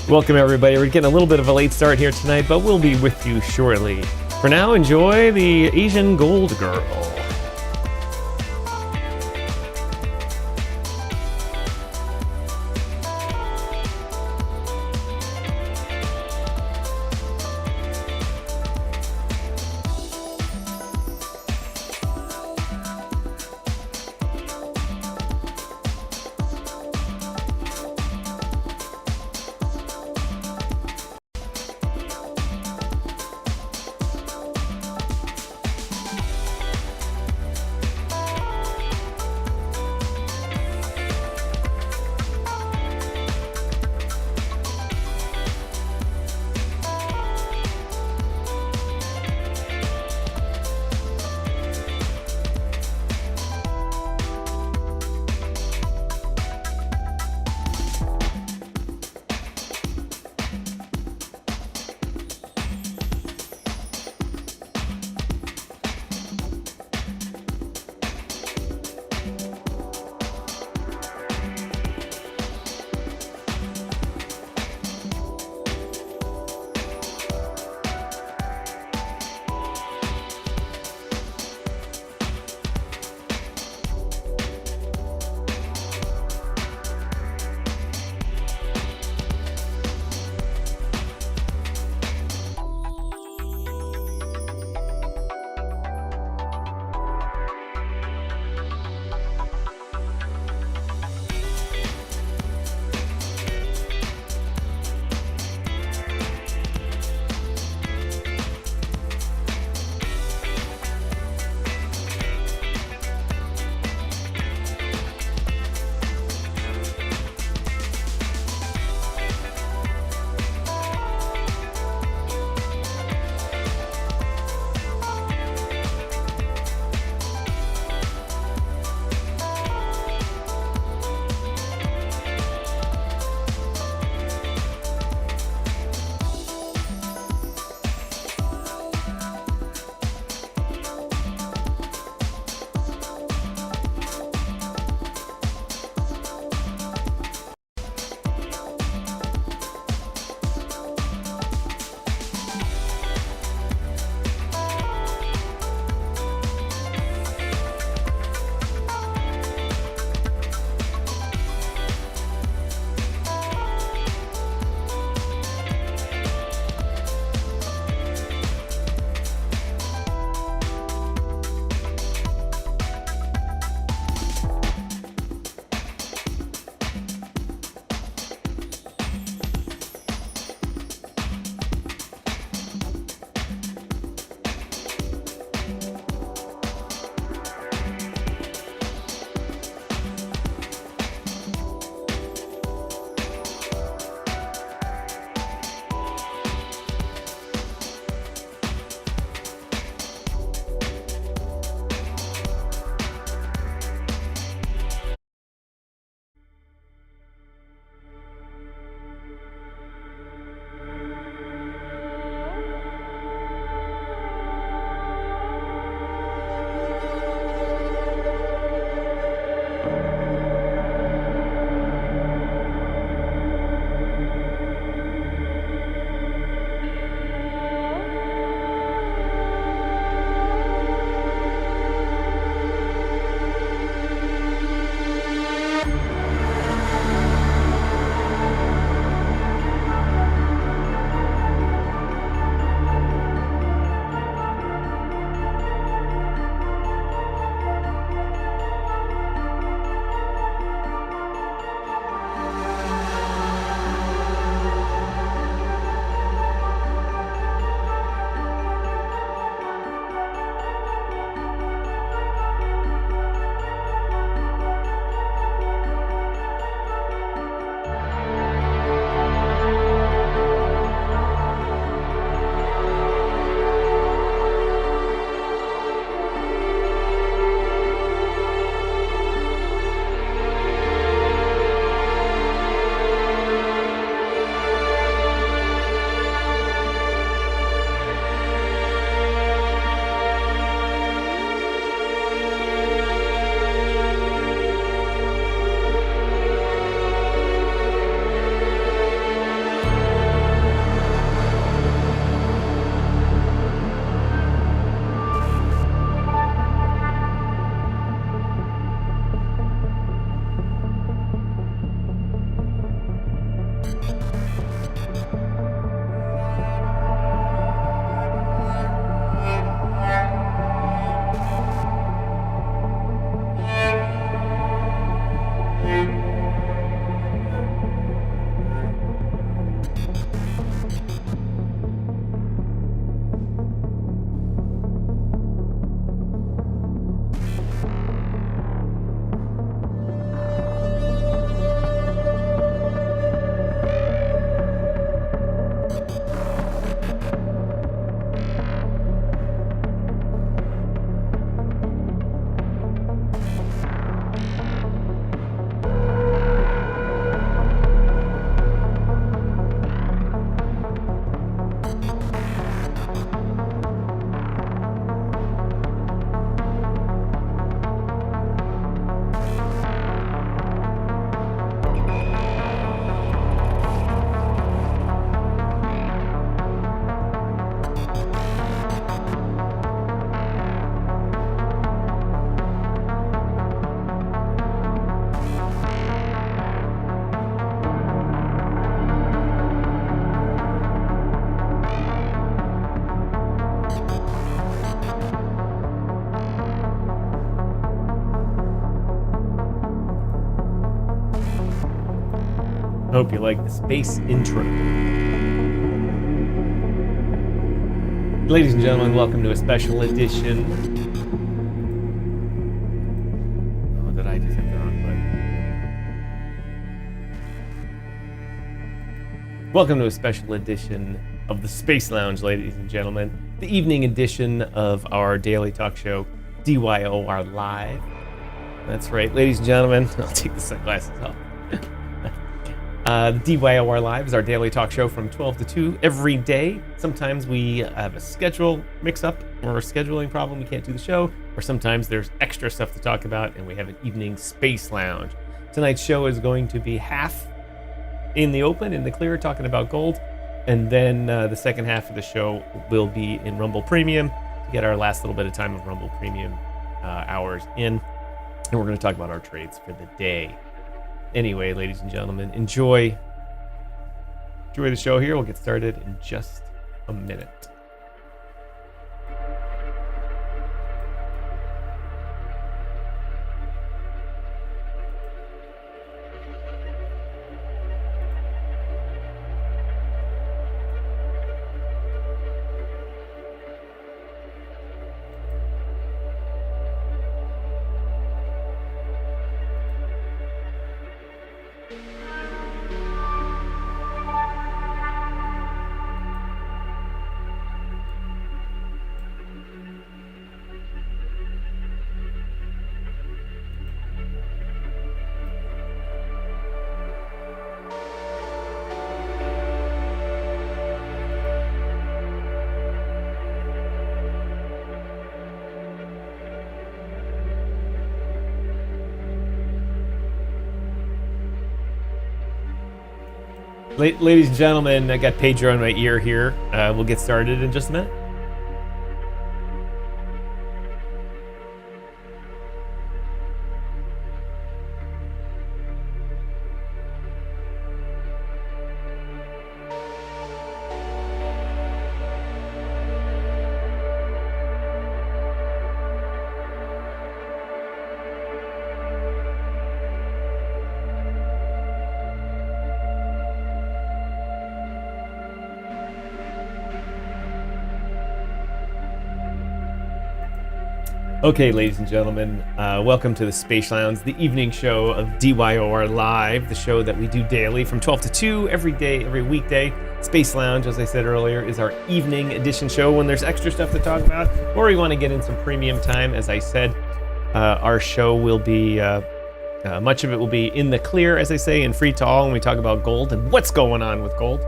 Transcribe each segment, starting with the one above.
Welcome, everybody. We're getting a little bit of a late start here tonight, but we'll be with you shortly. For now, enjoy the Asian Gold Girl. Hope you like the space intro. Ladies and gentlemen, welcome to a special edition. Oh, did I just hit the wrong button? Welcome to a special edition of the Space Lounge, ladies and gentlemen. The evening edition of our daily talk show, DYOR Live. That's right, ladies and gentlemen. I'll take the sunglasses off. DYOR Live is our daily talk show from 12 to 2 every day. Sometimes we have a schedule mix-up or a scheduling problem. We can't do the show. Or sometimes there's extra stuff to talk about, and we have an evening Space Lounge. Tonight's show is going to be half in the open, in the clear, talking about gold. And then the second half of the show will be in Rumble Premium to get our last little bit of time of Rumble Premium hours in. And we're going to talk about our trades for the day. Anyway, ladies and gentlemen, enjoy the show here. We'll get started in just a minute. Ladies and gentlemen, I got Pedro in my ear here. We'll get started in just a minute. Okay, ladies and gentlemen, welcome to the Space Lounge, the evening show of DYOR Live, the show that we do daily from 12 to 2 every day, every weekday. Space Lounge, as I said earlier, is our evening edition show when there's extra stuff to talk about, or we want to get in some premium time. As I said, our show will be, much of it will be in the clear, as I say, and free to all, when we talk about gold and what's going on with gold.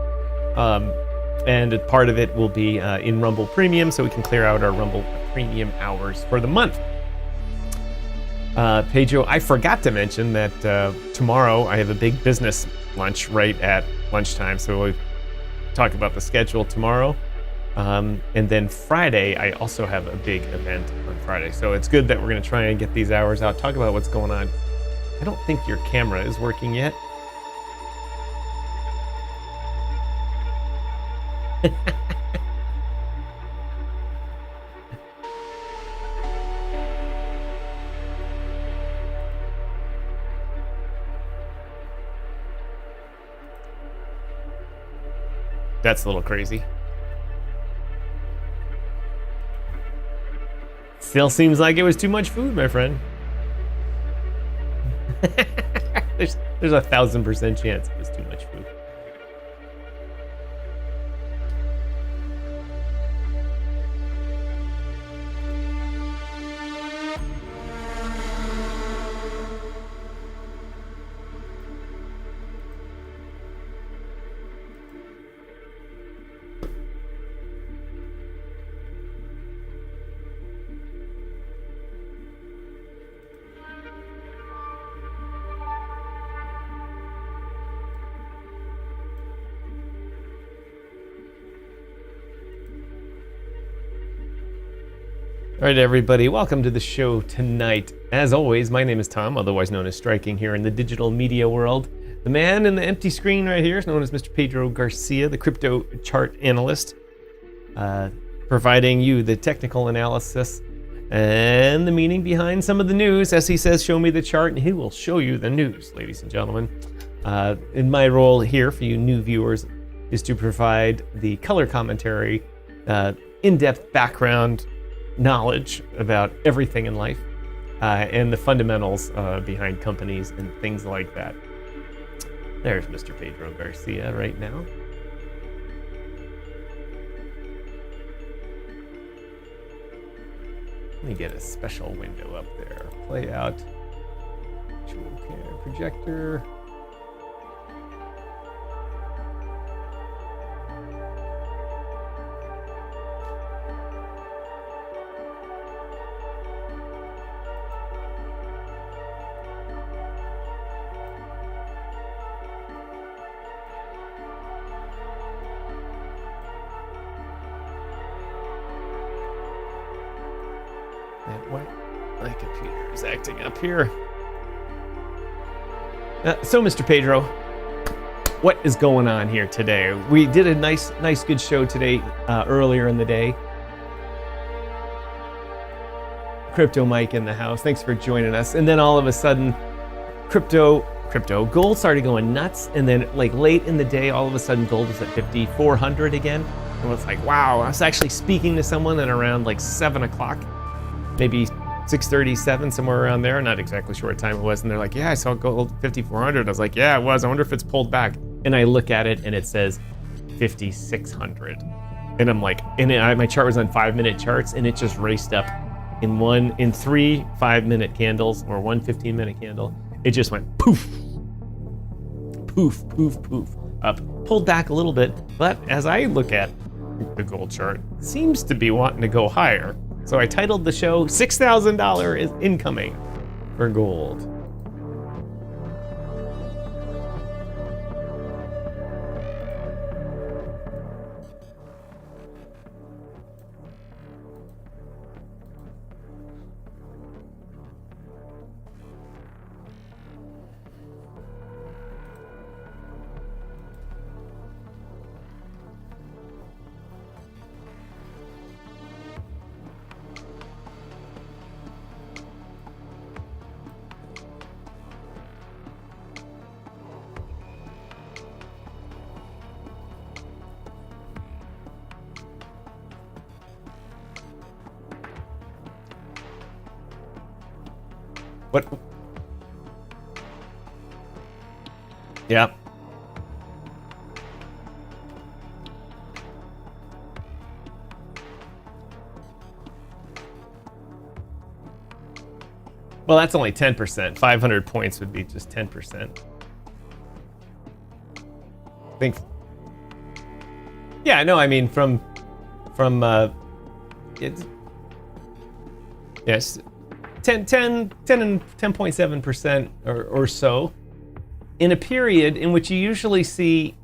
And a part of it will be in Rumble Premium, so we can clear out our Rumble Premium hours for the month. Pedro, I forgot to mention that tomorrow I have a big business lunch right at lunchtime, so we'll talk about the schedule tomorrow. And then Friday, I also have a big event on Friday, so it's good that we're going to try and get these hours out, talk about what's going on. I don't think your camera is working yet. That's a little crazy. Still seems like it was too much food, my friend. There's 1,000% chance it was too much food. All right, everybody, welcome to the show tonight. As always, my name is Tom, otherwise known as Striking here in the digital media world. The man in the empty screen right here is known as Mr. Pedro Garcia, the crypto chart analyst, providing you the technical analysis and the meaning behind some of the news. As he says, show me the chart, and he will show you the news, ladies and gentlemen. In my role here for you new viewers is to provide the color commentary, in-depth background knowledge about everything in life, and the fundamentals behind companies and things like that. There's Mr. Pedro Garcia right now. Let me get a special window up there. Play out. Virtual camera projector. My computer is acting up here. So, Mr. Pedro, what is going on here today? We did a nice, good show today, earlier in the day. Crypto Mike in the house. Thanks for joining us. And then all of a sudden, crypto, gold started going nuts. And then, like late in the day, all of a sudden, gold was at 5,400 again. And it's like, wow. I was actually speaking to someone at around like 7 o'clock, maybe 6:37, somewhere around there. Not exactly sure what time it was. And they're like, yeah, I saw gold 5,400. I was like, yeah, it was. I wonder if it's pulled back. And I look at it and it says 5,600. And I'm like, my chart was on 5-minute charts and it just raced up in 3 5-minute candles or 1 15-minute candle. It just went poof, poof, poof, poof, up. Pulled back a little bit. But as I look at the gold chart, it seems to be wanting to go higher. So I titled the show, $6,000 is incoming for gold. What? Yeah. Well, that's only 10%. 500 points would be just 10%. I think. Yeah, no, I mean from it's yes. 10.7% or so in a period in which you usually see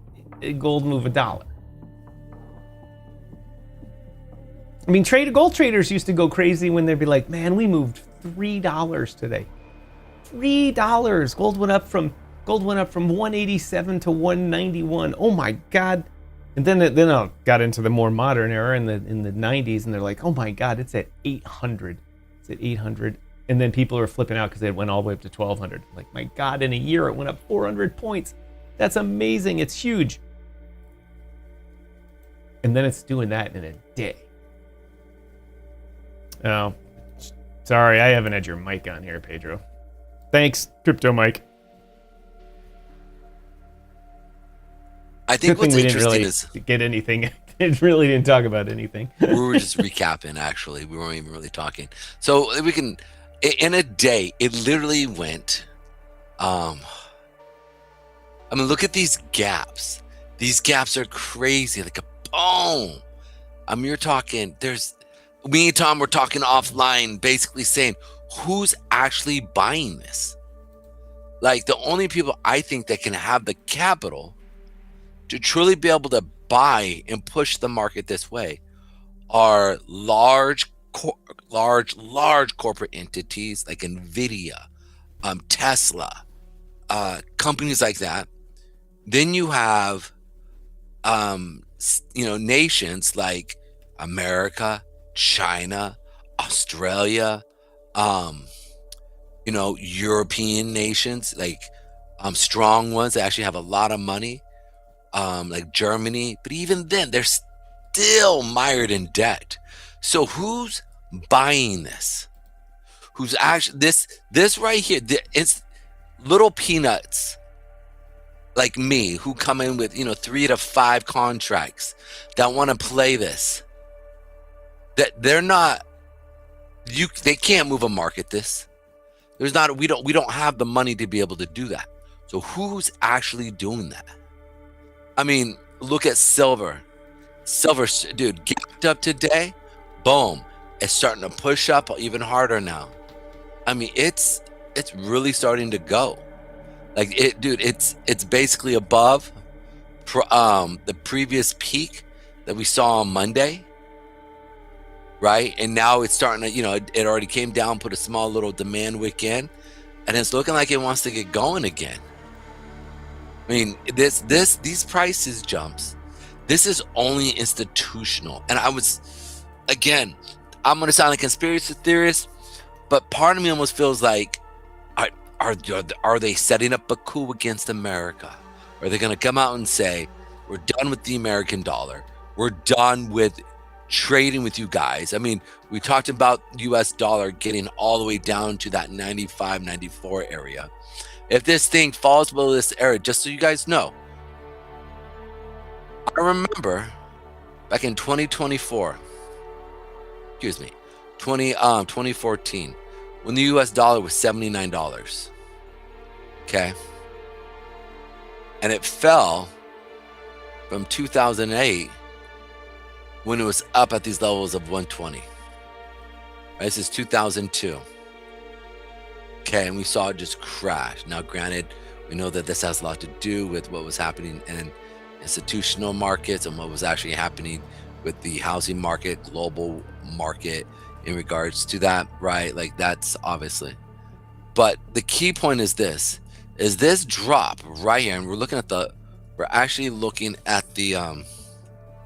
gold move $1. I mean, gold traders used to go crazy when they'd be like, man, we moved $3 today. $3. Gold went up from 187 to 191. Oh my God. And then I got into the more modern era in the 90s and they're like, oh my God, it's at 800. It's at 800. And then people are flipping out because it went all the way up to 1,200. Like, my God, in a year it went up 400 points. That's amazing. It's huge. And then it's doing that in a day. Oh, sorry, I haven't had your mic on here, Pedro. Thanks, Crypto Mike. I think what's interesting is get anything. It really didn't talk about anything. We were just recapping. Actually, we weren't even really talking. So we can. In a day, it literally went, I mean, look at these gaps. These gaps are crazy, like a boom. I mean, you're talking, me and Tom were talking offline, basically saying, who's actually buying this? Like, the only people I think that can have the capital to truly be able to buy and push the market this way are large corporate entities like Nvidia, Tesla, companies like that. Then you have, nations like America, China, Australia, European nations like strong ones that actually have a lot of money, like Germany. But even then, they're still mired in debt. So who's buying this? Who's actually this right here? It's little peanuts like me who come in with 3 to 5 contracts that want to play this. That they're not. They can't move a market this. There's not. We don't have the money to be able to do that. So who's actually doing that? I mean, look at silver. Silver, dude, gapped up today. Boom. It's starting to push up even harder now. I mean, it's really starting to go. Like it's basically above the previous peak that we saw on Monday. Right? And now it's starting to, it already came down, put a small little demand wick in, and it's looking like it wants to get going again. I mean, these prices jumps, this is only institutional. And I'm going to sound like a conspiracy theorist, but part of me almost feels like, are they setting up a coup against America? Are they going to come out and say, we're done with the American dollar. We're done with trading with you guys. I mean, we talked about US dollar getting all the way down to that 95, 94 area. If this thing falls below this area, just so you guys know, I remember back in 2014, when the US dollar was $79. Okay. And it fell from 2008 when it was up at these levels of 120. Right, this is 2002. Okay, and we saw it just crash. Now, granted, we know that this has a lot to do with what was happening in institutional markets and what was actually happening with the housing market, global market in regards to that, right? Like that's obviously. But the key point is this drop right here, and we're actually looking at the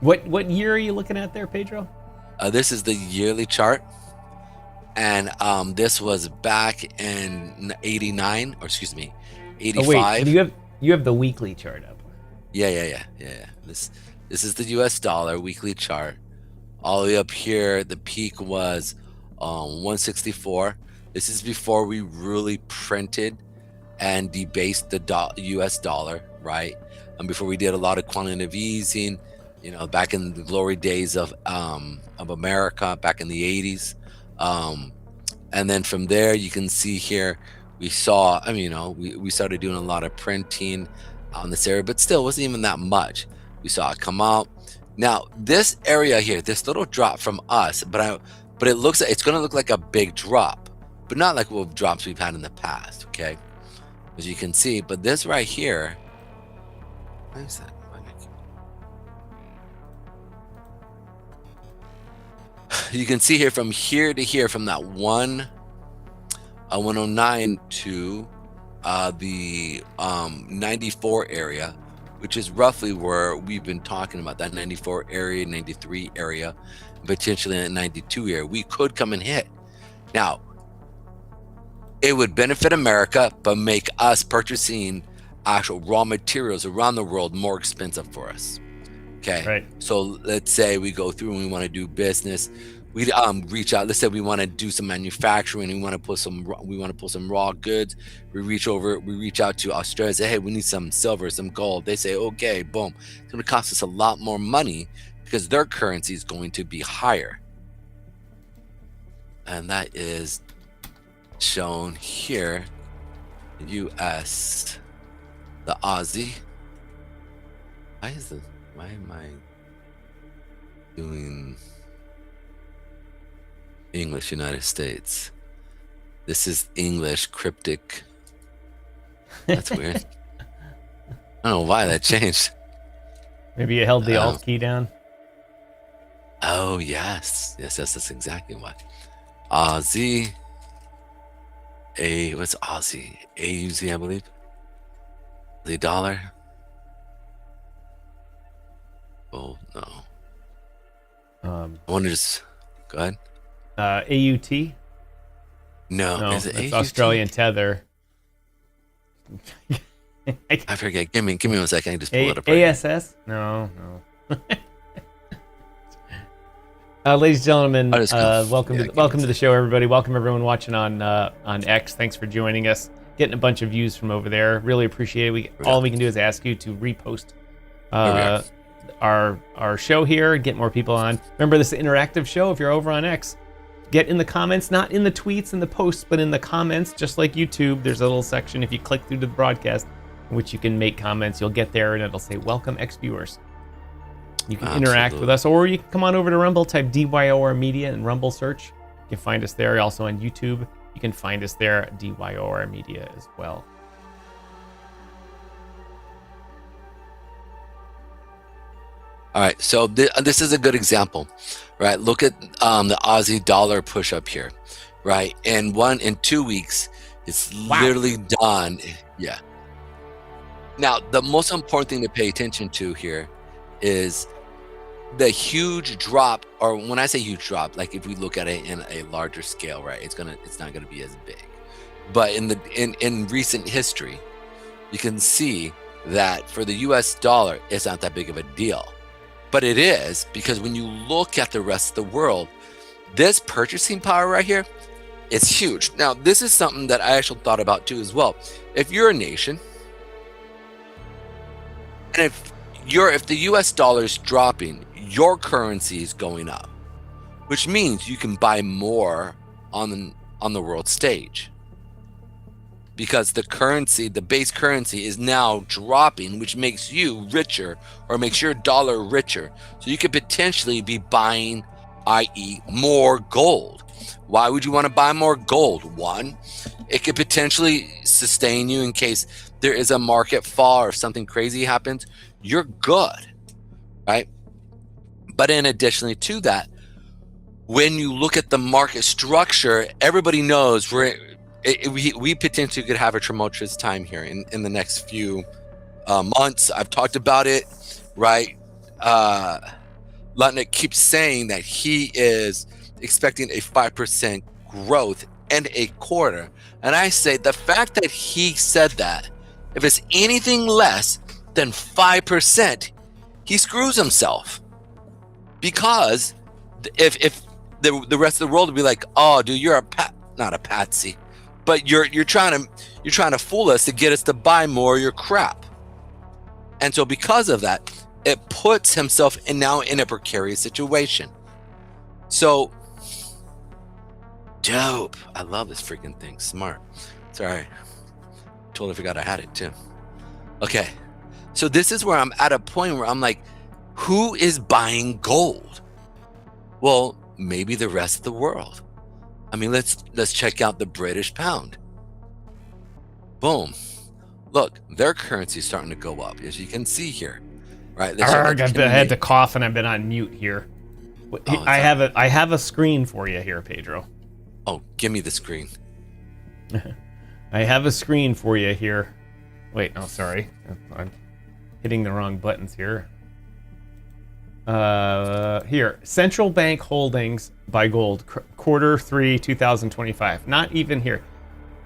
What year are you looking at there, Pedro? This is the yearly chart, and this was back in 89, or excuse me, 85. Oh, wait, you have the weekly chart up. Yeah. This is the US dollar weekly chart. All the way up here, the peak was 164. This is before we really printed and debased the US dollar, right? Before we did a lot of quantitative easing, back in the glory days of America, back in the 80s. And then from there, you can see here, we saw, we started doing a lot of printing on this area, but still wasn't even that much. We saw it come out. Now, this area here, this little drop from us, but it looks like it's going to look like a big drop, but not like what drops we've had in the past, okay? As you can see, but this right here, what is that? You can see here from here to here, from that 109 to the 94 area, which is roughly where we've been talking about, that 94 area, 93 area, potentially that 92 area. We could come and hit. Now, it would benefit America, but make us purchasing actual raw materials around the world more expensive for us. Okay. Right. So let's say we go through and we want to do business. We reach out. Let's say we want to do some manufacturing. We want to pull some raw goods. We reach out to Australia and say, hey, we need some silver, some gold. They say, okay, boom. It's going to cost us a lot more money because their currency is going to be higher. And that is shown here. The US, the Aussie. Why am I doing English United States? This is English cryptic. That's weird. I don't know why that changed. Maybe you held the Alt key down. Oh, yes, that's exactly why. Aussie. What's Aussie? AUZ, I believe. The dollar. Oh, no. I wonder just... Go ahead. AUT? No, No, is it it's AUT? Australian tether. I forget. Give me 1 second. I can just pull it up. ASS? No. Ladies and gentlemen, welcome to the show, everybody. Welcome everyone watching on X. Thanks for joining us. Getting a bunch of views from over there. Really appreciate it. All we can do is ask you to repost our show here, get more people on. Remember, this is an interactive show. If you're over on X, get in the comments, not in the tweets and the posts, but in the comments, just like YouTube. There's a little section if you click through to the broadcast in which you can make comments. You'll get there and it'll say, welcome X viewers. You can interact with us, or you can come on over to Rumble, type DYOR Media in Rumble search. You can find us there. Also on YouTube, you can find us there, DYOR Media as well. All right, so this is a good example, right? Look at the Aussie dollar push up here, right? And in 2 weeks, it's literally done. Yeah. Now, the most important thing to pay attention to here is the huge drop, or when I say huge drop, like if we look at it in a larger scale, right? It's not gonna be as big. But in recent history, you can see that for the US dollar, it's not that big of a deal. But it is, because when you look at the rest of the world, this purchasing power right here, it's huge. Now, this is something that I actually thought about too as well. If you're a nation, and if the US dollar is dropping, your currency is going up, which means you can buy more on the world stage, because the base currency is now dropping, which makes you richer, or makes your dollar richer. So you could potentially be buying, i.e. more gold. Why would you want to buy more gold? One, it could potentially sustain you in case there is a market fall or something crazy happens. You're good, right? But in additionally to that, when you look at the market structure, everybody knows we potentially could have a tumultuous time here in the next few months. I've talked about it, right? Lutnick keeps saying that he is expecting a 5% growth and a quarter. And I say the fact that he said that, if it's anything less than 5%, he screws himself. Because if the rest of the world would be like, oh, dude, you're not a patsy, but you're trying to fool us to get us to buy more of your crap. And so because of that, it puts himself now in a precarious situation. So dope. I love this freaking thing. Smart. Sorry. Totally forgot I had it too. Okay. So this is where I'm at a point where I'm like, who is buying gold? Well, maybe the rest of the world. I mean, let's check out the British pound. Boom. Look, their currency is starting to go up, as you can see here. Right? I had to cough and I've been on mute here. Oh, I have a screen for you here, Pedro. Oh, give me the screen. I have a screen for you here. Wait, oh, sorry. I'm hitting the wrong buttons here. Here, central bank holdings by gold, Q3 2025. Not even here.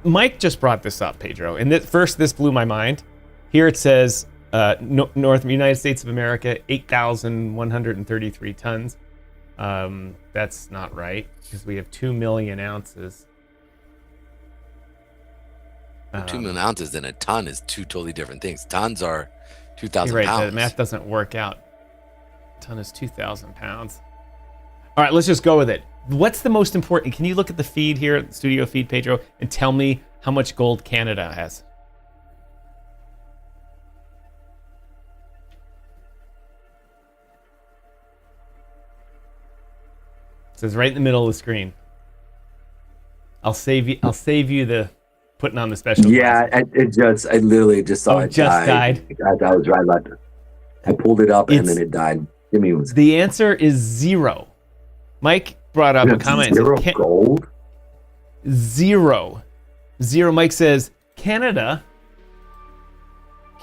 Mike just brought this up, Pedro, and this blew my mind. Here it says United States of America, 8,133 tons. That's not right, because we have 2 million ounces. 2 million ounces and a ton is two totally different things. Tons are 2,000 right, pounds. The math doesn't work out. A ton is 2,000 pounds. All right, let's just go with it. What's the most important? Can you look at the feed here, the studio feed, Pedro, and tell me how much gold Canada has? It says right in the middle of the screen. I'll save you the putting on the special. Yeah, I literally just saw it died. I was right about it. I pulled it up and then it died. Give me one. The answer is 0. Mike brought up a comment. Zero gold? 0. Mike says, Canada,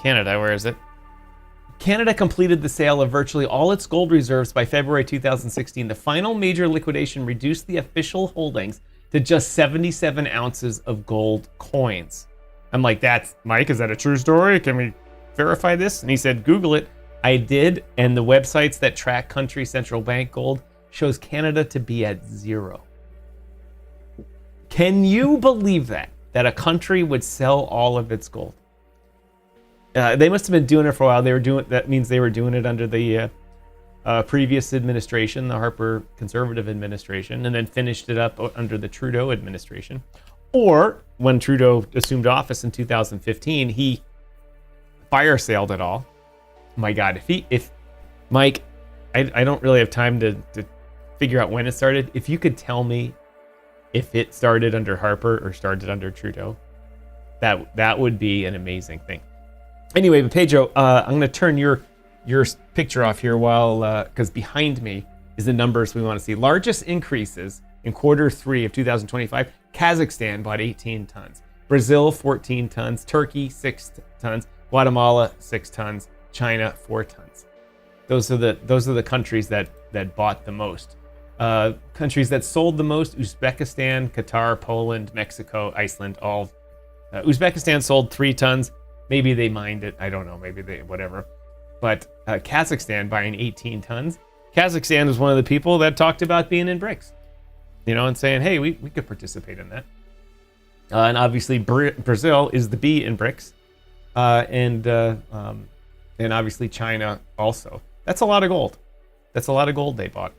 where is it? Canada completed the sale of virtually all its gold reserves by February 2016. The final major liquidation reduced the official holdings to just 77 ounces of gold coins. I'm like, that's Mike, is that a true story? Can we verify this? And he said, Google it. I did, and the websites that track country central bank gold shows Canada to be at 0. Can you believe that a country would sell all of its gold? They must have been doing it for a while. That means they were doing it under the previous administration, the Harper conservative administration, and then finished it up under the Trudeau administration. Or when Trudeau assumed office in 2015, he fire sailed it all. My God, if Mike, I don't really have time to figure out when it started. If you could tell me if it started under Harper or started under Trudeau, that would be an amazing thing. Anyway, but Pedro, I'm going to turn your picture off here because behind me is the numbers we want to see. Largest increases in Q3 of 2025. Kazakhstan bought 18 tons. Brazil, 14 tons. Turkey, 6 tons. Guatemala, 6 tons. China, 4 tons. Those are the countries that bought the most. Countries that sold the most: Uzbekistan, Qatar, Poland, Mexico, Iceland. All. Uzbekistan sold 3 tons. Maybe they mined it. I don't know. Maybe they whatever. But Kazakhstan buying 18 tons. Kazakhstan is one of the people that talked about being in BRICS, and saying, hey, we could participate in that. And obviously Brazil is the B in BRICS, and obviously China also. That's a lot of gold. That's a lot of gold they bought.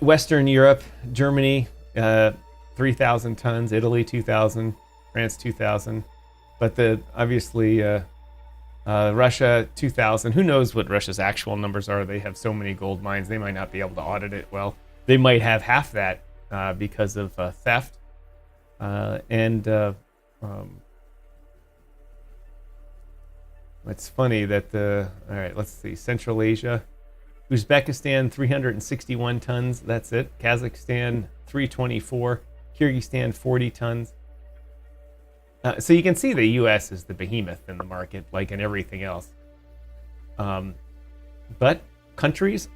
Western Europe, Germany, 3,000 tons. Italy, 2,000. France, 2,000. But obviously Russia, 2,000. Who knows what Russia's actual numbers are? They have so many gold mines. They might not be able to audit it well. They might have half that because of theft. It's funny that all right, let's see. Central Asia, Uzbekistan, 361 tons. That's it. Kazakhstan, 324. Kyrgyzstan, 40 tons. So you can see the U.S. is the behemoth in the market, like in everything else. But countries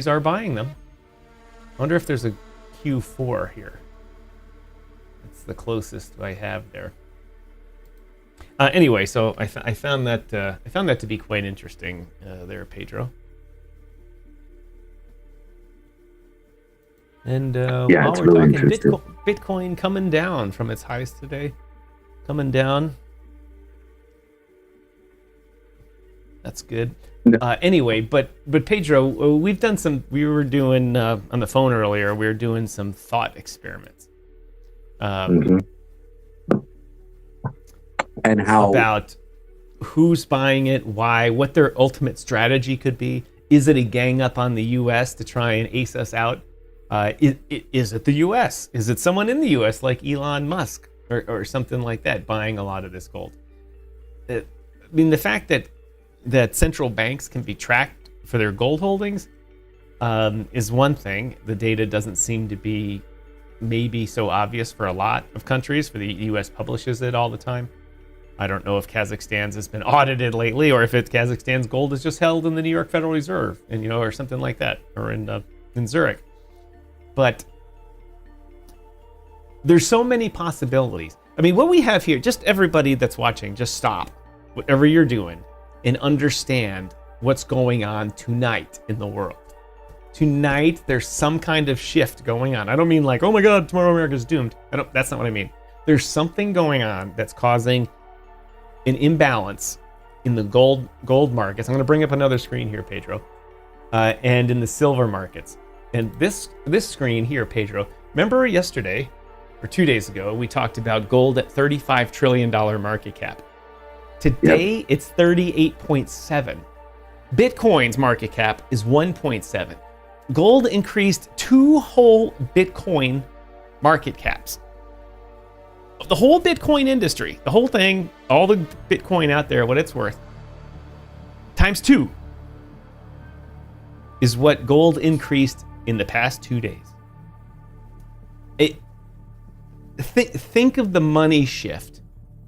are buying them. I wonder if there's a Q4 here. It's the closest I have there. Anyway, so I found that to be quite interesting there, Pedro. And while we're really talking, Bitcoin coming down from its highs today. Coming down. That's good. Anyway, but Pedro, we were doing on the phone earlier, we were doing some thought experiments. And how about who's buying it, why, what their ultimate strategy could be. Is it a gang up on the U.S. to try and ace us out? Is it the U.S.? Is it someone in the U.S. like Elon Musk or something like that buying a lot of this gold? I mean, the fact that central banks can be tracked for their gold holdings is one thing. The data doesn't seem to be maybe so obvious for a lot of countries. For the U.S. publishes it all the time. I don't know if Kazakhstan's has been audited lately, or if Kazakhstan's gold is just held in the New York Federal Reserve, and or something like that, or in Zurich. But there's so many possibilities. I mean, what we have here, just everybody that's watching, just stop whatever you're doing and understand what's going on tonight in the world. Tonight, there's some kind of shift going on. I don't mean like, oh my God, tomorrow America's doomed. That's not what I mean. There's something going on that's causing an imbalance in the gold markets. I'm going to bring up another screen here, Pedro, and in the silver markets. And this screen here, Pedro, remember yesterday or 2 days ago, we talked about gold at $35 trillion market cap. Today, It's 38.7. Bitcoin's market cap is 1.7. Gold increased 2 whole Bitcoin market caps. The whole Bitcoin industry, the whole thing, all the Bitcoin out there, what it's worth, times 2 is what gold increased in the past 2 days. Think of the money shift,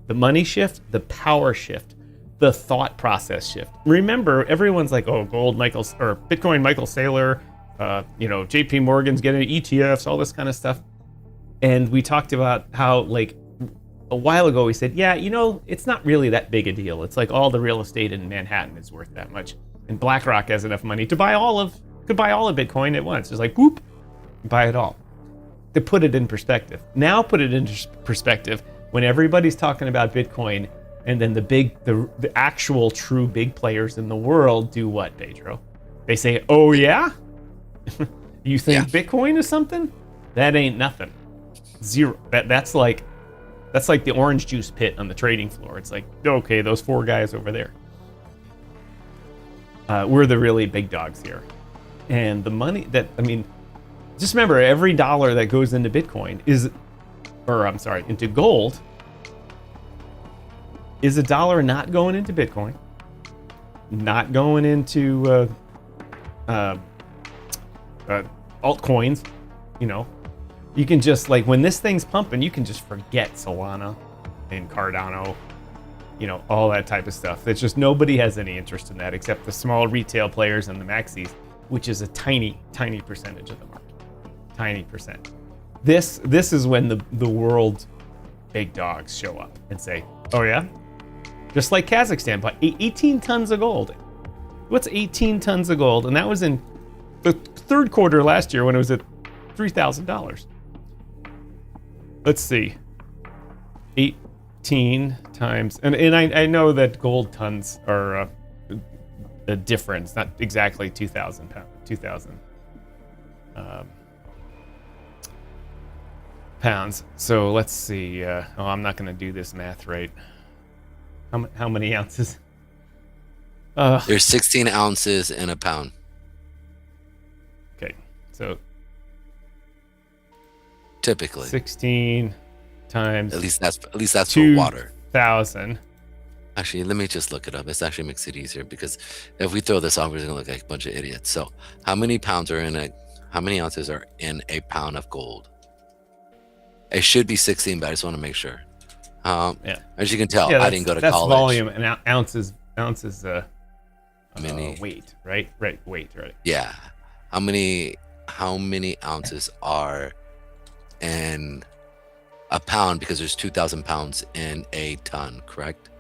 the power shift, the thought process shift. Remember, everyone's like, oh, gold, Bitcoin, Michael Saylor, JP Morgan's getting ETFs, all this kind of stuff. And we talked about how, like, a while ago we said, yeah, it's not really that big a deal. It's like all the real estate in Manhattan is worth that much. And BlackRock has enough money to buy could buy all of Bitcoin at once. It's like, whoop, buy it all. To put it in perspective. Now put it in perspective when everybody's talking about Bitcoin, and then the actual true big players in the world do what, Pedro? They say, oh yeah? You think Bitcoin is something? That ain't nothing. Zero. That's like the orange juice pit on the trading floor. It's like, okay, those 4 guys over there. We're the really big dogs here. And the money just remember, every dollar that goes into Bitcoin into gold, is a dollar not going into Bitcoin, not going into altcoins. You can just, like, when this thing's pumping, you can just forget Solana and Cardano, all that type of stuff. It's just nobody has any interest in that except the small retail players and the maxis, which is a tiny, tiny percentage of the market. Tiny percent. This is when the world big dogs show up and say, oh yeah? Just like Kazakhstan bought 18 tons of gold. What's 18 tons of gold? And that was in the third quarter last year when it was at $3,000. Let's see. 18 times, and I know that gold tons are the difference, not exactly 2,000 pounds, 2,000 pounds. So let's see. I'm not going to do this math right. How many ounces? There's 16 ounces in a pound. Okay, so typically 16 times. At least that's for water. 2,000. Actually, let me just look it up. This actually makes it easier, because if we throw this off, we're gonna look like a bunch of idiots. So, how many ounces are in a pound of gold? It should be 16, but I just want to make sure. As you can tell, I didn't go to college. That's volume, and ounces. Weight, right? Weight, right? Yeah. How many ounces are in a pound? Because there's 2,000 pounds in a ton, correct?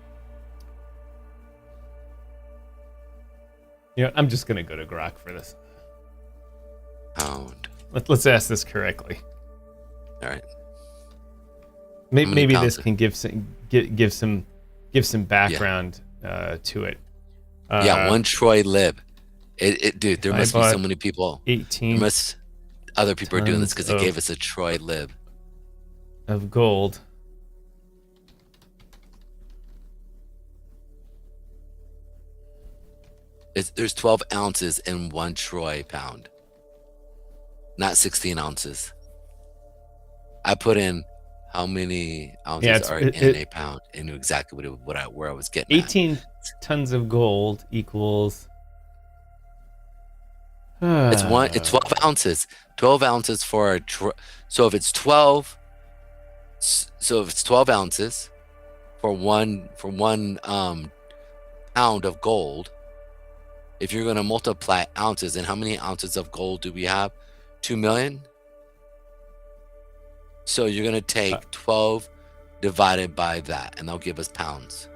I'm just gonna go to Grok for this. Pound. Let's ask this correctly. All right. Maybe this can give some background to it. 1 troy lib. Dude, there must be so many people. 18. Other people are doing this because it gave us a troy lib of gold. There's 12 ounces in 1 troy pound, not 16 ounces. I put in how many ounces are in a pound, and knew exactly where I was getting 18 tons of gold equals it's 12 ounces. 12 ounces for a so if it's 12 ounces for one pound of gold, if you're going to multiply ounces, and how many ounces of gold do we have? 2 million. So you're going to take 12 divided by that, and that'll give us pounds.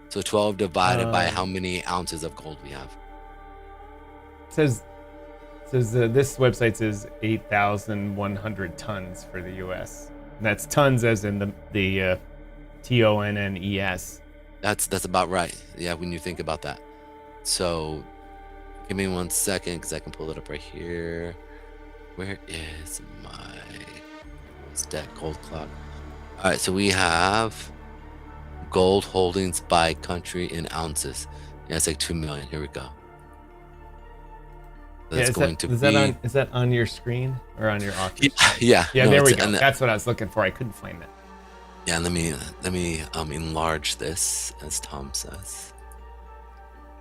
So 12 divided by how many ounces of gold we have. Says this website says 8,100 tons for the U.S. And that's tons as in the TONNES. That's about right. Yeah, when you think about that. So give me 1 second, because I can pull it up right here. Where is my stat gold clock? All right, so we have gold holdings by country in ounces. Yeah, it's like 2 million. Here we go. That's is that on your screen or on your office? Yeah. No, there we go. That's what I was looking for. I couldn't find it. Yeah, let me enlarge this, as Tom says.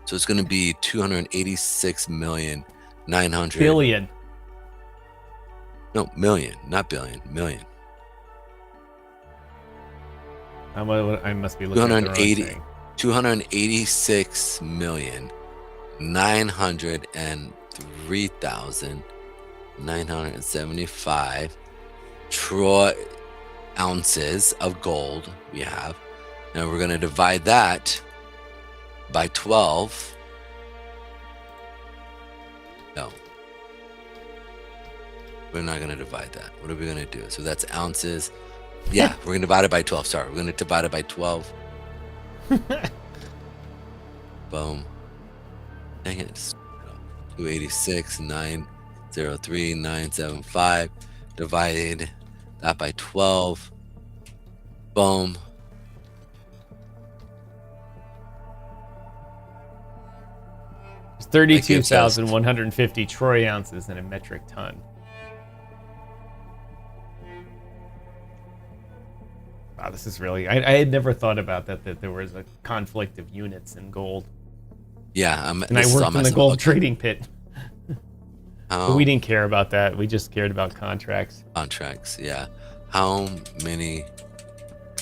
So it's going to be 286,900,000 billion. No, million, not billion, million. I must be looking at the wrong thing. 286,903,975 troy ounces of gold we have. And we're going to divide that by 12. No. We're not going to divide that. What are we going to do? So that's ounces. Yeah, we're going to divide it by 12. Sorry, we're going to divide it by 12. Boom. Dang it. It's 286,903,975. Divided that by 12. Boom. It's 32,150 troy ounces in a metric ton. Wow, this is really... I had never thought about that there was a conflict of units in gold. Yeah. And I worked in the gold trading pit. But we didn't care about that. We just cared about contracts. Contracts, yeah. How many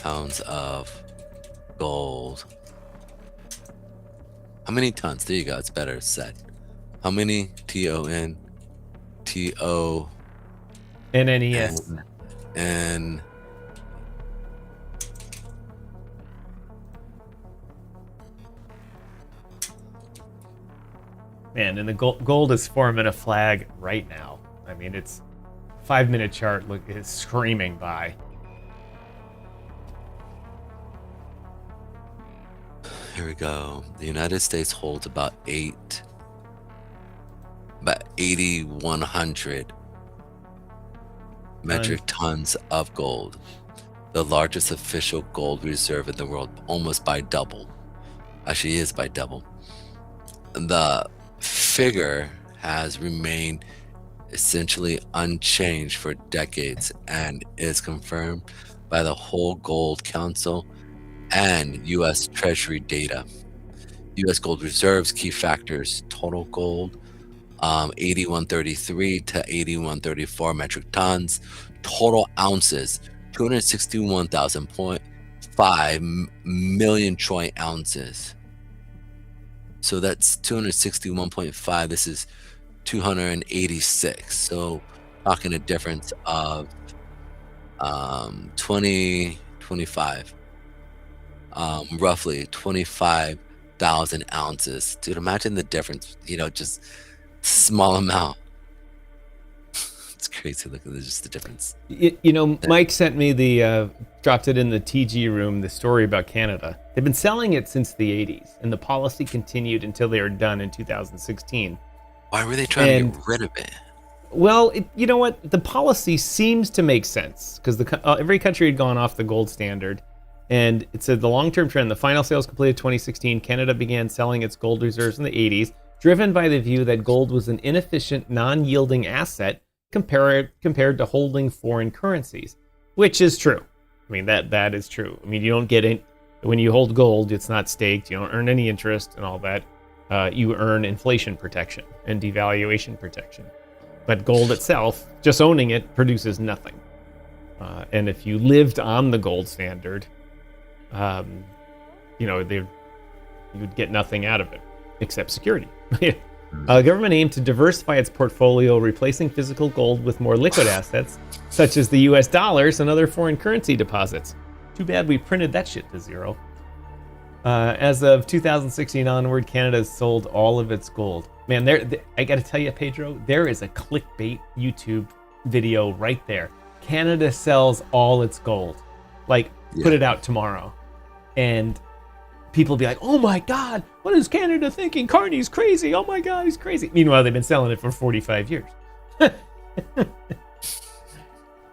pounds of gold? How many tons? There you go. It's better said. How many TON? TO NNES. And man, and the gold is forming a flag right now. I mean, it's 5-minute chart. Look, it's screaming by. Here we go. The United States holds about 8,100 metric tons of gold. The largest official gold reserve in the world, almost by double. Actually, is by double. The figure has remained essentially unchanged for decades and is confirmed by the Whole Gold Council and U.S. Treasury data. U.S. gold reserves, key factors: total gold, 8133 to 8134 metric tons. Total ounces, 261,000.5 million troy ounces. So that's 261.5. This is 286. So talking a difference of 25. Roughly 25,000 ounces. Dude, imagine the difference, just small amount. It's crazy. Look at just the difference. Mike sent me dropped it in the TG room, the story about Canada. They've been selling it since the 80s, and the policy continued until they were done in 2016. Why were they trying to get rid of it? Well, you know what? The policy seems to make sense because every country had gone off the gold standard. And it said the long-term trend, the final sales completed 2016, Canada began selling its gold reserves in the 80s, driven by the view that gold was an inefficient, non-yielding asset compared to holding foreign currencies, which is true. I mean, that is true. I mean, you don't get it when you hold gold, it's not staked, you don't earn any interest and all that. You earn inflation protection and devaluation protection. But gold itself, just owning it, produces nothing. And if you lived on the gold standard, you would get nothing out of it except security. The government aimed to diversify its portfolio, replacing physical gold with more liquid assets, such as the US dollars and other foreign currency deposits. Too bad we printed that shit to zero. As of 2016 onward, Canada has sold all of its gold. Man, I gotta tell you, Pedro, there is a clickbait YouTube video right there. Canada sells all its gold. Put it out tomorrow. And people will be like, oh my God, what is Canada thinking? Carney's crazy. Oh my God, he's crazy. Meanwhile, they've been selling it for 45 years.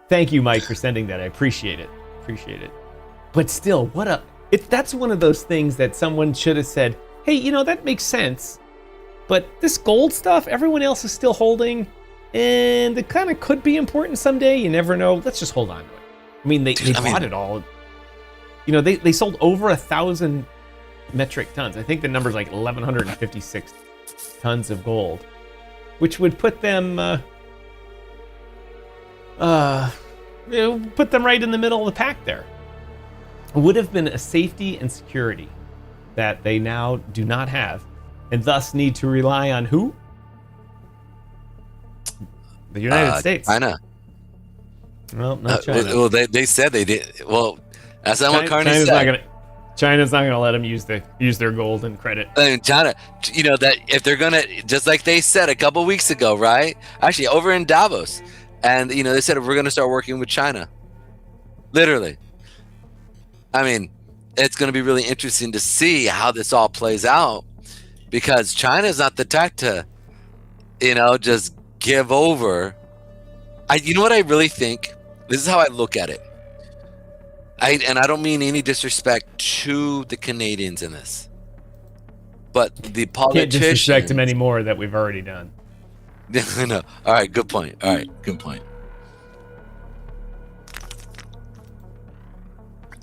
Thank you, Mike, for sending that. I appreciate it. But still, that's one of those things that someone should have said, hey, that makes sense. But this gold stuff, everyone else is still holding, and it kind of could be important someday. You never know. Let's just hold on to it. I mean, they bought it all. They sold over 1,000 metric tons. I think the number's like 1,156 tons of gold, which would put them, put them right in the middle of the pack there. It would have been a safety and security that they now do not have, and thus need to rely on who? The United States. China. Well, not China. Well, they said they did. Well, that's not what Carney said. China's not gonna let them use their gold and credit. I mean, China, that if they're gonna, just like they said a couple weeks ago, right? Actually, over in Davos, and they said we're gonna start working with China. Literally. I mean, it's gonna be really interesting to see how this all plays out, because China's not the type to, just give over. You know what I really think? This is how I look at it. And I don't mean any disrespect to the Canadians in this, but the politicians. Can't disrespect them anymore that we've already done. No. All right. Good point. All right. Good point.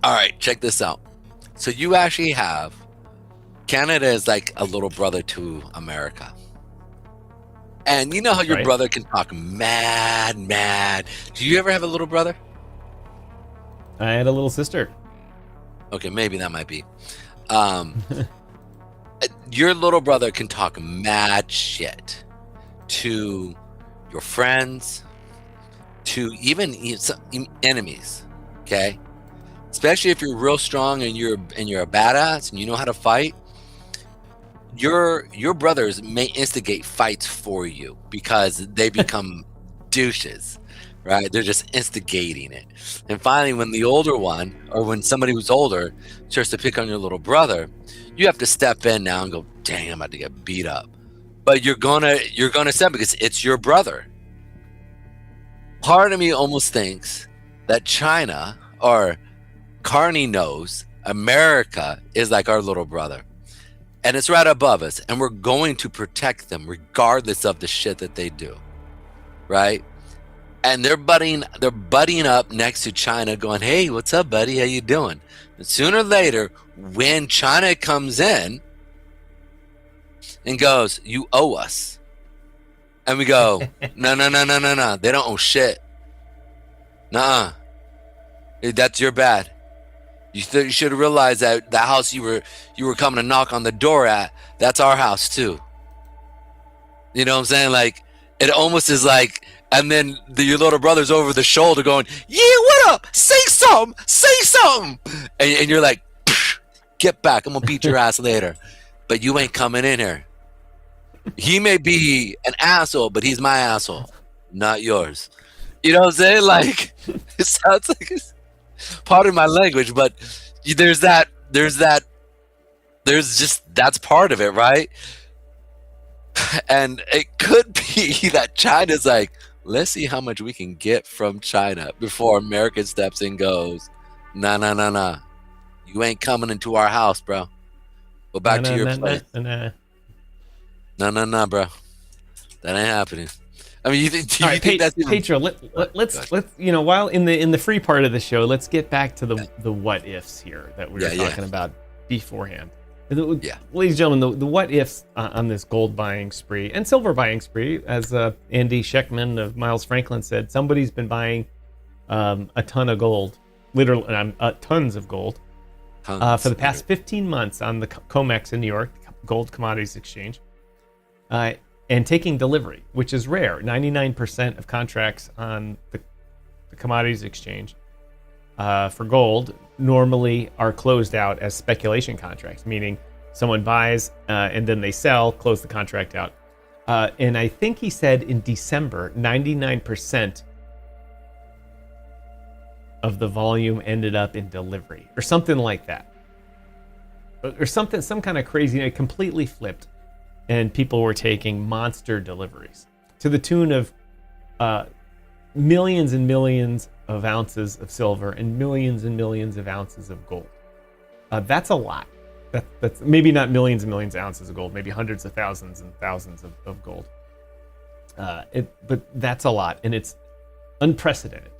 All right. Check this out. So you actually have Canada is like a little brother to America. And you know how your brother can talk mad. Do you ever have a little brother? I had a little sister. Okay, maybe that might be. Your little brother can talk mad shit to your friends, to even enemies. Okay, especially if you're real strong and you're a badass and you know how to fight. Your brothers may instigate fights for you because they become douches. Right? They're just instigating it. And finally, when the older one, or when somebody who's older starts to pick on your little brother, you have to step in now and go, dang, I'm about to get beat up. But you're gonna step because it's your brother. Part of me almost thinks that China or Carney knows America is like our little brother. And it's right above us. And we're going to protect them regardless of the shit that they do. Right? And they're butting up next to China going, hey, what's up, buddy? How you doing? And sooner or later, when China comes in and goes, you owe us. And we go, no. They don't owe shit. Nuh-uh. That's your bad. You should have realized that the house you were coming to knock on the door at, that's our house too. You know what I'm saying? Like, it almost is like, and then your little brother's over the shoulder going, yeah, what up? Say something. And you're like, get back. I'm going to beat your ass later. But you ain't coming in here. He may be an asshole, but he's my asshole, not yours. You know what I'm saying? Like, it sounds like it's part of my language, but that's part of it, right? And it could be that China's like, let's see how much we can get from China before America steps in and goes, nah. You ain't coming into our house, bro. Go back to your place. Nah, bro. That ain't happening. I mean, do you think that's even... Pedro, let's while in the free part of the show, let's get back to the what ifs here that we were talking about beforehand. Ladies and gentlemen, the what ifs on this gold buying spree and silver buying spree, as Andy Scheckman of Miles Franklin said, somebody's been buying a ton of gold, literally tons of gold, for the past 15 months on the COMEX in New York, Gold Commodities Exchange, and taking delivery, which is rare. 99% of contracts on the Commodities Exchange for gold normally are closed out as speculation contracts, meaning someone buys and then they sell, close the contract out. And I think he said in December, 99% of the volume ended up in delivery or something like that. Or some kind of crazy, it completely flipped. And people were taking monster deliveries to the tune of millions and millions of ounces of silver and millions of ounces of gold. That's a lot. That's maybe not millions and millions of ounces of gold, maybe hundreds of thousands and thousands of gold. But that's a lot, and it's unprecedented.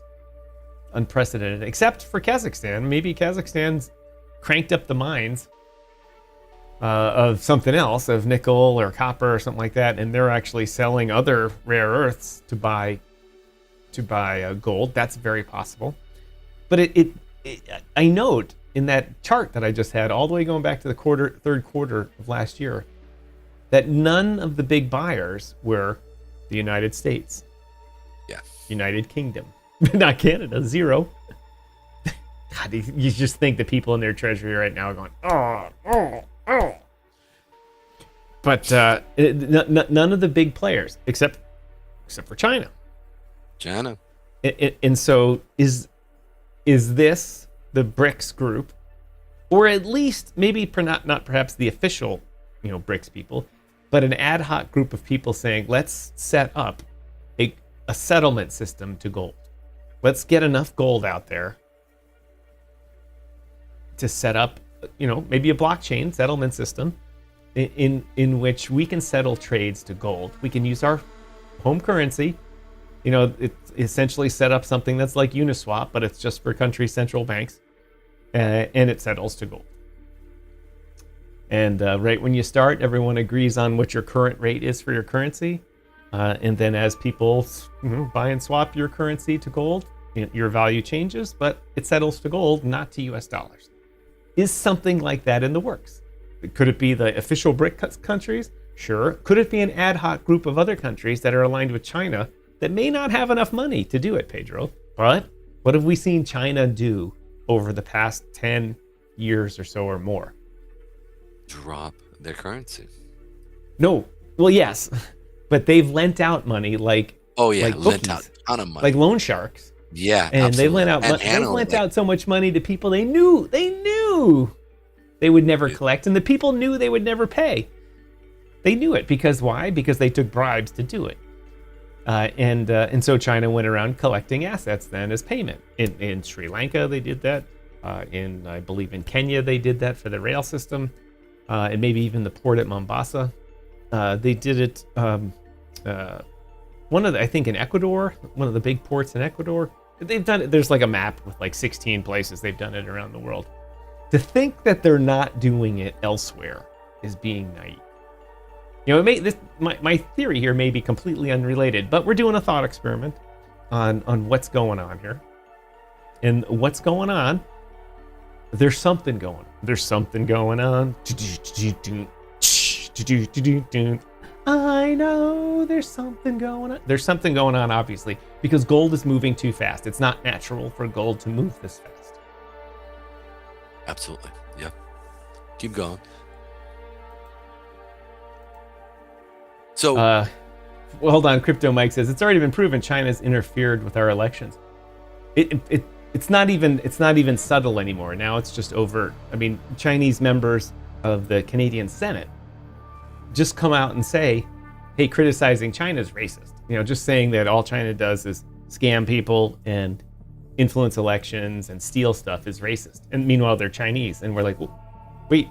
Except for Kazakhstan. Maybe Kazakhstan's cranked up the mines of something else, of nickel or copper or something like that, and they're actually selling other rare earths to buy gold. That's very possible. But I note in that chart that I just had, all the way going back to the third quarter of last year, that none of the big buyers were the United States, United Kingdom, Not Canada, zero. God, you just think the people in their treasury right now are going, oh. But none of the big players, except for China. And so is this the BRICS group, or at least maybe not perhaps the official, BRICS people, but an ad hoc group of people saying, let's set up a settlement system to gold. Let's get enough gold out there to set up, maybe a blockchain settlement system in which we can settle trades to gold. We can use our home currency. It essentially set up something that's like Uniswap, but it's just for country central banks, and it settles to gold. And right when you start, everyone agrees on what your current rate is for your currency. And then as people buy and swap your currency to gold, your value changes, but it settles to gold, not to US dollars. Is something like that in the works? Could it be the official BRIC countries? Sure. Could it be an ad hoc group of other countries that are aligned with China that may not have enough money to do it, Pedro? But what have we seen China do over the past 10 years or so or more? Drop their currency. No. Well, yes. But they've lent out money like lent out a ton of money. Like loan sharks. Yeah, and absolutely. they lent out out so much money to people they knew they would never collect, and the people knew they would never pay. They knew it because why? Because they took bribes to do it. And so China went around collecting assets then as payment. In Sri Lanka they did that. I believe in Kenya they did that for the rail system, and maybe even the port at Mombasa. They did it. I think in Ecuador, one of the big ports in Ecuador. They've done it. There's like a map with like 16 places they've done it around the world. To think that they're not doing it elsewhere is being naive. My theory here may be completely unrelated, but we're doing a thought experiment on what's going on here. And what's going on? There's something going on. I know there's something going on. There's something going on, obviously, because gold is moving too fast. It's not natural for gold to move this fast. Absolutely. Yeah. Keep going. So, well, hold on. Crypto Mike says it's already been proven China's interfered with our elections. It's not even subtle anymore. Now it's just overt. I mean, Chinese members of the Canadian Senate just come out and say, hey, criticizing China's racist. Just saying that all China does is scam people and influence elections and steal stuff is racist. And meanwhile, they're Chinese. And we're like, well, wait,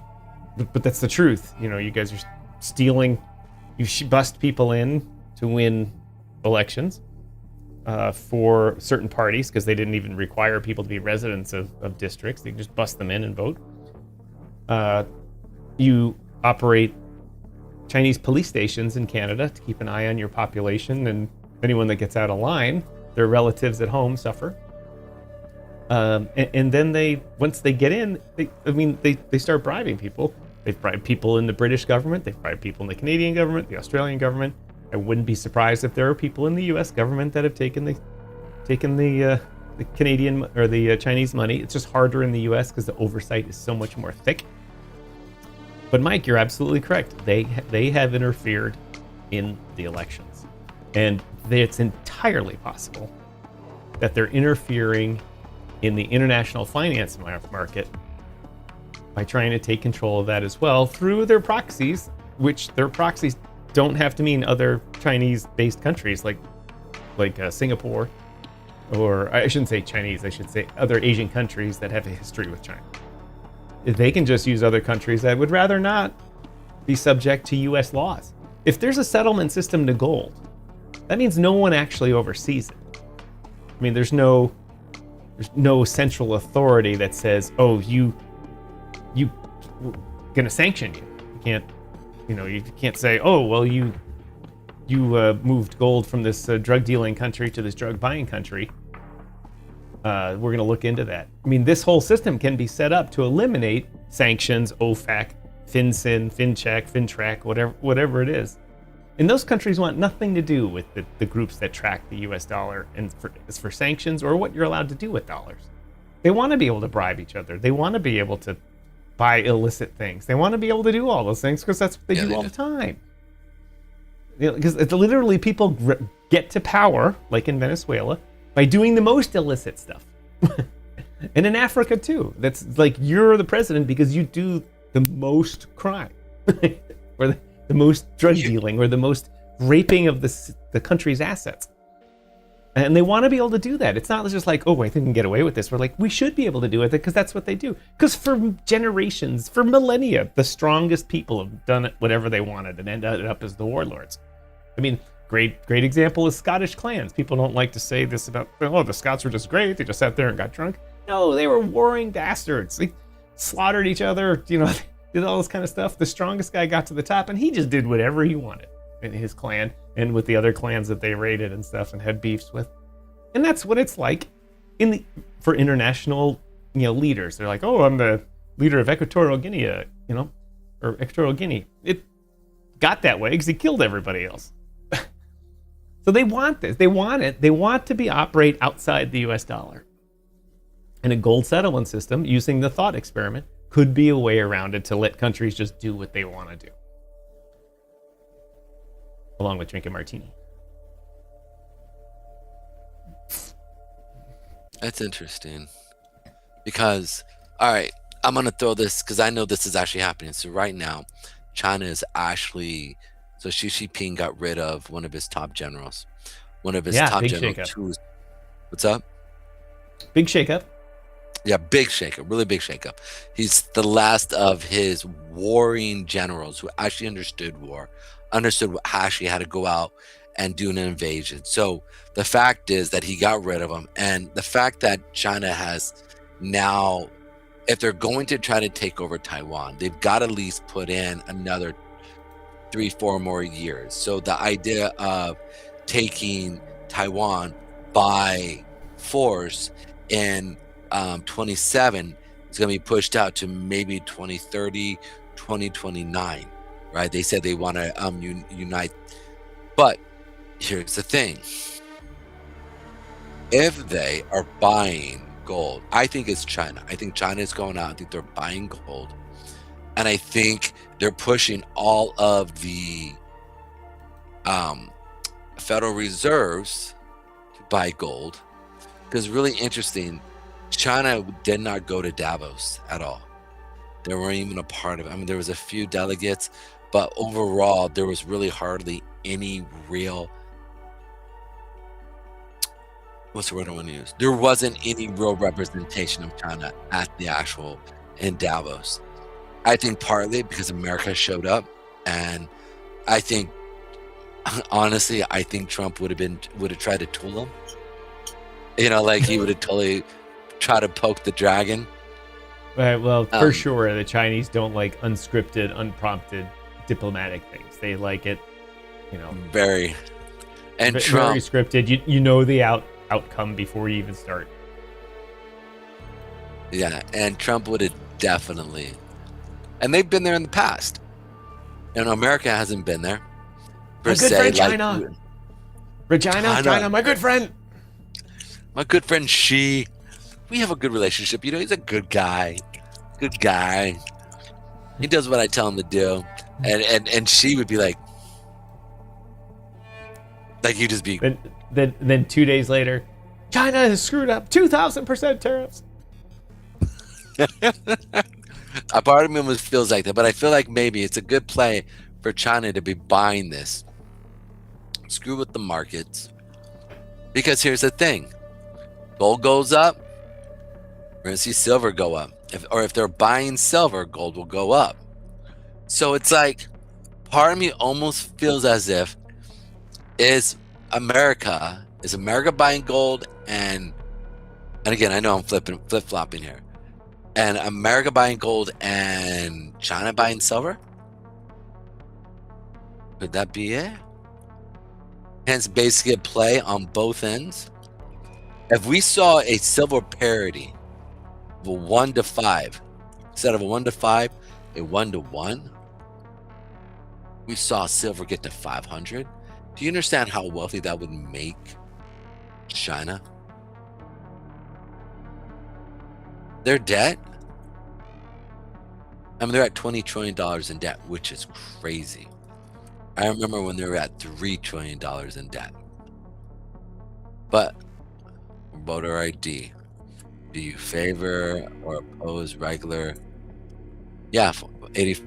but that's the truth. You guys are stealing. You bust people in to win elections for certain parties because they didn't even require people to be residents of districts. They just bust them in and vote. You operate Chinese police stations in Canada to keep an eye on your population, and anyone that gets out of line, their relatives at home suffer. And then once they get in, they start bribing people. They've bribed people in the British government. They've bribed people in the Canadian government, the Australian government. I wouldn't be surprised if there are people in the U.S. government that have taken the Canadian or the Chinese money. It's just harder in the U.S. because the oversight is so much more thick. But Mike, you're absolutely correct. They have interfered in the elections, and it's entirely possible that they're interfering in the international finance market by trying to take control of that as well through their proxies, which their proxies don't have to mean other Chinese-based countries like Singapore, or I shouldn't say Chinese, I should say other Asian countries that have a history with China. They can just use other countries that would rather not be subject to U.S. laws. If there's a settlement system to gold, that means no one actually oversees it. I mean, there's no central authority that says, "Oh, you gonna sanction you." You can't say, "Oh, well, you moved gold from this drug dealing country to this drug buying country. We're going to look into that." I mean, this whole system can be set up to eliminate sanctions, OFAC, FinCEN, FinCheck, FinTrack, whatever it is. And those countries want nothing to do with the groups that track the US dollar and for sanctions or what you're allowed to do with dollars. They want to be able to bribe each other. They want to be able to buy illicit things. They want to be able to do all those things because that's what they do all the time. Because it's literally people get to power, like in Venezuela, by doing the most illicit stuff. And in Africa too. That's like you're the president because you do the most crime. Or the most drug dealing or the most raping of the country's assets. And they want to be able to do that. It's not just like, oh, I think we can get away with this. We're like, we should be able to do it because that's what they do. Because for generations, for millennia, the strongest people have done it whatever they wanted and ended up as the warlords. I mean, great example is Scottish clans. People don't like to say this about, oh, the Scots were just great. They just sat there and got drunk. No, they were warring bastards. They slaughtered each other, did all this kind of stuff. The strongest guy got to the top and he just did whatever he wanted in his clan and with the other clans that they raided and stuff and had beefs with. And that's what it's like for international, leaders. They're like, oh, I'm the leader of Equatorial Guinea, or Equatorial Guinea. It got that way because he killed everybody else. So they want this. They want it. They want to operate outside the US dollar. And a gold settlement system using the thought experiment could be a way around it to let countries just do what they want to do. Along with drinking martini. That's interesting. Because, all right, I'm going to throw this because I know this is actually happening. So right now, China is actually, so Xi Jinping got rid of one of his top generals. One of his top generals. What's up? Big shakeup. Yeah, big shakeup, really big shakeup. He's the last of his warring generals who actually understood war, understood how actually had to go out and do an invasion. So the fact is that he got rid of him, and the fact that China has now, if they're going to try to take over Taiwan, they've got to at least put in another 3-4 more years. So the idea of taking Taiwan by force in 27 is going to be pushed out to maybe 2030, 2029, right? They said they want to unite. But here's the thing. If they are buying gold, I think it's China. I think China is going out. I think they're buying gold. And I think they're pushing all of the Federal Reserves to buy gold. Because really interesting, China did not go to Davos at all. They weren't even a part of it. I mean, there was a few delegates, but overall, there was really hardly any real, what's the word I want to use? There wasn't any real representation of China at the actual in Davos. I think partly because America showed up, and I think, honestly, I think Trump would have tried to tool him. Like he would have totally tried to poke the dragon. Right. Well, for sure, the Chinese don't like unscripted, unprompted diplomatic things. They like it, very. And Trump, very scripted. You know the outcome before you even start. Yeah, and Trump would have definitely, and they've been there in the past. America hasn't been there. My good friend China. China, my good friend. My good friend Xi. We have a good relationship. He's a good guy. Good guy. He does what I tell him to do. And Xi would be like you just be. Then 2 days later, China has screwed up 2,000% tariffs. A part of me almost feels like that, but I feel like maybe it's a good play for China to be buying this. Screw with the markets. Because here's the thing. Gold goes up, we're going to see silver go up. If they're buying silver, gold will go up. So it's like, part of me almost feels as if, is America buying gold and again, I know I'm flip-flopping here. And America buying gold and China buying silver? Could that be it? Hence basically a play on both ends. If we saw a silver parity of a 1 to 5, instead of a 1 to 5, a 1 to 1, We saw silver get to 500. Do you understand how wealthy that would make China? Their debt, I mean, they're at $20 trillion in debt, which is crazy. I remember when they were at $3 trillion in debt. But voter ID, do you favor or oppose regular? Yeah, 80.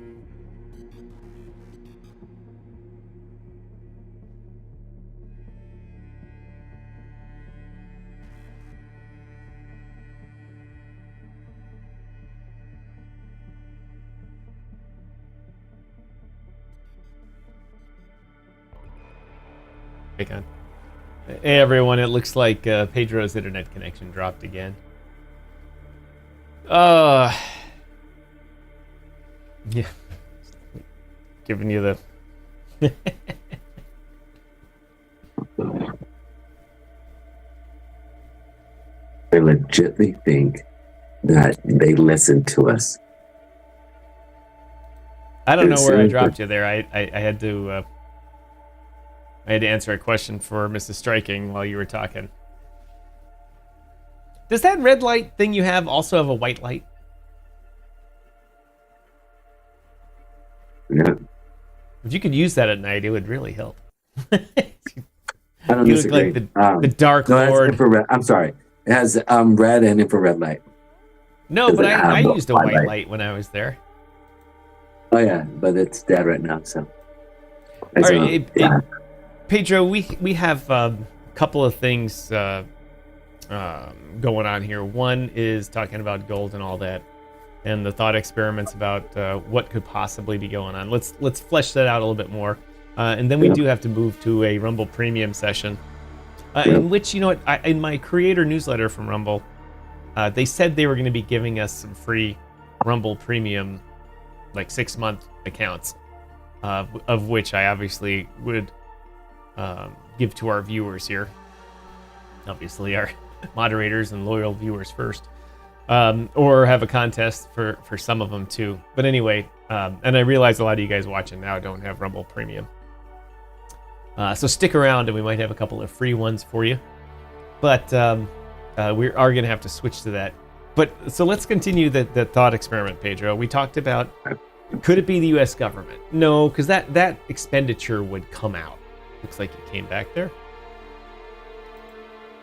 Hey everyone, it looks like Pedro's internet connection dropped again. Yeah. Giving you the... I legitimately think that they listen to us. I don't know where I dropped you there. I had to... I had to answer a question for Mrs. Striking while you were talking. Does that red light thing you have also have a white light? Yeah. If you could use that at night, it would really help. I don't You disagree. look like the Dark No, that's Lord. infrared. I'm sorry. It has red and infrared light. No, Does but it have I the used a white white light? light when I was there. Oh yeah, but it's dead right now. So. All right, Pedro, we have a couple of things going on here. One is talking about gold and all that, and the thought experiments about what could possibly be going on. Let's flesh that out a little bit more, and then we do have to move to a Rumble Premium session, in which, you know what, in my creator newsletter from Rumble, they said they were going to be giving us some free Rumble Premium, like 6-month accounts, of which I obviously would give to our viewers here. Obviously, our moderators and loyal viewers first, or have a contest for some of them too. But anyway, and I realize a lot of you guys watching now don't have Rumble Premium, so stick around and we might have a couple of free ones for you. But we are going to have to switch to that. But so let's continue the thought experiment, Pedro. We talked about, could it be the U.S. government? No, because that expenditure would come out. Looks like it came back there.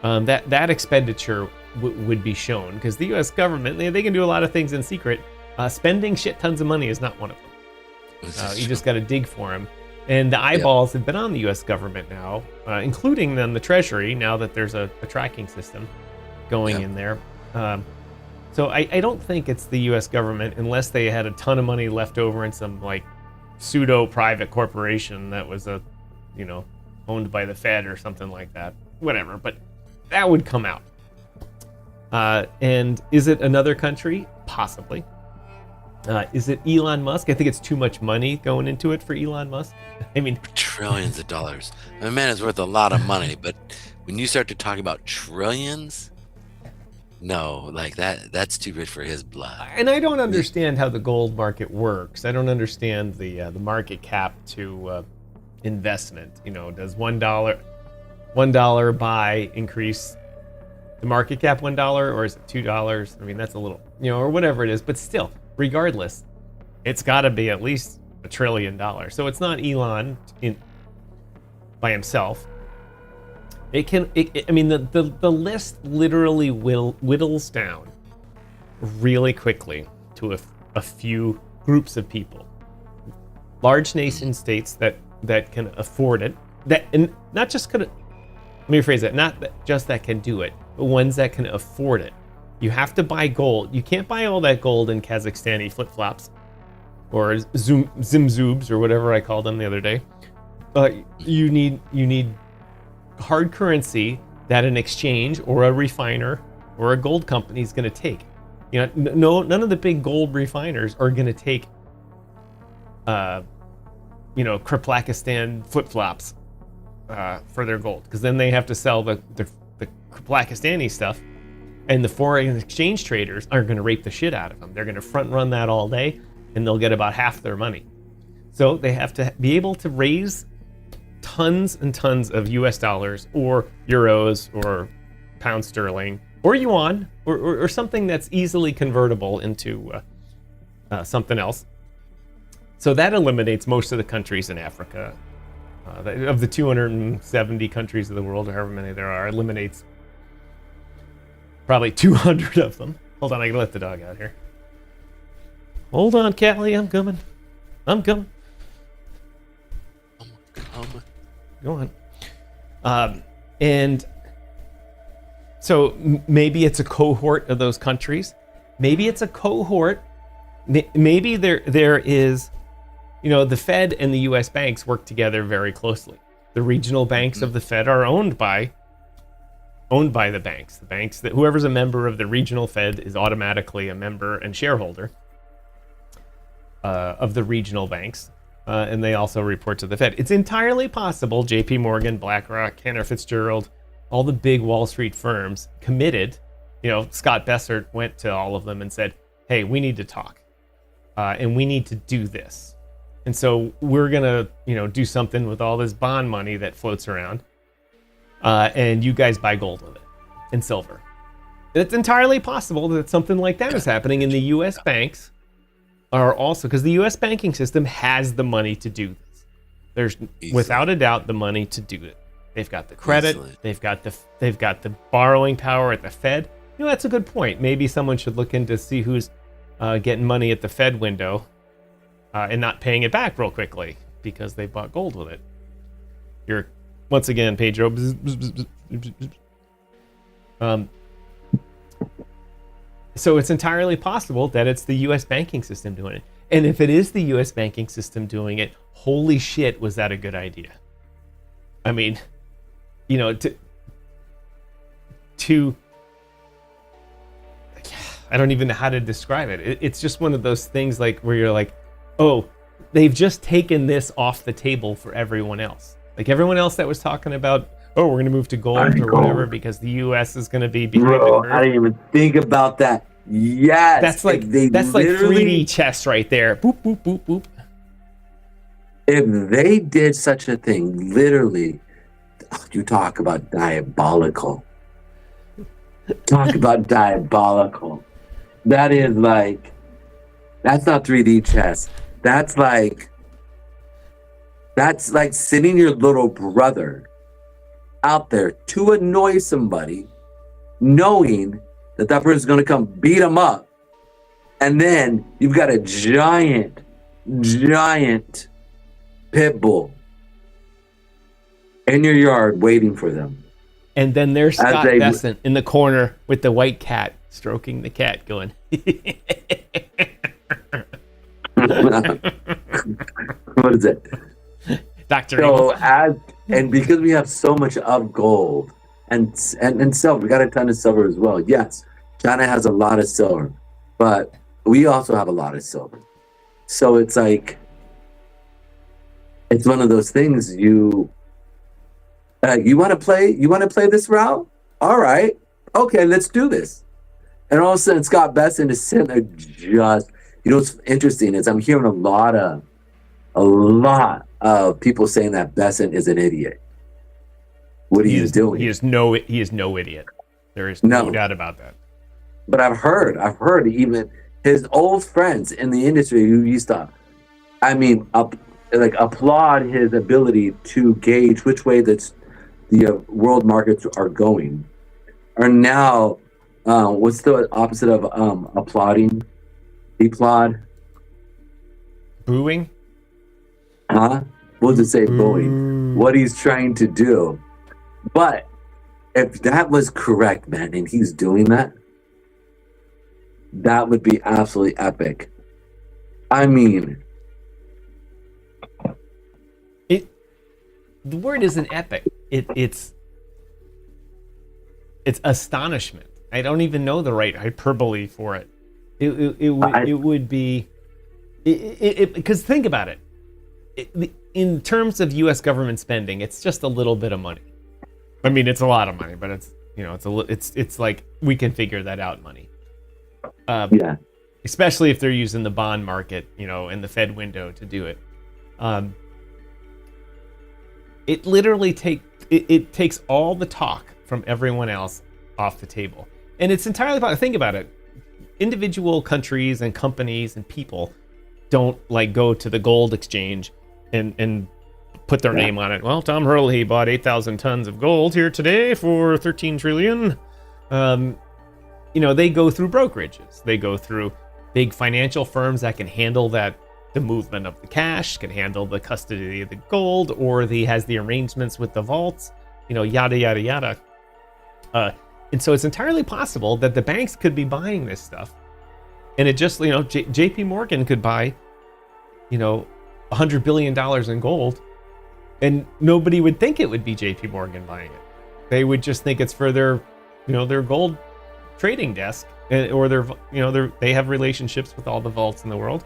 That expenditure would be shown because the U.S. government, they can do a lot of things in secret. Spending shit tons of money is not one of them. You just got to dig for them. And the eyeballs have been on the U.S. government now, including then the Treasury, now that there's a tracking system going in there. So I don't think it's the U.S. government unless they had a ton of money left over in some like pseudo private corporation that was owned by the Fed or something like that. Whatever, but that would come out. And is it another country? Possibly. Is it Elon Musk? I think it's too much money going into it for Elon Musk. I mean, trillions of dollars. A man is worth a lot of money, but when you start to talk about trillions, no, like that's too good for his blood. And I don't understand how the gold market works. I don't understand the market cap to investment. Does $1 buy increase the market cap $1, or is it $2? I mean, that's a little, or whatever it is. But still, regardless, it's got to be at least $1 trillion. So it's not Elon by himself. I mean, the list literally whittles down really quickly to a few groups of people. Large nation states that can afford it, and not just can. Let me rephrase that. Not just that can do it, but ones that can afford it. You have to buy gold. You can't buy all that gold in Kazakhstani flip-flops or zimzoobs or whatever I called them the other day. You need hard currency that an exchange or a refiner or a gold company is going to take. None of the big gold refiners are going to take Krplakistan flip-flops for their gold, because then they have to sell the Krplakistani stuff, and the foreign exchange traders are going to rape the shit out of them. They're going to front run that all day, and they'll get about half their money. So they have to be able to raise tons and tons of US dollars or euros or pound sterling or yuan or something that's easily convertible into something else. So that eliminates most of the countries in Africa. Of the 270 countries of the world, or however many there are, eliminates probably 200 of them. Hold on, I gotta let the dog out here. Hold on, Callie, I'm coming. Go on. And so maybe it's a cohort of those countries. Maybe it's a cohort. Maybe there is, the Fed and the U.S. banks work together very closely. The regional banks of the Fed are owned by the banks. The banks that whoever's a member of the regional Fed is automatically a member and shareholder of the regional banks. And they also report to the Fed. It's entirely possible JP Morgan, BlackRock, Cantor Fitzgerald, all the big Wall Street firms committed. Scott Bessert went to all of them and said, hey, we need to talk. And we need to do this. And so we're going to, do something with all this bond money that floats around. And you guys buy gold with it and silver. It's entirely possible that something like that is happening, and the U.S. banks are also, because the U.S. banking system has the money to do this. There's without a doubt the money to do it. They've got the credit. They've got the borrowing power at the Fed. That's a good point. Maybe someone should look into see who's getting money at the Fed window and not paying it back real quickly because they bought gold with it. You're once again, Pedro. So it's entirely possible that it's the U.S. banking system doing it. And if it is the U.S. banking system doing it, holy shit, was that a good idea? I mean, to I don't even know how to describe it. It's just one of those things like where you're like, oh, they've just taken this off the table for everyone else. Like everyone else that was talking about, oh, we're going to move to gold or whatever because the U.S. is going to be behind the curve. I didn't even think about that. Yes. That's like 3D chess right there. Boop, boop, boop, boop. If they did such a thing, literally, you talk about diabolical. Talk about diabolical. That is like, that's not 3D chess. That's like sending your little brother out there to annoy somebody, knowing that person's going to come beat him up. And then you've got a giant pit bull in your yard waiting for them. And then there's Scott Bessent in the corner with the white cat, stroking the cat, going, what is it? Dr. So and because we have so much of gold and silver, we got a ton of silver as well. Yes, China has a lot of silver, but we also have a lot of silver. So it's like, it's one of those things you want to play this route? All right, okay, let's do this. And all of a sudden, Scott Bessent is sitting there just, what's interesting is I'm hearing a lot of people saying that Bessent is an idiot. What he is doing. He is no idiot. There is no doubt about that. But I've heard even his old friends in the industry who used to, applaud his ability to gauge which way the world markets are going, are now, what's the opposite of applauding? Applaud? Booing? Huh? What does it say? Booing. What he's trying to do. But if that was correct, man, and he's doing that, that would be absolutely epic. I mean, the word isn't epic. It's astonishment. I don't even know the right hyperbole for it. It would be because think about it. In terms of U.S. government spending, it's just a little bit of money. I mean, it's a lot of money, but it's like we can figure that out money. Yeah. Especially if they're using the bond market, in the Fed window to do it. It literally takes all the talk from everyone else off the table. And it's entirely about, think about it. Individual countries and companies and people don't like go to the gold exchange and put their name on it. Well, Tom Herlihy bought 8,000 tons of gold here today for 13 trillion. They go through brokerages. They go through big financial firms that can handle the movement of the cash, can handle the custody of the gold, or has the arrangements with the vaults, yada, yada, yada. And so it's entirely possible that the banks could be buying this stuff. And it just, JP Morgan could buy, $100 billion in gold, and nobody would think it would be JP Morgan buying it. They would just think it's for their gold trading desk, or they have relationships with all the vaults in the world.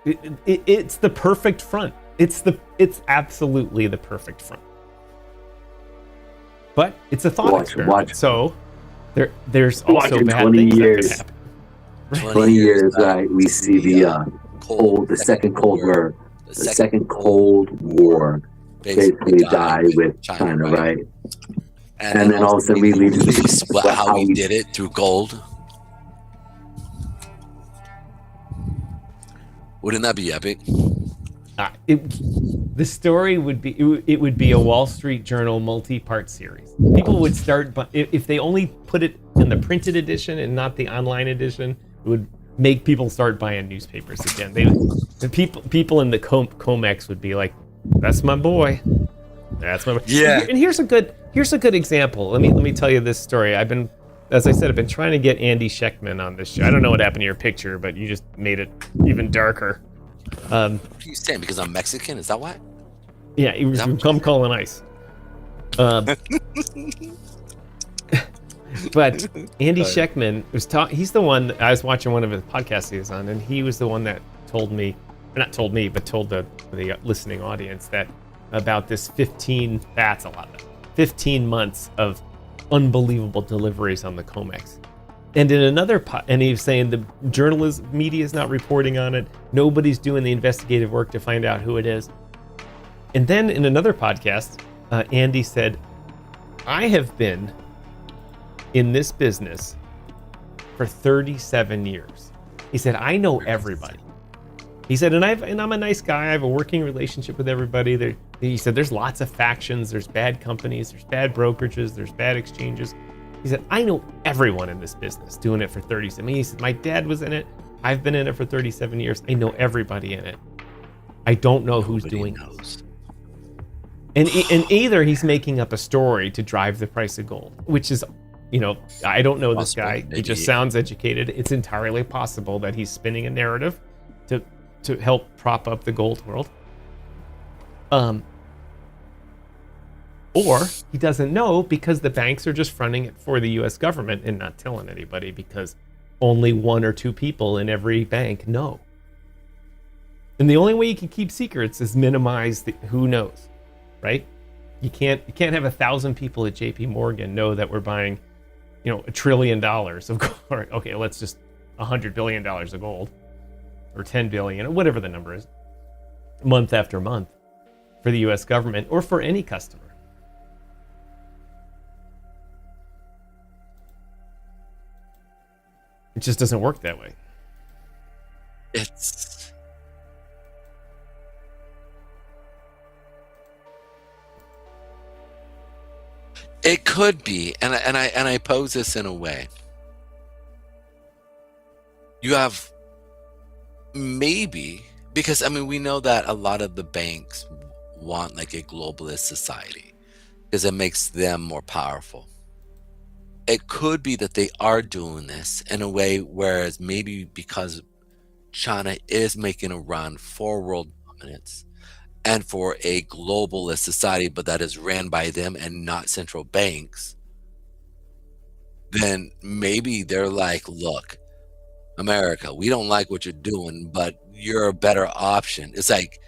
It's the perfect front. It's absolutely the perfect front. But it's a thought experiment. So there's also bad things that could happen. 20 years, right? We see the second Cold War basically die with China, right? And then all of a sudden we leave how we did it through gold. Wouldn't that be epic? The story would be a Wall Street Journal multi-part series. People would start, but if they only put it in the printed edition and not the online edition, it would make people start buying newspapers again. The people in the Comex would be like, "That's my boy. That's my boy." Yeah. And here's a good example. Let me tell you this story. As I said, I've been trying to get Andy Schechtman on this show. I don't know what happened to your picture, but you just made it even darker. What are you saying? Because I'm Mexican? Is that why? Yeah, he was from Come Calling Ice. But Andy Schechtman he's the one. I was watching one of his podcasts he was on, and he was the one that told me, not told me, but told the listening audience that about this 15 months of unbelievable deliveries on the Comex. And in another and he was saying the journalism media is not reporting on it. Nobody's doing the investigative work to find out who it is. And then in another podcast, Andy said, I have been in this business for 37 years. He said, I know everybody. He said, and I'm a nice guy. I have a working relationship with everybody. He said, there's lots of factions. There's bad companies. There's bad brokerages. There's bad exchanges. He said, I know everyone in this business doing it for 37. He said, my dad was in it. I've been in it for 37 years. I know everybody in it. I don't know who's doing those. And either he's making up a story to drive the price of gold, which is, I don't know this guy. He just sounds educated. It's entirely possible that he's spinning a narrative to help prop up the gold world. Or he doesn't know because the banks are just fronting it for the U.S. government and not telling anybody because only one or two people in every bank know. And the only way you can keep secrets is minimize who knows, right? You can't have 1,000 people at JP Morgan know that we're buying, $1 trillion of gold. Okay, let's just $100 billion of gold, or 10 billion, or whatever the number is, month after month for the U.S. government or for any customer. It just doesn't work that way. It could be, and I pose this in a way. You have maybe, because we know that a lot of the banks want like a globalist society because it makes them more powerful. It could be that they are doing this in a way, whereas maybe because China is making a run for world dominance and for a globalist society, but that is ran by them and not central banks, then maybe they're like, look, America, we don't like what you're doing, but you're a better option. It's like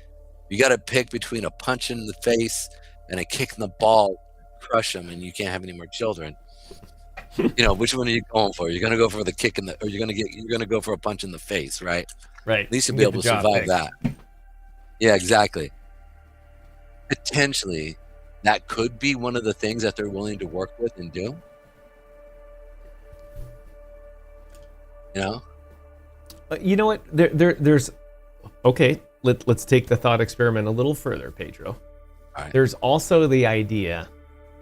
you got to pick between a punch in the face and a kick in the ball, crush them, and you can't have any more children. Which one are you going for? You're going to go for the kick or you're going to go for a punch in the face, right? Right. At least you'll You be get able the to job survive fixed. that. Yeah, exactly. Potentially, that could be one of the things that they're willing to work with and do. You know? You know what? There's okay. Let's take the thought experiment a little further, Pedro. All right. There's also the idea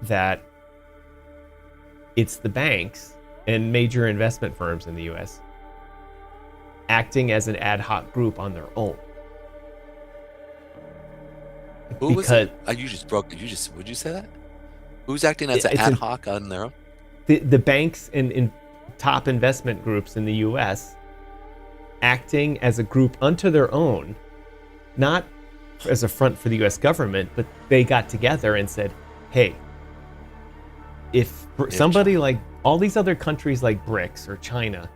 that it's the banks and major investment firms in the U.S. acting as an ad hoc group on their own. Who was it? You just broke it. Would you say that? Who's acting as an ad hoc on their own? The banks and top investment groups in the U.S. acting as a group unto their own, not as a front for the U.S. government, but they got together and said, hey, if somebody like all these other countries like BRICS or China,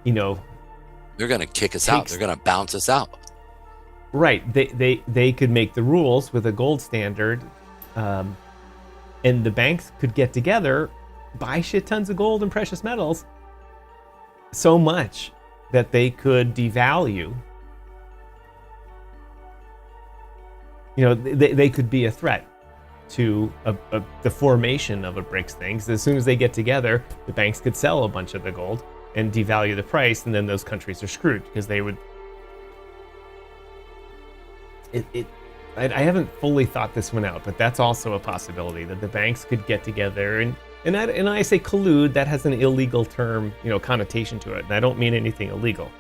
you know, they're going to kick us out. They're going to bounce us out. Right. They could make the rules with a gold standard, and the banks could get together, buy shit tons of gold and precious metals, so much that they could devalue. You know, they could be a threat to the formation of a BRICS thing. So as soon as they get together, the banks could sell a bunch of the gold and devalue the price, and then those countries are screwed because they would. I haven't fully thought this one out, but that's also a possibility that the banks could get together and I say collude. That has an illegal term, you know, connotation to it, and I don't mean anything illegal.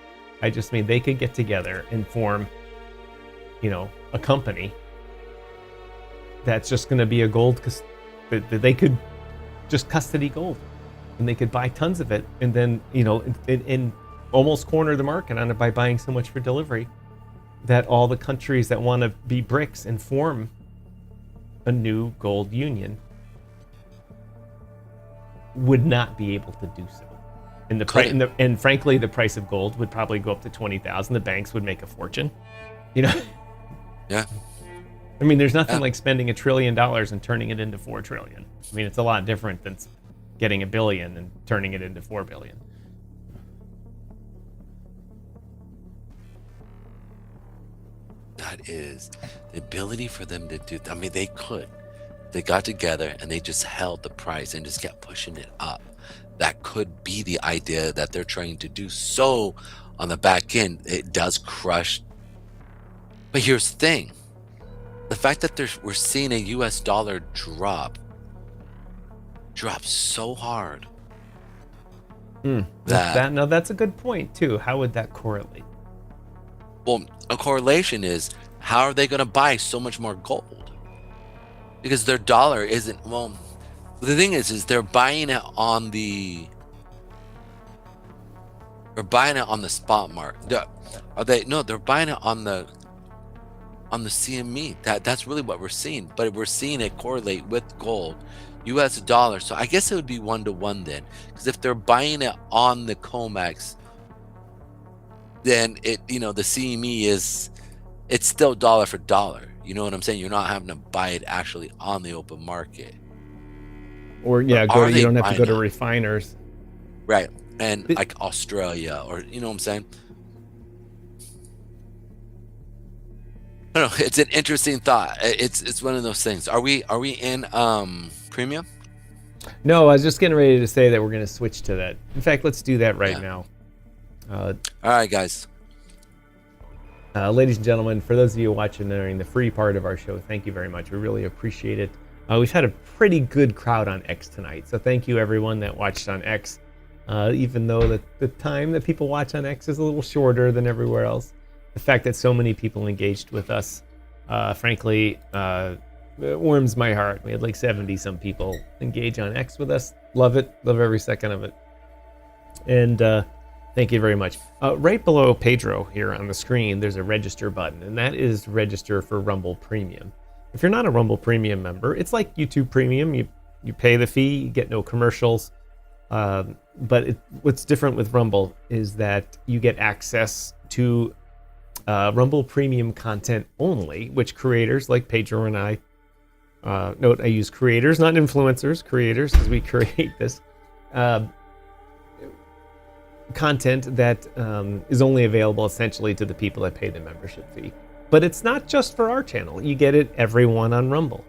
I just mean they could get together and form, you know, a company that's just going to be a gold because they could just custody gold, and they could buy tons of it, and then, you know, and almost corner the market on it by buying so much for delivery that all the countries that want to be BRICS and form a new gold union would not be able to do so. And and frankly, the price of gold would probably go up to 20,000. The banks would make a fortune. You know? Yeah. I mean, there's nothing like spending $1 trillion and turning it into 4 trillion. I mean, it's a lot different than getting $1 billion and turning it into 4 billion. That is the ability for them to do. I mean, they got together and they just held the price and just kept pushing it up. That could be the idea that they're trying to do. So on the back end, it does crush. But here's the thing. The fact that we're seeing a US dollar drop so hard. That's a good point too. How would that correlate? Well, a correlation is, how are they going to buy so much more gold? Because their dollar isn't, well, the thing is they're buying it on the spot market. They're buying it on the CME. That's really what we're seeing. But we're seeing it correlate with gold, US dollar. So I guess it would be 1-to-1 then. Because if they're buying it on the COMEX, then the CME it's still dollar for dollar. You know what I'm saying? You're not having to buy it actually on the open market. Or you don't have to go to refiners. Right. And like Australia, or you know what I'm saying? I don't know. It's an interesting thought. It's one of those things. Are we in premium? No, I was just getting ready to say that we're going to switch to that. In fact, let's do that right now. All right, guys. Ladies and gentlemen, for those of you watching during the free part of our show, thank you very much. We really appreciate it. We've had a pretty good crowd on X tonight, so thank you everyone that watched on X. Even though the time that people watch on X is a little shorter than everywhere else, the fact that so many people engaged with us, frankly, it warms my heart. We had like 70-some people engage on X with us. Love it. Love every second of it. And thank you very much. Right below Pedro here on the screen, there's a register button, and that is register for Rumble Premium. If you're not a Rumble Premium member, it's like YouTube Premium. You pay the fee, you get no commercials. But what's different with Rumble is that you get access to Rumble Premium content only, which creators like Pedro and I, note I use creators, not influencers, creators, as we create this. content that is only available essentially to the people that pay the membership fee. But it's not just for our channel. You get it everyone on Rumble.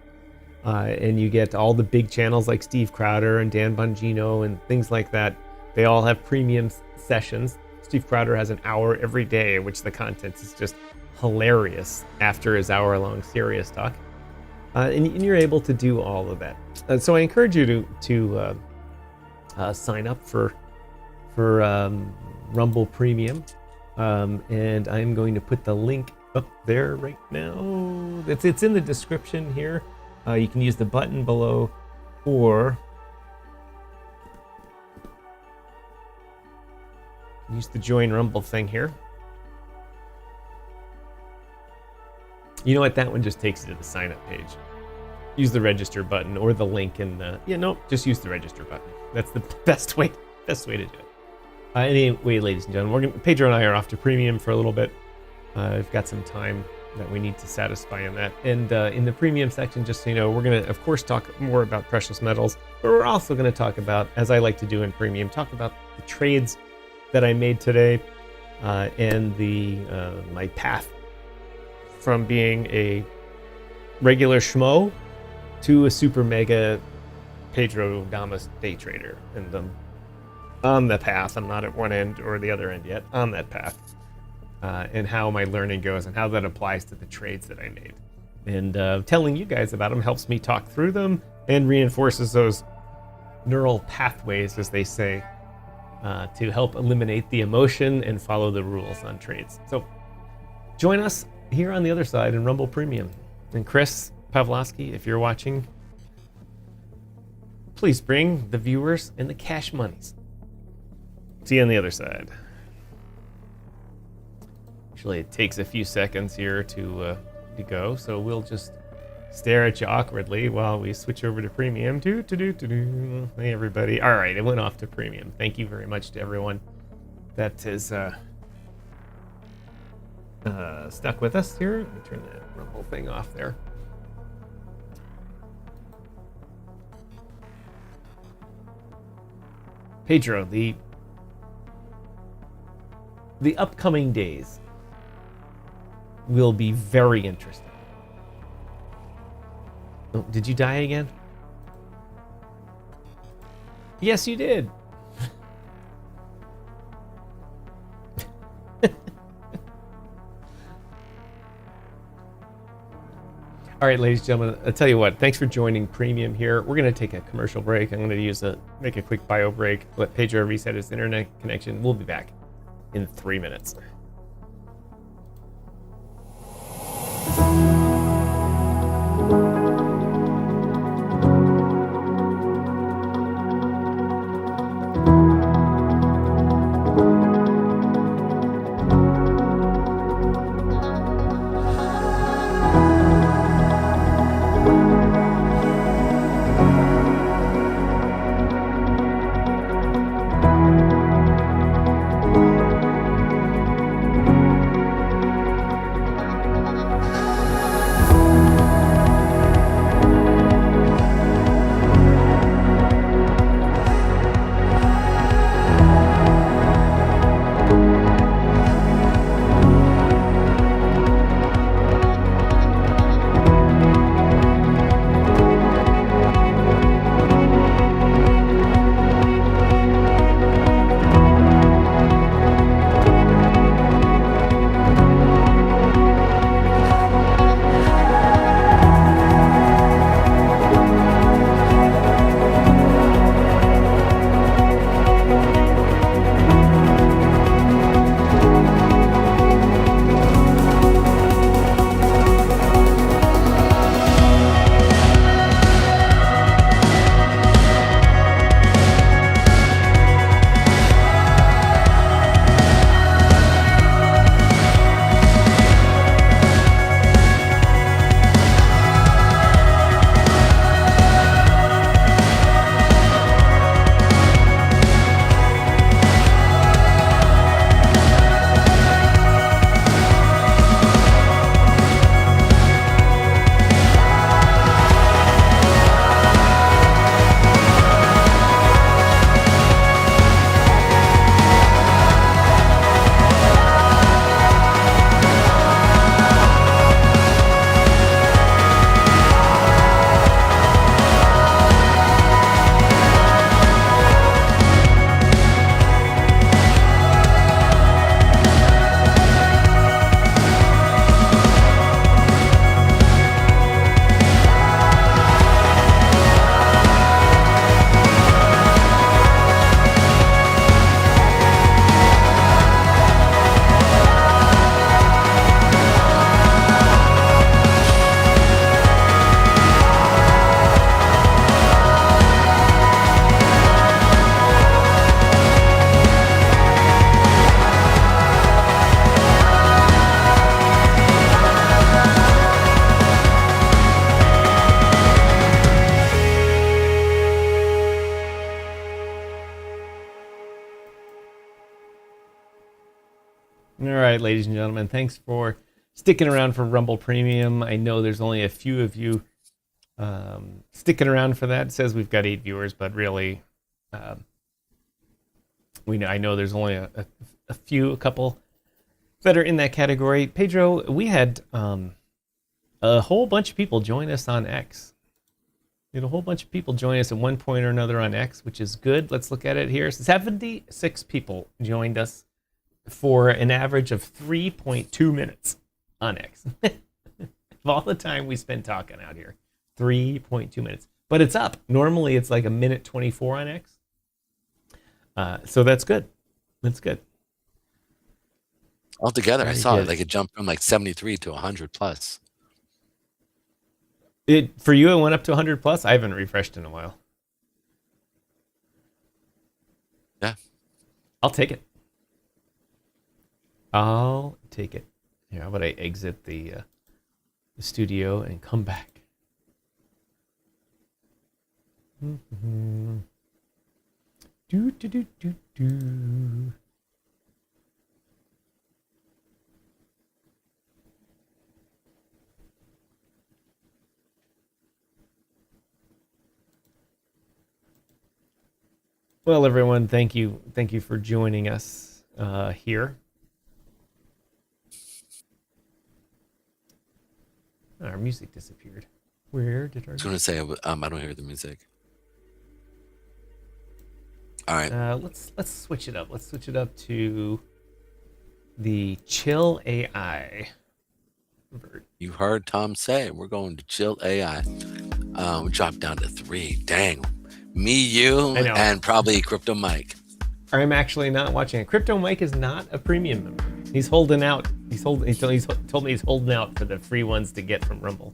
And you get all the big channels like Steve Crowder and Dan Bongino and things like that. They all have premium sessions. Steve Crowder has an hour every day, in which the content is just hilarious after his hour-long serious talk. And you're able to do all of that. So I encourage you to sign up for Rumble Premium. And I'm going to put the link up there right now. It's in the description here. You can use the button below, or use the join Rumble thing here. You know what? That one just takes you to the sign up page. Use the register button or the link in the. Just use the register button. That's the best way to do it. Anyway, ladies and gentlemen, Pedro and I are off to premium for a little bit. We've got some time that we need to satisfy in that. And in the premium section, just so you know, we're going to, of course, talk more about precious metals, but we're also going to talk about, as I like to do in premium, talk about the trades that I made today and my path from being a regular schmo to a super mega Pedro Damas day trader. And on the path, I'm not at one end or the other end yet, on that path. And how my learning goes and how that applies to the trades that I made. And telling you guys about them helps me talk through them and reinforces those neural pathways, as they say, to help eliminate the emotion and follow the rules on trades. So join us here on the other side in Rumble Premium. And Chris Pavlovsky, if you're watching, please bring the viewers and the cash monies. See you on the other side. Actually, it takes a few seconds here to go, so we'll just stare at you awkwardly while we switch over to premium. Hey, everybody. All right, it went off to premium. Thank you very much to everyone that has stuck with us here. Let me turn that Rumble thing off there. Pedro, the upcoming days will be very interesting. Oh, did you die again? Yes, you did. All right, ladies and gentlemen, I'll tell you what, thanks for joining Premium here. We're going to take a commercial break. I'm going to make a quick bio break, let Pedro reset his internet connection. We'll be back in 3 minutes. right, ladies and gentlemen, thanks for sticking around for Rumble Premium. I know there's only a few of you sticking around for that. It says we've got 8 viewers, but really, I know there's only a couple that are in that category. Pedro, we had a whole bunch of people join us on X. We had a whole bunch of people join us at one point or another on X, which is good. Let's look at it here. 76 people joined us for an average of 3.2 minutes on X. Of all the time we spend talking out here, 3.2 minutes. But it's up. Normally it's like a minute 24 on X. So that's good. That's good. Altogether, I saw it like it jumped from like 73 to 100 plus. For you, it went up to 100 plus? I haven't refreshed in a while. Yeah. I'll take it. I'll take it. Yeah, how about I exit the studio and come back? Mm-hmm. Do. Well, everyone, thank you for joining us here. Our music disappeared. Where did our... I was going to say, I don't hear the music. All right. Let's switch it up. Let's switch it up to the Chill AI. You heard Tom say we're going to Chill AI. We dropped down to 3. Dang. Me, you, and probably Crypto Mike. I'm actually not watching it. Crypto Mike is not a premium member. He's holding out. He told me he's holding out for the free ones to get from Rumble.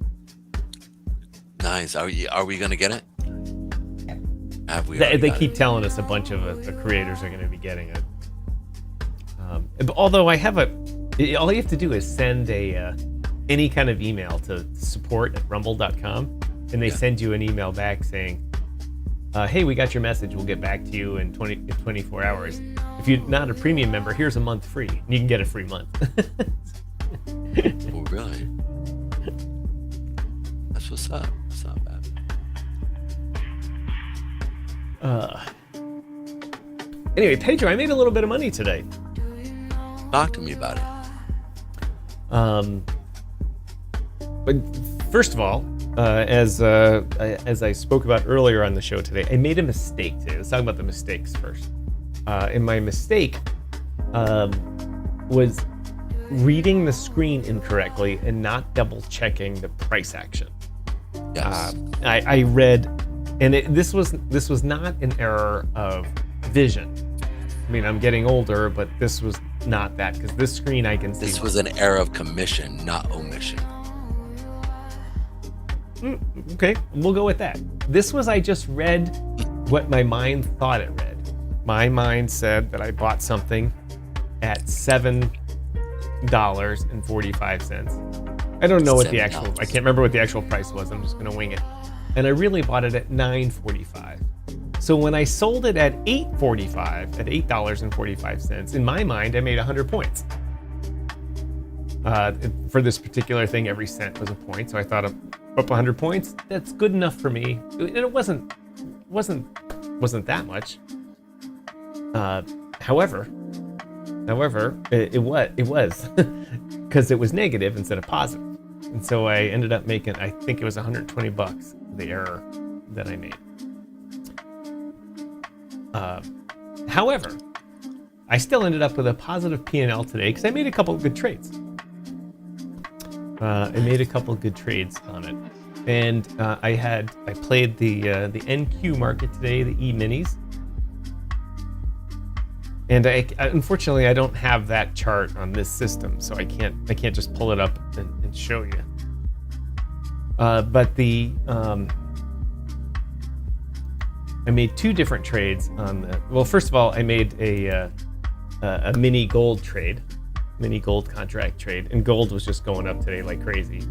Nice. Are we going to get it? They keep telling us a bunch of the creators are going to be getting it. Although I have all you have to do is send any kind of email to support@rumble.com, and they send you an email back saying, hey, we got your message. We'll get back to you in 24 hours. If you're not a premium member, here's a month free. You can get a free month. Oh, really? That's what's up. It's not bad. Anyway, Pedro, I made a little bit of money today. Talk to me about it. But first of all, as I spoke about earlier on the show today, I made a mistake today. Let's talk about the mistakes first. And my mistake was reading the screen incorrectly and not double checking the price action. Yes. I read, and this was not an error of vision. I mean, I'm getting older, but this was not that, because this screen I can see. This was an error of commission, not omission. Okay, we'll go with that. This was, I just read what my mind thought it read. My mind said that I bought something at $7.45. I don't know what the actual, I can't remember what the actual price was. I'm just going to wing it. And I really bought it at $9.45. So when I sold it at $8.45, at $8.45, in my mind, I made 100 points. For this particular thing, every cent was a point. So I thought, up 100 points, that's good enough for me. And it wasn't that much. However, it was because it was negative instead of positive. And so I ended up making, I think it was $120, the error that I made. However, I still ended up with a positive P&L today because I made a couple of good trades. I made a couple of good trades on it. And I played the NQ market today, the E-minis. And unfortunately, I don't have that chart on this system, so I can't just pull it up and show you. But I made 2 different trades on the. Well, first of all, I made a mini gold trade, mini gold contract trade, and gold was just going up today like crazy.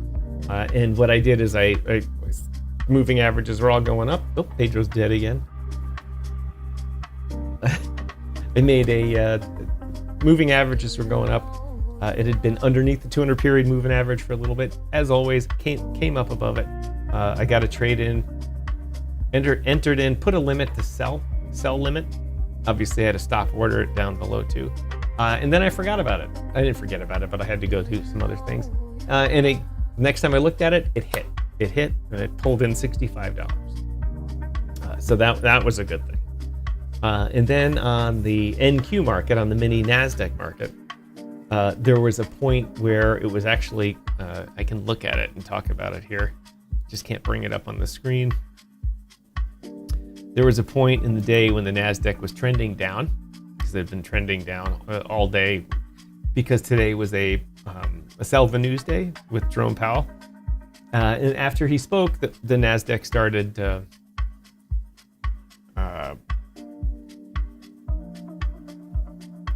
And what I did is I moving averages were all going up. Oh, Pedro's dead again. I made moving averages were going up, It had been underneath the 200 period moving average for a little bit. As always, came up above it. I got a trade in, entered in, put a limit to sell limit. Obviously, I had to stop order it down below 2. And then I forgot about it. I didn't forget about it, but I had to go do some other things. Next time I looked at it, it hit. It hit, and it pulled in $65. So that was a good thing. And then on the NQ market, on the mini NASDAQ market, there was a point where it was actually, I can look at it and talk about it here. Just can't bring it up on the screen. There was a point in the day when the NASDAQ was trending down, because it had been trending down all day, because today was a Selva News Day with Jerome Powell. And after he spoke, the NASDAQ started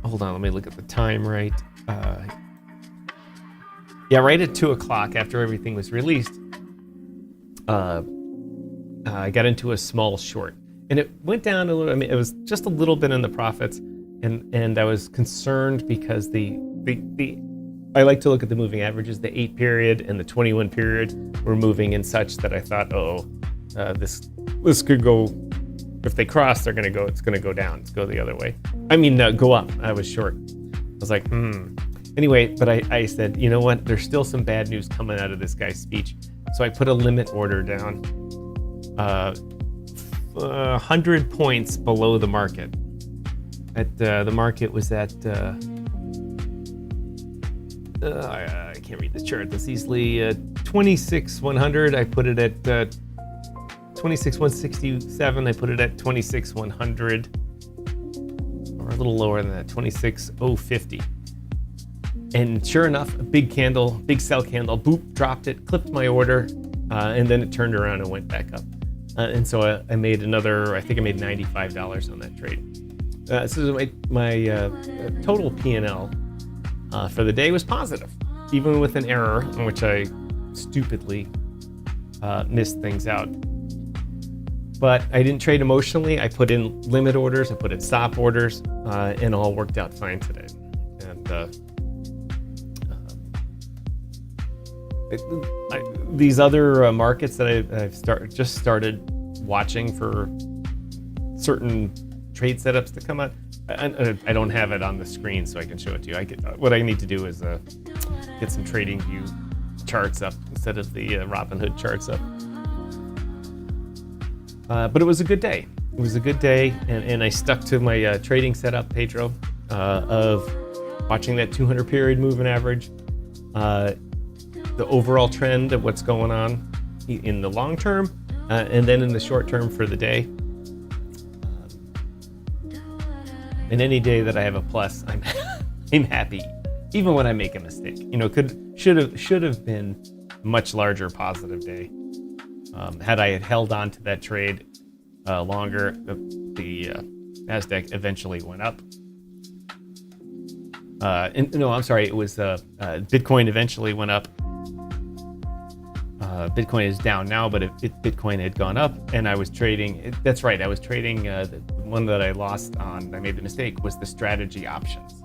hold on, let me look at the time right. Right at 2 o'clock after everything was released, I got into a small short. And it went down a little. I mean, it was just a little bit in the profits, and I was concerned because the I like to look at the moving averages. The 8 period and the 21 period were moving in such that I thought, this could go. If they cross, they're gonna go. It's gonna go down. It's go the other way. I mean, go up. I was short. I was like, Anyway, but I said, you know what? There's still some bad news coming out of this guy's speech. So I put a limit order down. 100 points below the market. The market was at I can't read this chart this easily. 26,100. I put it at 26,167. I put it at 26,100, or a little lower than that, 26,050. And sure enough, a big candle, big sell candle, boop, dropped it, clipped my order, and then it turned around and went back up. And so I made another, I think I made $95 on that trade. So my total P&L for the day was positive, even with an error in which I stupidly missed things out. But I didn't trade emotionally. I put in limit orders, I put in stop orders, and all worked out fine today. And these other markets that I've just started watching for certain trade setups to come out. I don't have it on the screen, so I can show it to you. What I need to do is get some TradingView charts up instead of the Robinhood charts up. But it was a good day. It was a good day, and I stuck to my trading setup, Pedro, of watching that 200 period moving average, the overall trend of what's going on in the long term, and then in the short term for the day. And any day that I have a plus, I'm happy, even when I make a mistake. Should have been a much larger positive day. Had I held on to that trade longer, the NASDAQ eventually went up. It was Bitcoin eventually went up. Bitcoin is down now, but Bitcoin had gone up, and I was trading. That's right, I was trading. The one that I lost on, I made the mistake, was the strategy options.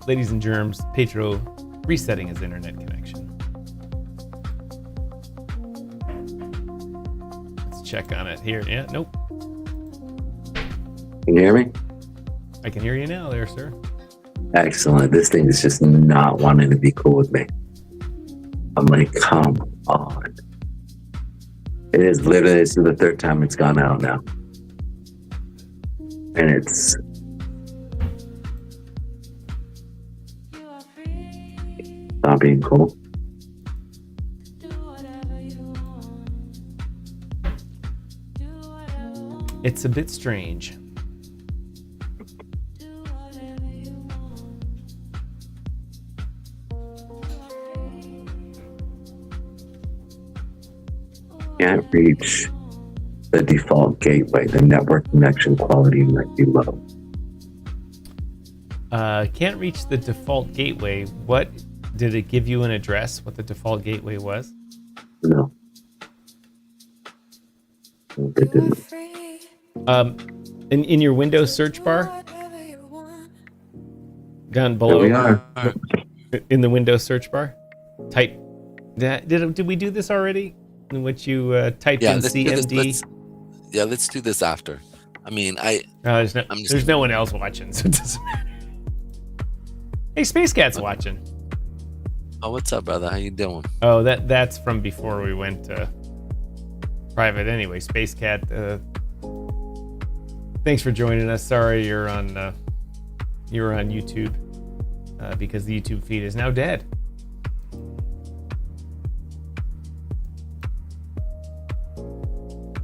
Ladies and germs, Pedro resetting his internet connection. Let's check on it here. Yeah, nope. Can you hear me? I can hear you now there, sir. Excellent. This thing is just not wanting to be cool with me. I'm like, come on. This is the third time it's gone out now. And it's not being cool. It's a bit strange. Can't reach the default gateway. The network connection quality might be low. Can't reach the default gateway. What did it give you an address? What the default gateway was? No. Oh, good goodness. In your Windows search bar, down There below, we are. in the Windows search bar, type. Did we do this already? In which you typed in let's do this. CMD. Let's do this after. I mean, There's no one else watching, so it doesn't matter. Hey, Space Cat's watching. Oh, what's up, brother? How you doing? Oh, that's from before we went private. Anyway, Space Cat, thanks for joining us. Sorry you're on YouTube because the YouTube feed is now dead.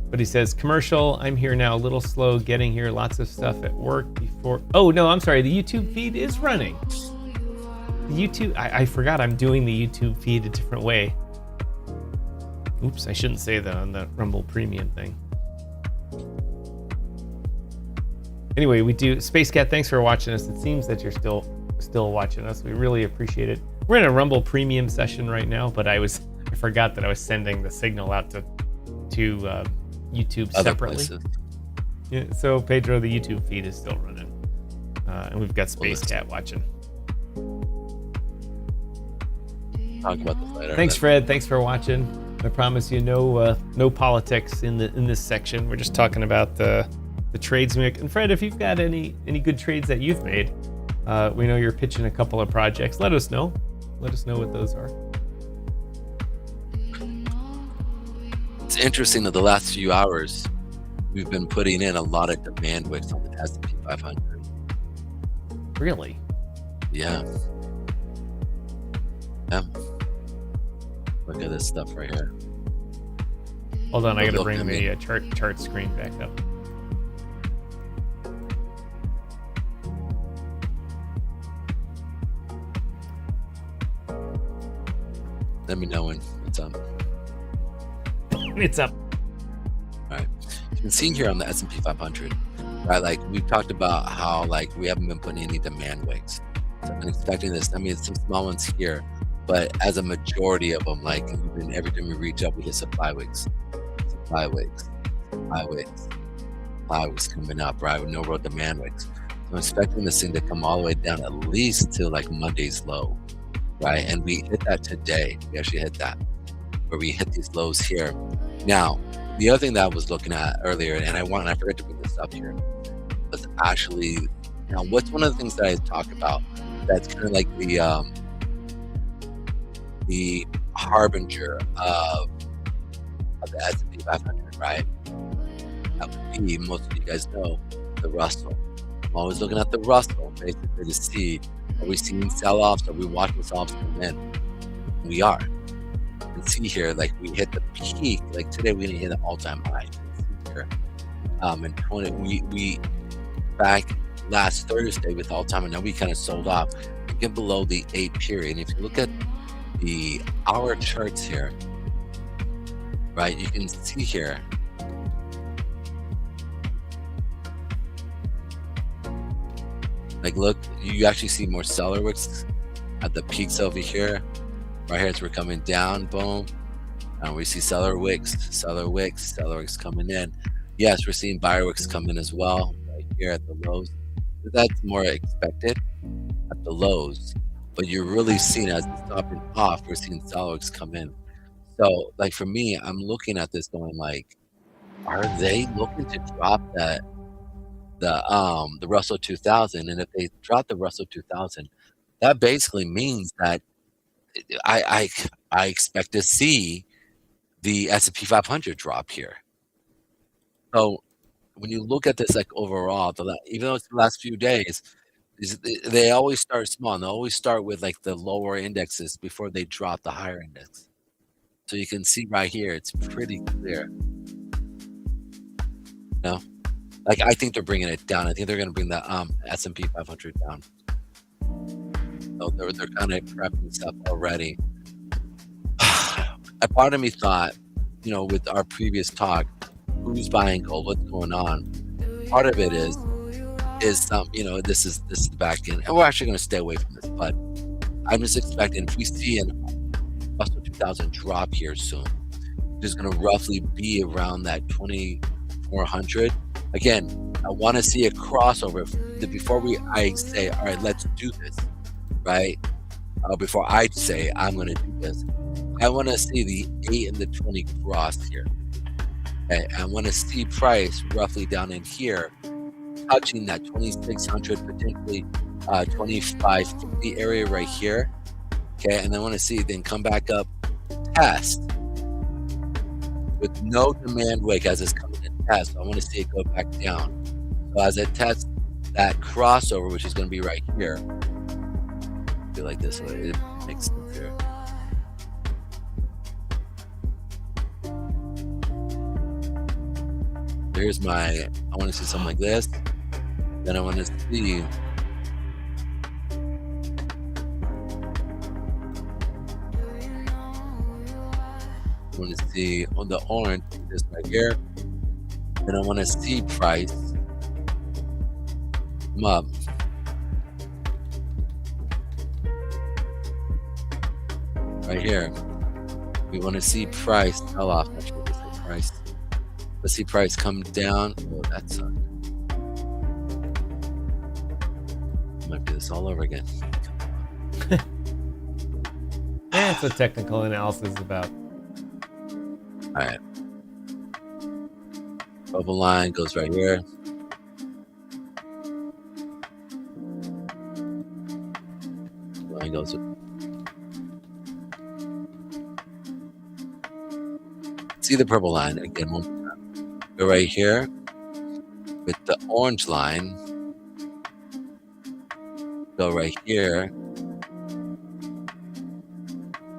But he says, commercial, I'm here now, a little slow getting here, lots of stuff at work before. Oh, no, I'm sorry, the YouTube feed is running. The YouTube, I forgot I'm doing the YouTube feed a different way. Oops, I shouldn't say that on the Rumble Premium thing. Anyway, we do, Space Cat, thanks for watching us. It seems that you're still watching us. We really appreciate it. We're in a Rumble Premium session right now, but I forgot that I was sending the signal out to YouTube separately. Yeah, so Pedro, the YouTube feed is still running, and we've got Space Cat watching. Talk about this later. Thanks, Fred. Thanks for watching. I promise you, no politics in this section. We're just talking about the trades we make. And Fred, if you've got any good trades that you've made, we know you're pitching a couple of projects. Let us know. Let us know what those are. It's interesting that the last few hours we've been putting in a lot of demand wicks on the S&P 500. Really? Yeah. Look at this stuff right here. Hold on, I gotta bring the chart screen back up. Let me know when it's up. It's up. All right. You can see here on the S&P 500, right? Like we've talked about how like we haven't been putting any demand wicks. So I'm expecting this. I mean, some small ones here, but as a majority of them, like every time we reach up, we hit supply wicks coming up, right? With no real demand wicks. So I'm expecting this thing to come all the way down at least to like Monday's low, right? And we hit that today. We actually hit that, where we hit these lows here. Now, the other thing that I was looking at earlier, and I forgot to bring this up here, was actually, now what's one of the things that I talk about that's kind of like the harbinger of the S&P 500, right? That would be, most of you guys know, the Russell. I'm always looking at the Russell basically to see, are we seeing sell-offs? Are we watching sell-offs come in? We are. You can see here, like we hit the peak. Like today, we didn't hit an all-time high. You can see here, we back last Thursday with all-time, and now we kind of sold off. We get below the 8 period. And if you look at the hour charts here, right, you can see here. Like, look, you actually see more seller wicks at the peaks over here. Right here, as we're coming down, boom, and we see seller wicks coming in. Yes, we're seeing buyer wicks come in as well, right here at the lows. That's more expected at the lows, but you're really seeing as it's stopping off, we're seeing seller wicks come in. So, like for me, I'm looking at this going like, are they looking to drop the Russell 2000? And if they drop the Russell 2000, that basically means that I expect to see the S&P 500 drop here. So when you look at this like overall, even though it's the last few days, they always start small. And they always start with like the lower indexes before they drop the higher index. So you can see right here, it's pretty clear. You know, like I think they're bringing it down. I think they're going to bring the S&P 500 down. So they're kind of prepping stuff already. A part of me thought, you know, with our previous talk, who's buying gold, what's going on? Part of it is some, you know, this is the back end, and we're actually going to stay away from this. But I'm just expecting if we see an Russell 2000 drop here soon, which is going to roughly be around that 2,400. Again, I want to see a crossover before I say, all right, let's do this, right? Before I say I'm going to do this, I want to see the 8 and the 20 cross here. Okay, I want to see price roughly down in here, touching that 2,600, potentially 2,550 area right here. Okay, and I want to see then come back up, test with no demand wick as it's coming in test. So I want to see it go back down. So as it tests that crossover, which is going to be right here, do like this way, it makes sense here. Here's I want to see something like this. Then I want to see on the orange, this right here. Then I want to see price come up. Right here. We want to see price sell off. Price. Let's see price come down. Oh, that sucked. Might do this all over again. That's what technical analysis is about. All right. Bubble line goes right here. Line goes. See the purple line again. One more time. Go right here with the orange line. Go right here.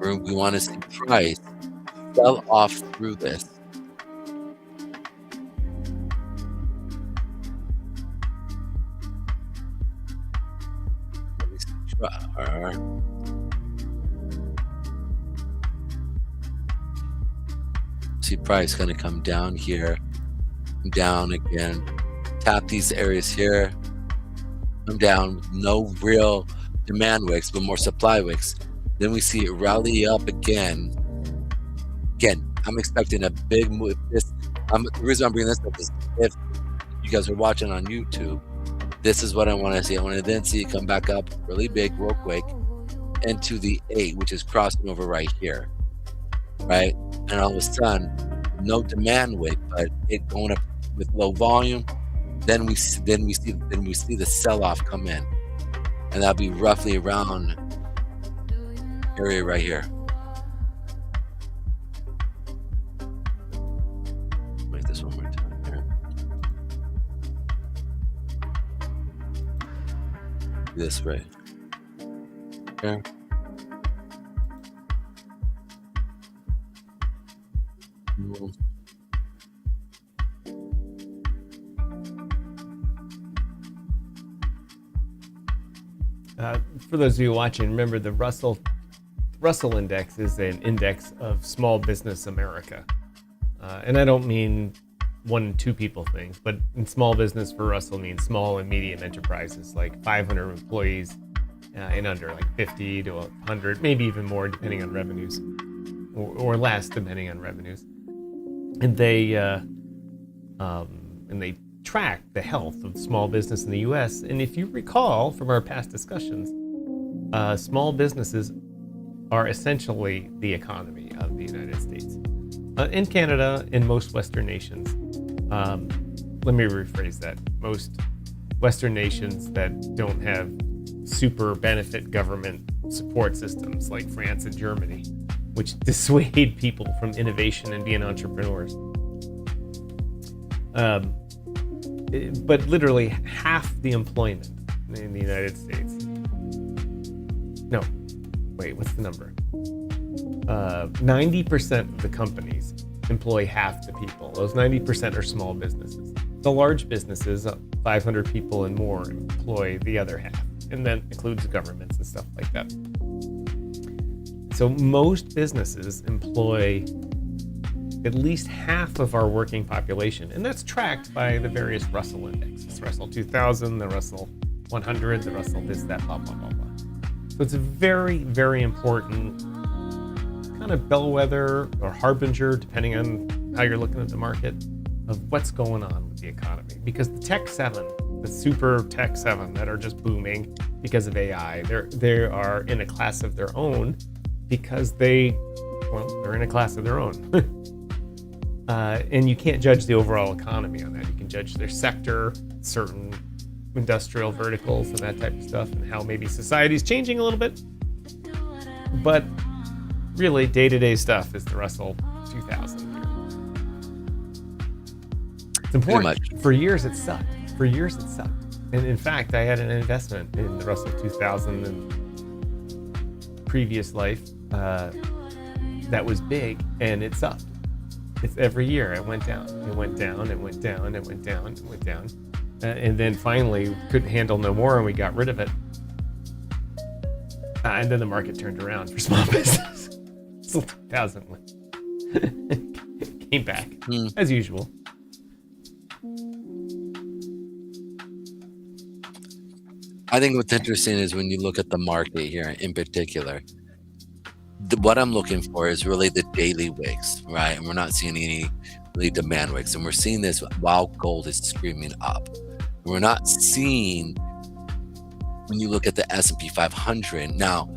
We want to see price sell off through this. See price going to come down here, down again, tap these areas here, come down with no real demand wicks, but more supply wicks. Then we see it rally up again. Again, I'm expecting a big move. The reason I'm bringing this up is if you guys are watching on YouTube, this is what I want to see. I want to then see it come back up really big, real quick, into the 8, which is crossing over right here, right? And all of a sudden, no demand wick, but it going up with low volume. Then we see the sell-off come in, and that'll be roughly around area right here. Make this one more time here. This way. Here. For those of you watching, remember the Russell Index is an index of small business America. And I don't mean 1 2 people things, but in small business for Russell means small and medium enterprises, like 500 employees and under, like 50 to 100, maybe even more depending on revenues, or less depending on revenues. And they track the health of small business in the U.S. And if you recall from our past discussions, small businesses are essentially the economy of the United States. In Canada, in most Western nations, let me rephrase that. Most Western nations that don't have super benefit government support systems like France and Germany, which dissuade people from innovation and being entrepreneurs. But literally half the employment in the United States. No, wait, what's the number? 90% of the companies employ half the people. Those 90% are small businesses. The large businesses, 500 people and more, employ the other half, and that includes governments and stuff like that. So most businesses employ at least half of our working population, and that's tracked by the various Russell indexes, Russell 2000, the Russell 100, the Russell this, that, blah, blah, blah, blah. So it's a very, very important kind of bellwether or harbinger, depending on how you're looking at the market, of what's going on with the economy. Because the Tech 7, the super Tech 7 that are just booming because of AI, they are in a class of their own because they're in a class of their own. And you can't judge the overall economy on that. You can judge their sector, certain industrial verticals and that type of stuff, and how maybe society's changing a little bit. But really, day-to-day stuff is the Russell 2000 here. It's important. For years it sucked. And in fact, I had an investment in the Russell 2000 in previous life that was big, and it sucked. It's every year it went down. It went down, it went down, it went down, it went down. And then finally couldn't handle no more, and we got rid of it. And then the market turned around for small business. So 2000 came back as usual. I think what's interesting is when you look at the market here in particular, what I'm looking for is really the daily wicks, right? And we're not seeing any really demand wicks, and we're seeing this while gold is screaming up. We're not seeing, when you look at the S&P 500 now,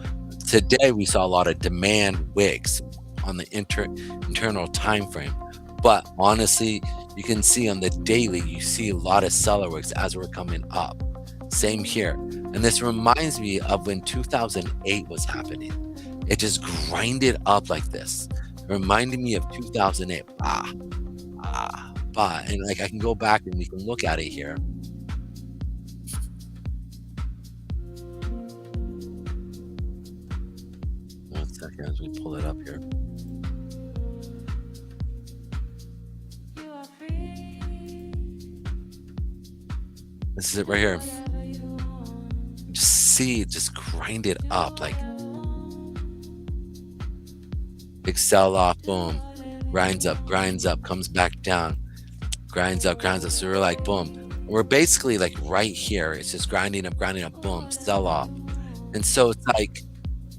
today we saw a lot of demand wicks on the internal time frame, but honestly, you can see on the daily, you see a lot of seller wicks as we're coming up. Same here. And this reminds me of when 2008 was happening. It just grinded up like this. It reminded me of 2008. And like I can go back and we can look at it here. One second as we pull it up here. This is it right here. Just see it just grind it up like big sell off, boom, grinds up, comes back down, grinds up. So we're like, boom. We're basically like right here. It's just grinding up, boom, sell off. And so it's like,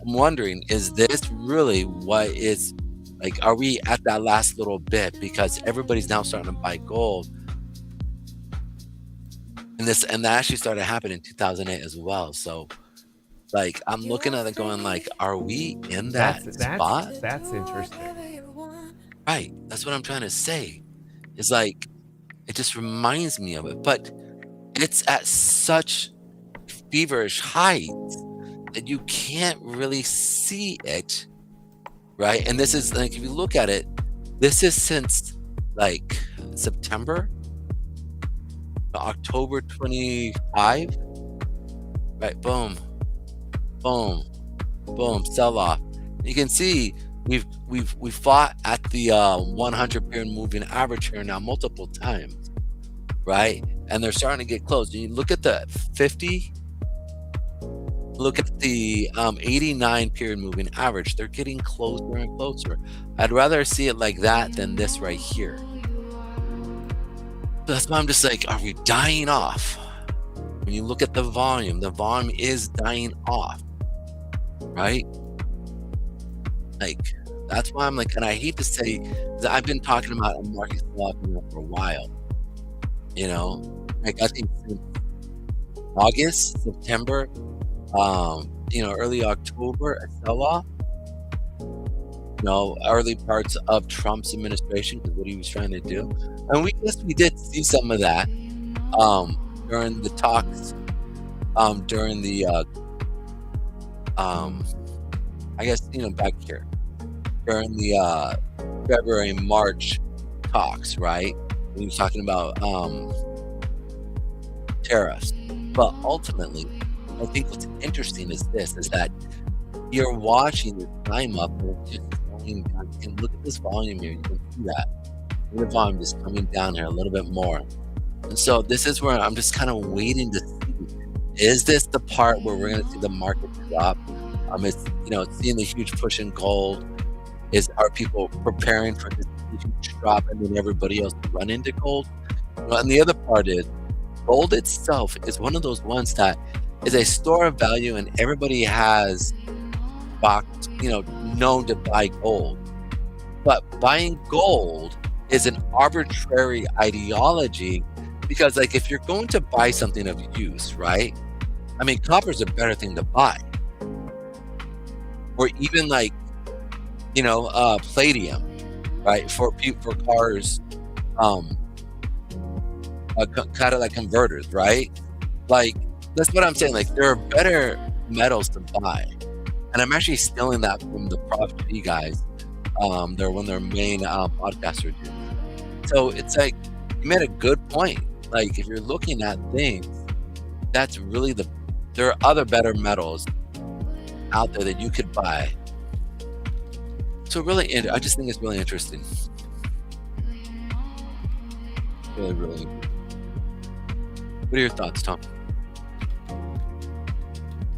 I'm wondering, is this really what is like, are we at that last little bit? Because everybody's now starting to buy gold. And that actually started happening in 2008 as well. So like, I'm looking at it going like, are we in that spot? That's interesting. Right. That's what I'm trying to say. It's like, it just reminds me of it. But it's at such feverish heights that you can't really see it. Right. And this is like, if you look at it, this is since like September, October 25. Right. Boom. Sell off. You can see we've fought at the 100 period moving average here now multiple times, right? And they're starting to get close. You look at the 50, look at the 89 period moving average. They're getting closer and closer. I'd rather see it like that than this right here. So that's why I'm just like, are we dying off? When you look at the volume is dying off. Right? Like, that's why I'm like, and I hate to say that I've been talking about a market sell-off for a while. You know, like I think since August, September, early October, a sell-off. Early parts of Trump's administration, because what he was trying to do, and we did see some of that during the talks, during the back here during the February, March talks, right? He was talking about tariffs. But ultimately, I think what's interesting is that you're watching the climb up and it's just going down. You can look at this volume here, you can see that. The volume is coming down here a little bit more. And so this is where I'm just kind of waiting to see, is this the part where we're going to see the market drop? It's seeing the huge push in gold. Are people preparing for this huge drop and then everybody else run into gold? And the other part is, gold itself is one of those ones that is a store of value, and everybody has boxed, known to buy gold. But buying gold is an arbitrary ideology because, like, if you're going to buy something of use, right? I mean, copper is a better thing to buy. Or even like, palladium, right? For cars, kind of like converters, right? Like, that's what I'm saying. Like, there are better metals to buy. And I'm actually stealing that from the Prop G guys. They're one of their main podcasters. So it's like, you made a good point. Like, if you're looking at things, that's really there are other better metals out there that you could buy. So really, I just think it's really interesting. Really, really. What are your thoughts, Tom?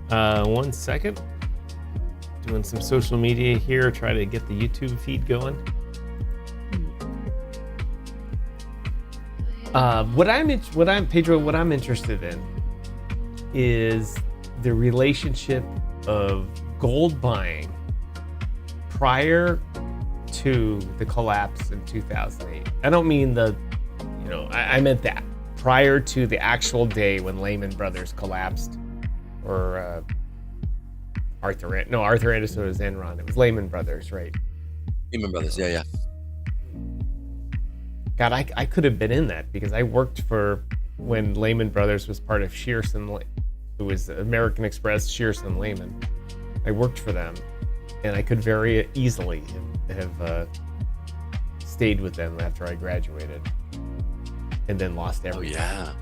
1 second. Doing some social media here, try to get the YouTube feed going. What I'm interested in is the relationship of gold buying prior to the collapse in 2008. I don't mean I meant that prior to the actual day when Lehman Brothers collapsed, or Arthur Anderson was Enron. It was Lehman Brothers, right? Lehman Brothers, yeah. God, I could have been in that because I worked for when Lehman Brothers was part of Shearson. It was American Express, Shearson, Lehman. I worked for them, and I could very easily have stayed with them after I graduated, and then lost everything. Oh yeah.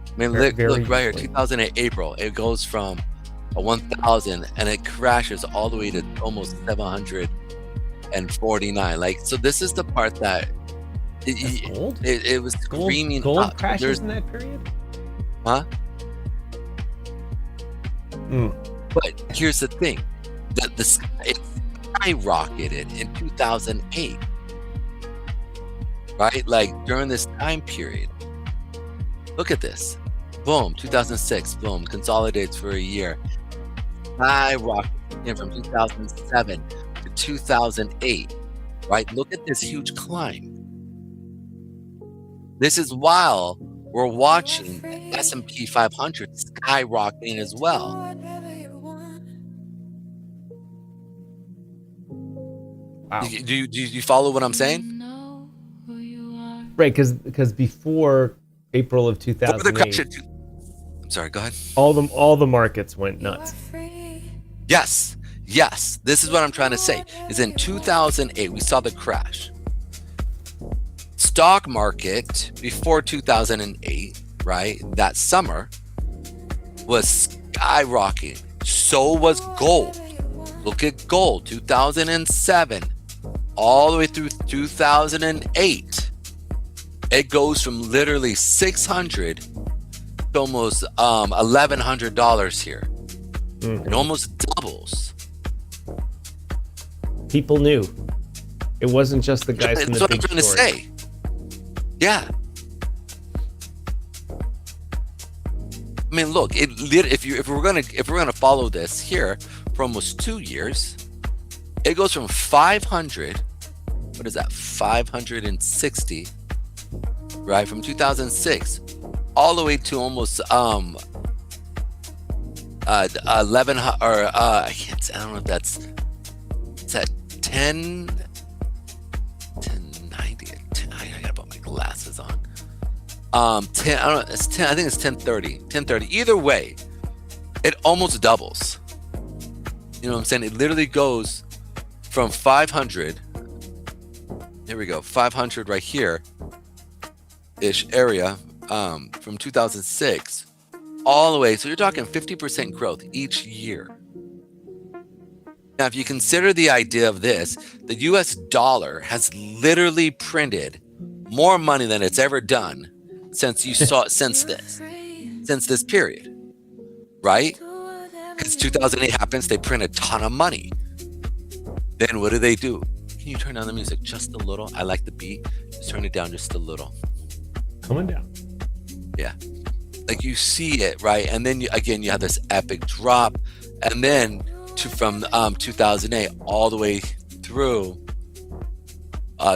I mean, look right here, 2008 April. It goes from 1,000 and it crashes all the way to almost 749. Like, so this is the part that it was screaming gold up. crashes in that period? Huh? But here's the thing, it skyrocketed in 2008, right? Like, during this time period. Look at this. Boom, 2006, boom, consolidates for a year. Skyrocketed from 2007 to 2008, right? Look at this huge climb. This is while we're watching the S&P 500 skyrocketing as well. Wow. Do you follow what I'm saying? Right, because before April of 2008, I'm sorry, go ahead. all the markets went nuts. Yes. This is what I'm trying to say. Is in 2008 we saw the crash. Stock market before 2008, right? That summer was skyrocketing. So was gold. Look at gold, 2007, all the way through 2008. It goes from literally $600 to almost $1,100 here. It almost doubles. People knew. It wasn't just the guys from the big stores. That's what I'm trying to say. Yeah. I mean, look. If we're gonna follow this here for almost 2 years, it goes from 500. What is that? 560. Right, from 2006 all the way to almost 11, or I don't know if that's, it's at 1090. I gotta put my glasses on. 10. I don't know. It's 10. I think it's 1030. 1030. Either way, it almost doubles. You know what I'm saying? It literally goes from 500. Here we go. 500 right here. Ish area, from 2006 all the way. So you're talking 50% growth each year. Now, if you consider the idea of this, the US dollar has literally printed more money than it's ever done since this period, right? Because 2008 happens, they print a ton of money. Then what do? Can you turn down the music just a little? I like the beat. Just turn it down just a little. Coming down. Yeah. Like, you see it, right? And then you have this epic drop. And then from 2008 all the way through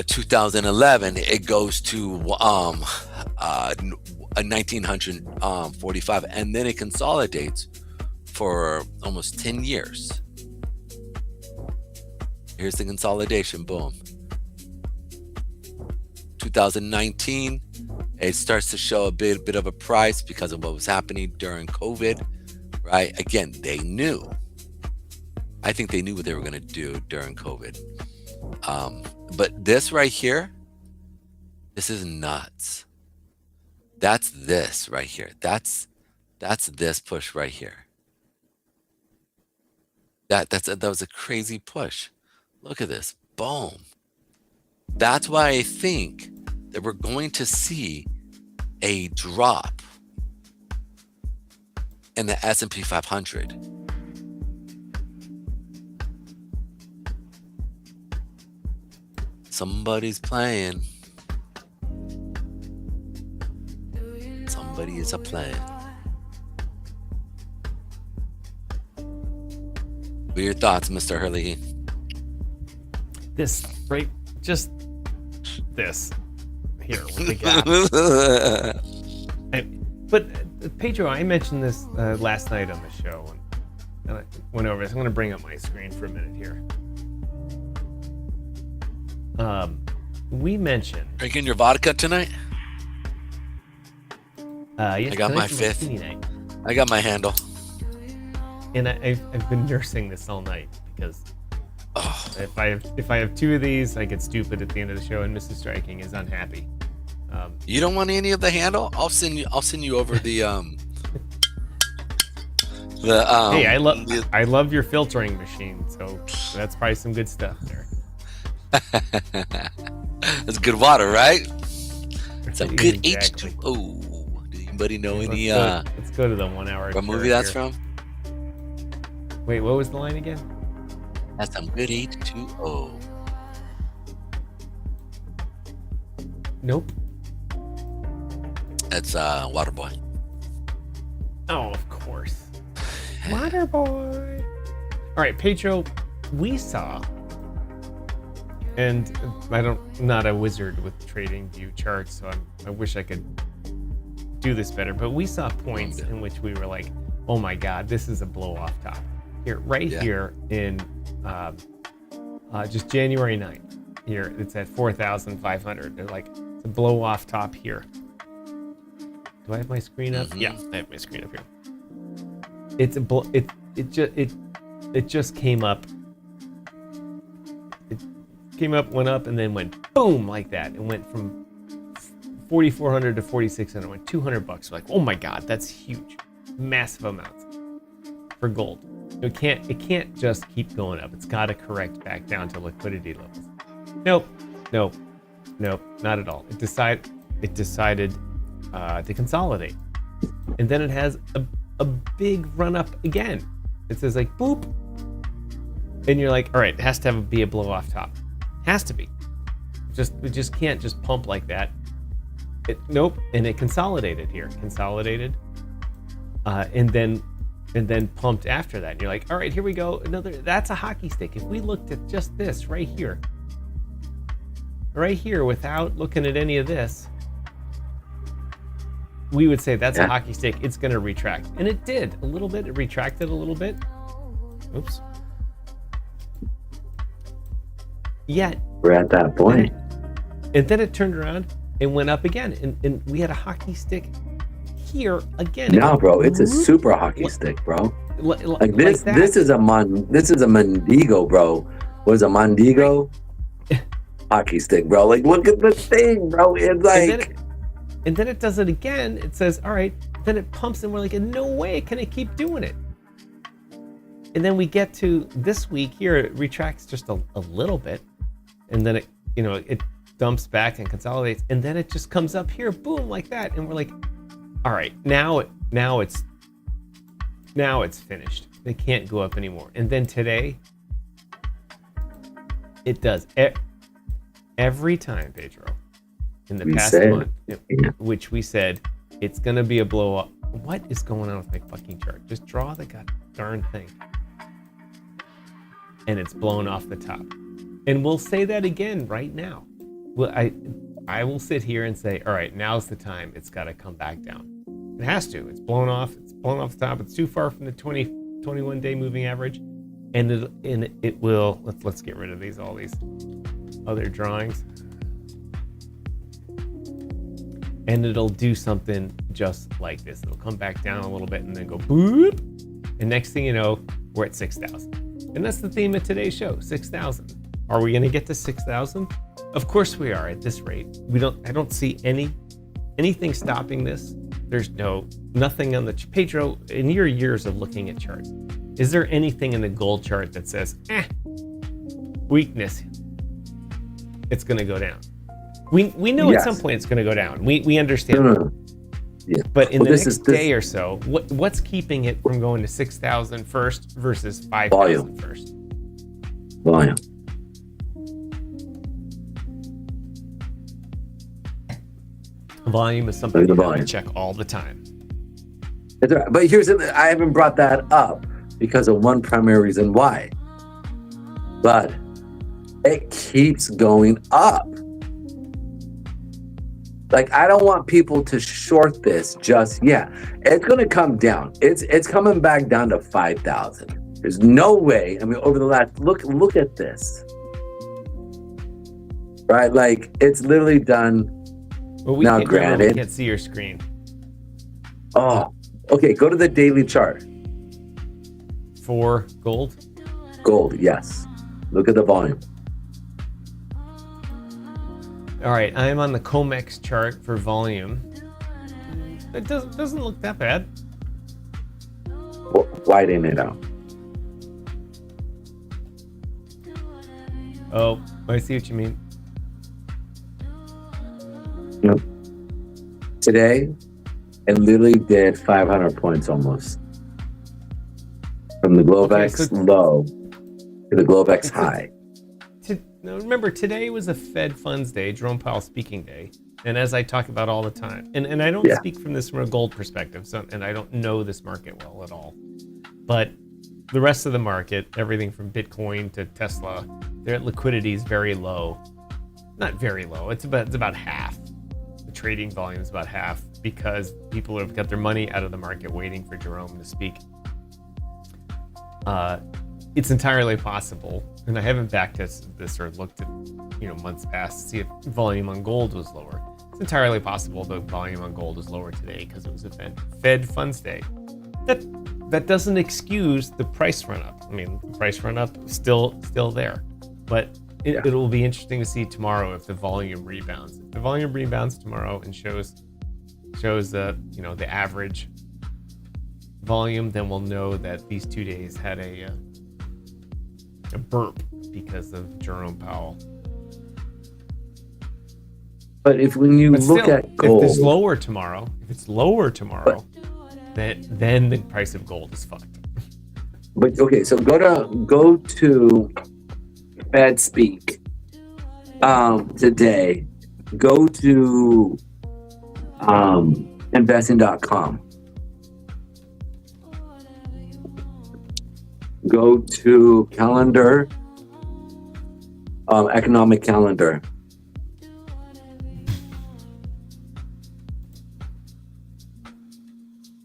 2011, it goes to 1945, and then it consolidates for almost 10 years. Here's the consolidation. Boom. 2019, it starts to show a bit of a price because of what was happening during COVID, right? Again, they knew. I think they knew what they were going to do during COVID. But this right here, this is nuts. That's this right here. That's this push right here. That was a crazy push. Look at this. Boom. That's why I think that we're going to see a drop in the S&P 500. Somebody's playing. Somebody is a playing. What are your thoughts, Mr. Herlihy? This, right? Just this here with the gap. But Pedro, I mentioned this last night on the show, and I went over this. I'm going to bring up my screen for a minute here. We mentioned drinking your vodka tonight. Yes, I got my fifth. I got my handle. And I've been nursing this all night because if I have two of these, I get stupid at the end of the show, and Mrs. Striking is unhappy. You don't want any of the handle? I'll send you over the Hey, I love your filtering machine, so that's probably some good stuff there. That's good water, right? Some good Exactly. H2O. Does anybody know any Let's go to the 1 hour. what movie that's from? Wait, what was the line again? That's some good H2O. Nope. That's Waterboy. Oh, of course. Waterboy. All right, Pedro, we saw, and I'm not a wizard with trading view charts, so I wish I could do this better, but we saw points in which we were like, oh my God, this is a blow off top. Here, here in just January 9th, here, it's at 4,500. They're like, it's a blow off top here. Do I have my screen up? Yeah, I have my screen up here. It's it just came up. It came up, went up, and then went boom like that. It went from 4,400 to 4,600. Went $200. Like, oh my God, that's huge, massive amounts for gold. It can't just keep going up. It's got to correct back down to liquidity levels. Nope, not at all. It decided to consolidate, and then it has a big run up again. It says like boop, and you're like, all right, it has to be a blow off top. Has to be. It just can't just pump like that. Nope, and it consolidated here, and then pumped after that. And you're like, all right, here we go. That's a hockey stick. If we looked at just this right here, without looking at any of this, we would say that's a hockey stick. It's going to retract. And it did a little bit. It retracted a little bit. Oops. Yet. We're at that point. And then it turned around and went up again. And we had a hockey stick here again. No, bro, it's a super hockey stick, bro. Like this, like this is a Mondigo, bro. Was a Mondigo hockey stick, bro. Like, look at this thing, bro. It's like, and then it does it again. It says, all right. Then it pumps, and we're like, no way can it keep doing it. And then we get to this week here. It retracts just a little bit, and then it dumps back and consolidates, and then it just comes up here, boom, like that, and we're like, all right, now it's finished. They can't go up anymore. And then today, it does. Every time, Pedro, in the past month, which we said it's going to be a blow up. What is going on with my fucking chart? Just draw the god darn thing. and it's blown off the top. And we'll say that again right now. Well, I will sit here and say, all right, now's the time. It's got to come back down. It has to. It's blown off. It's blown off the top. It's too far from the 21-day moving average, and it will. Let's get rid of all these other drawings, and it'll do something just like this. It'll come back down a little bit and then go boop, and next thing you know, we're at 6,000. And that's the theme of today's show, 6,000. Are we going to get to 6,000? Of course we are at this rate. I don't see anything stopping this. There's nothing on the Pedro, in your years of looking at charts, is there anything in the gold chart that says, weakness, it's going to go down? We know at some point it's going to go down. We understand that. Yeah. But in the next day or so, what's keeping it from going to 6,000 first versus 5,000 first? Volume. Volume is something you have to check all the time. That's right. But I haven't brought that up because of one primary reason why. But it keeps going up. Like, I don't want people to short this just yet. It's going to come down. It's coming back down to 5,000. There's no way. I mean, over the last look at this. Right? Like, it's literally done. Well, now, granted, we can't see your screen. Oh, okay. Go to the daily chart. For gold? Gold, yes. Look at the volume. All right, I am on the COMEX chart for volume. It doesn't look that bad. Widen it out. Oh, I see what you mean. Yep. Today, it literally did 500 points almost. From the Globex low to the Globex high. Now remember, today was a Fed Funds Day, Jerome Powell speaking day. And as I talk about all the time, and I don't speak from a gold perspective, and I don't know this market well at all. But the rest of the market, everything from Bitcoin to Tesla, their liquidity is very low. Not very low, it's about half. The trading volume is about half because people have got their money out of the market waiting for Jerome to speak. It's entirely possible, and I haven't backtested this or looked at months past to see if volume on gold was lower. It's entirely possible the volume on gold is lower today because it was a Fed Funds Day. That doesn't excuse the price run up. I mean, the price run up is still there, but it will be interesting to see tomorrow if the volume rebounds. If the volume rebounds tomorrow and shows the average volume, then we'll know that these 2 days had a burp because of Jerome Powell. But when you look at gold, if it's lower tomorrow, then the price of gold is fucked. But okay, so go to Fed Speak today. Go to investing.com. Go to calendar, economic calendar.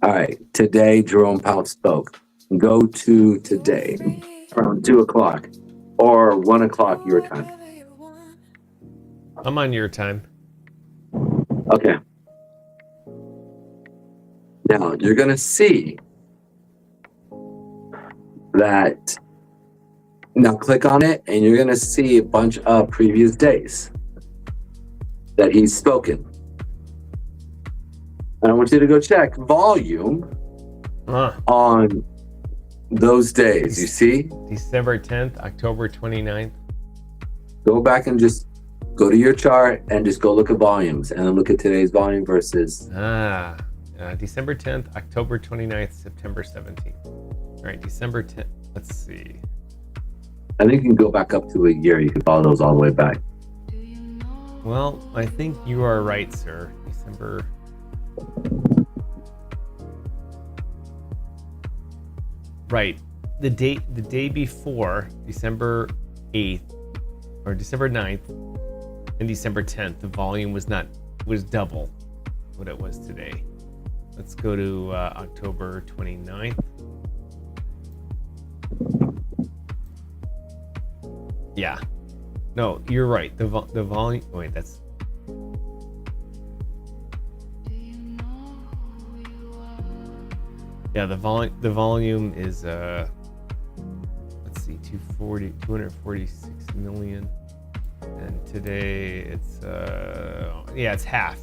All right, today Jerome Powell spoke. Go to today around 2:00 or 1:00 your time. I'm on your time. Okay. Now you're gonna see that. Now click on it, and you're gonna see a bunch of previous days that he's spoken. And I want you to go check volume on those days. You see? December 10th, October 29th. Go back and just go to your chart and just go look at volumes and then look at today's volume versus. December 10th, October 29th, September 17th. All right, December 10th. Let's see. I think you can go back up to a year. You can follow those all the way back. Well, I think you are right, sir. December. Right. the day before, December 8th or December 9th and December 10th, the volume was double what it was today. Let's go to October 29th. Yeah. No, you're right. The volume. Wait, that's. Yeah, the volume is let's see, 246 million, and today it's it's half.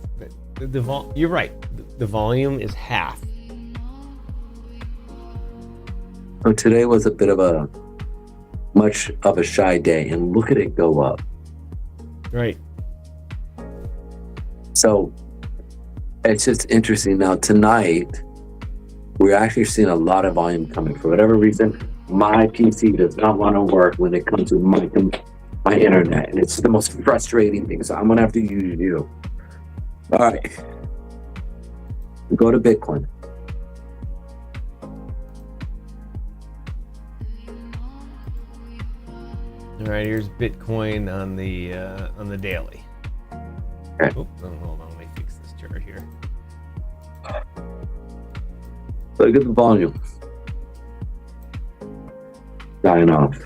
You're right. The volume is half. So today was a bit of much of a shy day, and look at it go up. Right. So it's just interesting. Now tonight, we're actually seeing a lot of volume coming. For whatever reason, my PC does not want to work when it comes to my internet, and it's the most frustrating thing. So I'm gonna have to use you. All right, go to Bitcoin. All right, here's Bitcoin on the daily. Okay. Hold on, let me fix this chart here. Look at the volume dying off.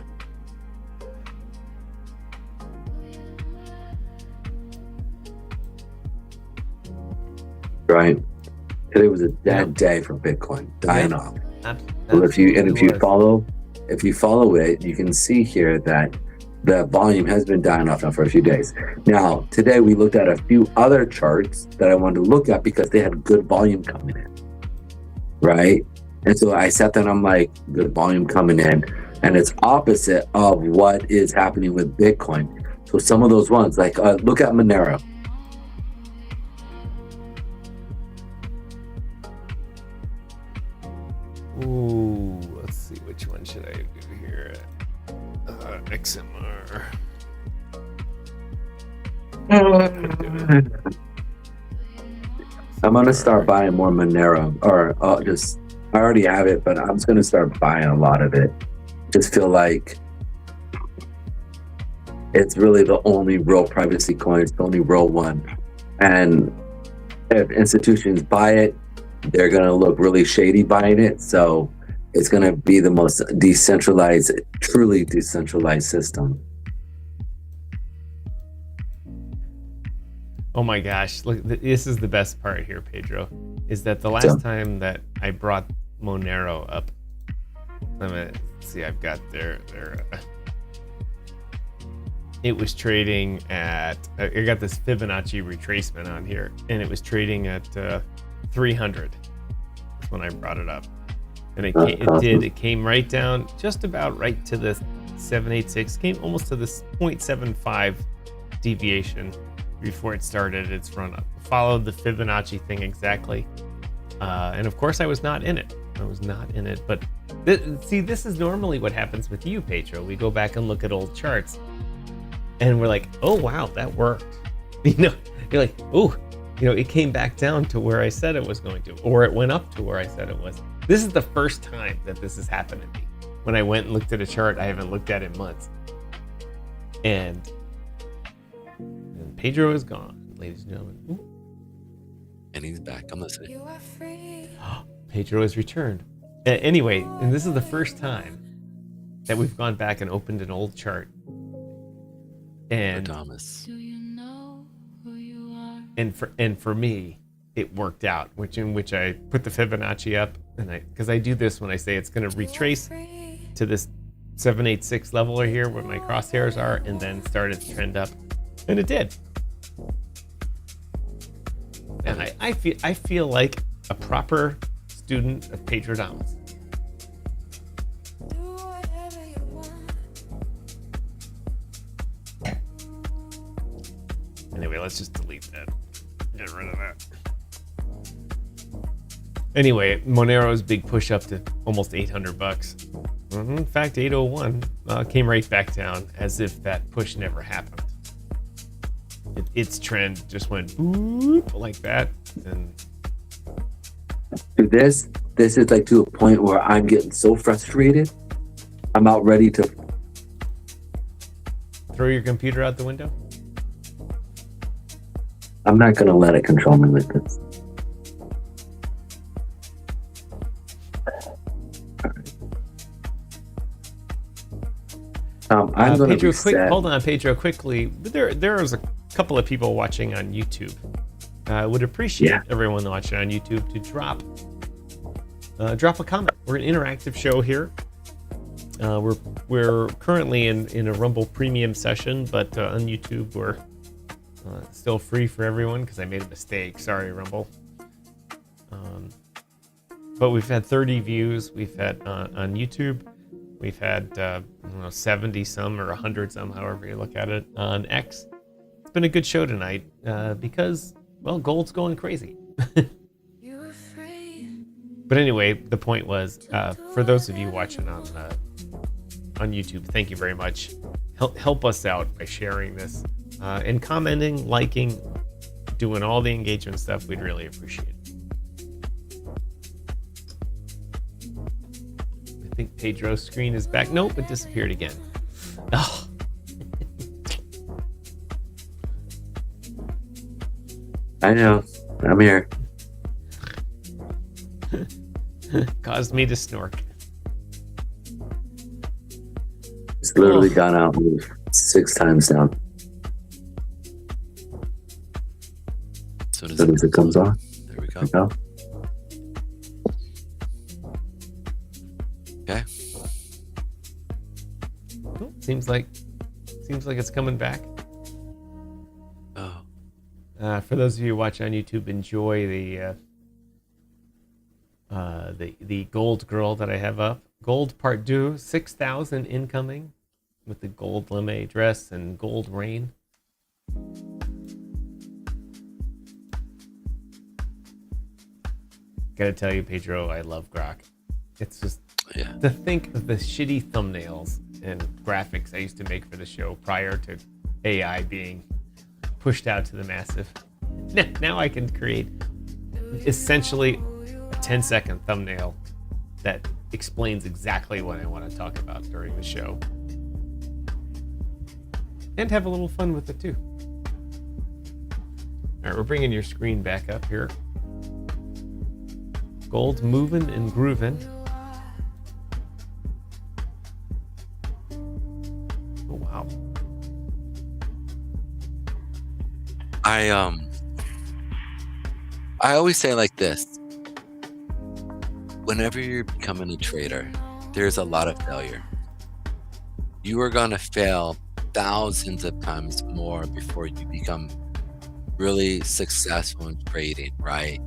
Right. Today was a dead day for Bitcoin, dying off. Well, if you follow it, you can see here that the volume has been dying off now for a few days. Now, today we looked at a few other charts that I wanted to look at because they had good volume coming in, right? And so I sat there and I'm like, good volume coming in, and it's opposite of what is happening with Bitcoin. So some of those ones, like look at Monero. Ooh, let's see, which one should I do here? XMR. I'm gonna start buying more Monero, or I already have it, but I'm just gonna start buying a lot of it. Just feel like it's really the only real privacy coin. It's the only real one, and if institutions buy it, they're gonna look really shady buying it. So it's gonna be the most decentralized, truly decentralized system. Oh my gosh, look, this is the best part here, Pedro, is that the last time that I brought Monero up, let me see, I've got their it was trading at, I got this Fibonacci retracement on here, and it was trading at 300. That's when I brought it up. And it came right down, just about right to the 786, came almost to this 0.75 deviation before it started its run up. Followed the Fibonacci thing exactly. And of course I was not in it. But this is normally what happens with you, Pedro. We go back and look at old charts and we're like, oh wow, that worked. You're like, oh, it came back down to where I said it was going to, or it went up to where I said it was. This is the first time that this has happened to me. When I went and looked at a chart I haven't looked at in months. And Pedro is gone, ladies and gentlemen. Ooh. And he's back. I'm listening. You are free. Pedro has returned. Anyway, and this is the first time that we've gone back and opened an old chart. And Thomas. Do you know who you are? And for me, it worked out, in which I put the Fibonacci up, and because I do this when I say it's going to retrace to this 786 level here where my crosshairs are, and then start its trend up, and it did. And I feel like a proper student of Pedro Thomas. Do whatever you want. Anyway, let's just delete that. Get rid of that. Anyway, Monero's big push up to almost $800. In fact, 801 came right back down as if that push never happened. Its trend just went boop like that, and This is like to a point where I'm getting so frustrated I'm out ready to. Throw your computer out the window? I'm not going to let it control me with this. I'm going Pedro, to hold on, Pedro, quickly. There's a couple of people watching on YouTube. Would appreciate everyone watching on YouTube to drop a comment. We're an interactive show here. We're currently in a Rumble Premium session, but on YouTube we're still free for everyone because I made a mistake. Sorry, Rumble. But we've had 30 views. We've had on YouTube. We've had 70 some or 100 some, however you look at it, on X. It's been a good show tonight because, well, gold's going crazy. But anyway, the point was, for those of you watching on YouTube, thank you very much. Help us out by sharing this and commenting, liking, doing all the engagement stuff. We'd really appreciate it. I think Pedro's screen is back. Nope, it disappeared again. Oh. I know. I'm here. Caused me to snork. It's literally gone out 6 times down. As soon As it comes on. There we go. Go. Okay. Oh, seems like it's coming back. Oh. For those of you who watch on YouTube, enjoy the gold girl that I have up. Gold part 2, 6,000 incoming with the gold lame dress and gold rain. Gotta tell you, Pedro, I love Grok. It's just to think of the shitty thumbnails and graphics I used to make for the show prior to AI being pushed out to the massive. Now I can create essentially a 10-second thumbnail that explains exactly what I want to talk about during the show. And have a little fun with it too. All right, we're bringing your screen back up here. Gold's moving and grooving. Oh, wow. I always say like this. Whenever you're becoming a trader, there's a lot of failure. You are going to fail thousands of times more before you become really successful in trading, right?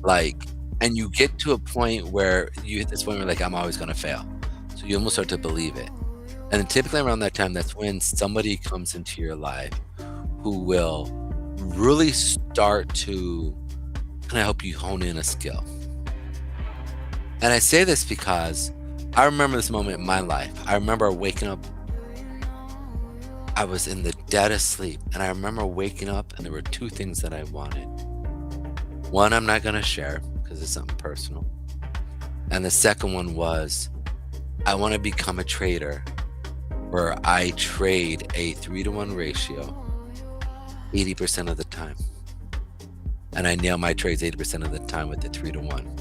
Like, and you get to a point where you hit this point where like, I'm always going to fail. So you almost start to believe it. And typically around that time, that's when somebody comes into your life who will really start to kind of help you hone in a skill. And I say this because I remember this moment in my life. I remember waking up. I was in the dead of sleep, and I remember waking up, and there were 2 things that I wanted. One, I'm not going to share because it's something personal. And the second one was, I want to become a trader where I trade a 3-to-1 ratio 80% of the time. And I nail my trades 80% of the time with the 3-to-1.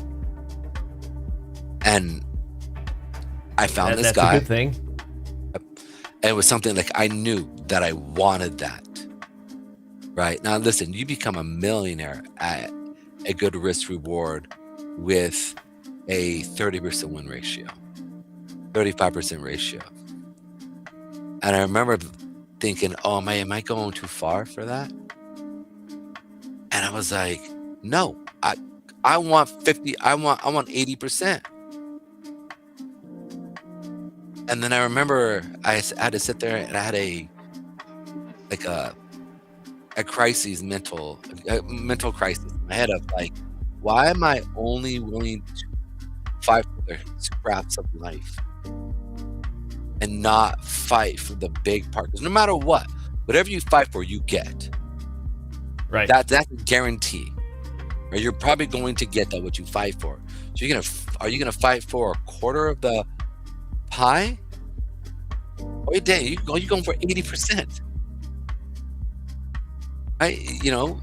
And I found this guy. That's a good thing. And it was something like I knew that I wanted that. Right? Now, listen, you become a millionaire at a good risk reward with a 30% win ratio, 35% ratio. And I remember thinking, oh, am I going too far for that? And I was like, no, I want 50, I want 80%. And then I remember I had to sit there and I had a crisis, mental crisis in my head of like, why am I only willing to fight for the scraps of life and not fight for the big part? Because no matter what, whatever you fight for, you get. Right. That's a guarantee. Right? You're probably going to get that what you fight for. So are you gonna fight for a quarter of the high, wait, dang, you're going for 80%. Right? You know,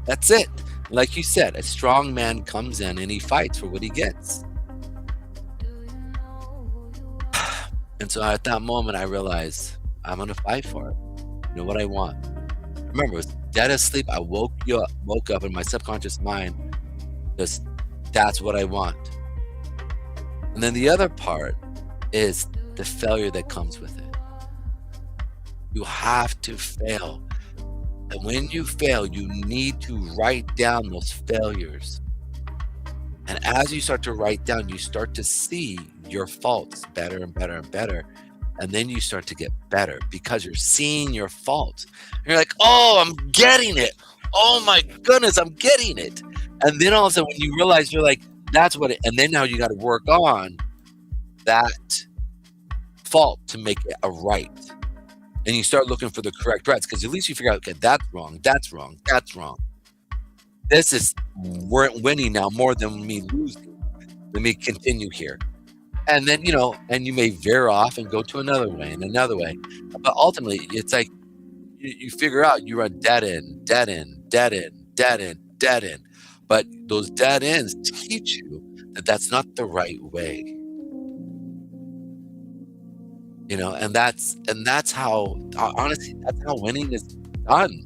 that's it. Like you said, a strong man comes in and he fights for what he gets. And so at that moment, I realized I'm going to fight for it. You know what I want. Remember, I was dead asleep. I woke up in my subconscious mind. Just, that's what I want. And then the other part is the failure that comes with it. You have to fail. And when you fail, you need to write down those failures. And as you start to write down, you start to see your faults better and better and better. And then you start to get better because you're seeing your faults. And you're like, oh, I'm getting it. Oh my goodness, I'm getting it. And then all of a sudden when you realize, you're like, that's what it, and then now you got to work on that fault to make it a right. And you start looking for the correct rights, because at least you figure out, okay, that's wrong, that's wrong, that's wrong. This is winning now more than me losing. Let me continue here. And then, you know, and you may veer off and go to another way and another way. But ultimately, it's like you figure out you run dead end, dead end, dead end, dead end, dead end. But those dead ends teach you that that's not the right way. You know, and that's how, honestly, that's how winning is done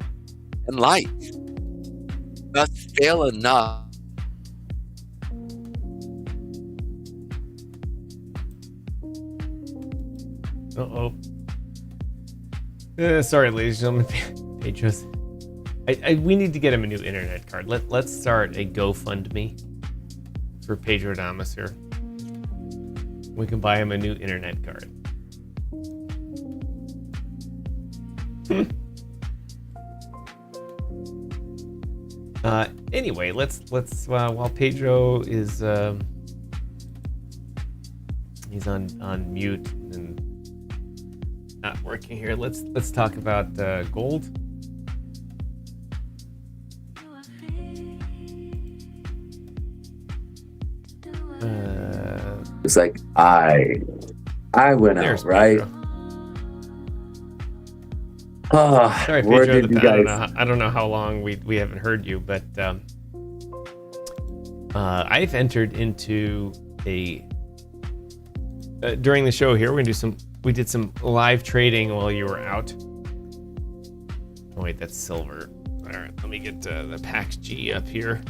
in life. You must fail enough. Uh-oh. Sorry, ladies and gentlemen. Pedro's. We need to get him a new internet card. Let's start a GoFundMe for Pedro Damas here. We can buy him a new internet card. Anyway, let's while Pedro is he's on mute and not working here, let's talk about gold. It's like I went out, right? Pedro. Oh, Sorry, where Pedro. did you guys? I don't know how long we haven't heard you, but I've entered into a during the show here. We did some live trading while you were out. Oh wait, that's silver. All right, let me get the PAX G up here.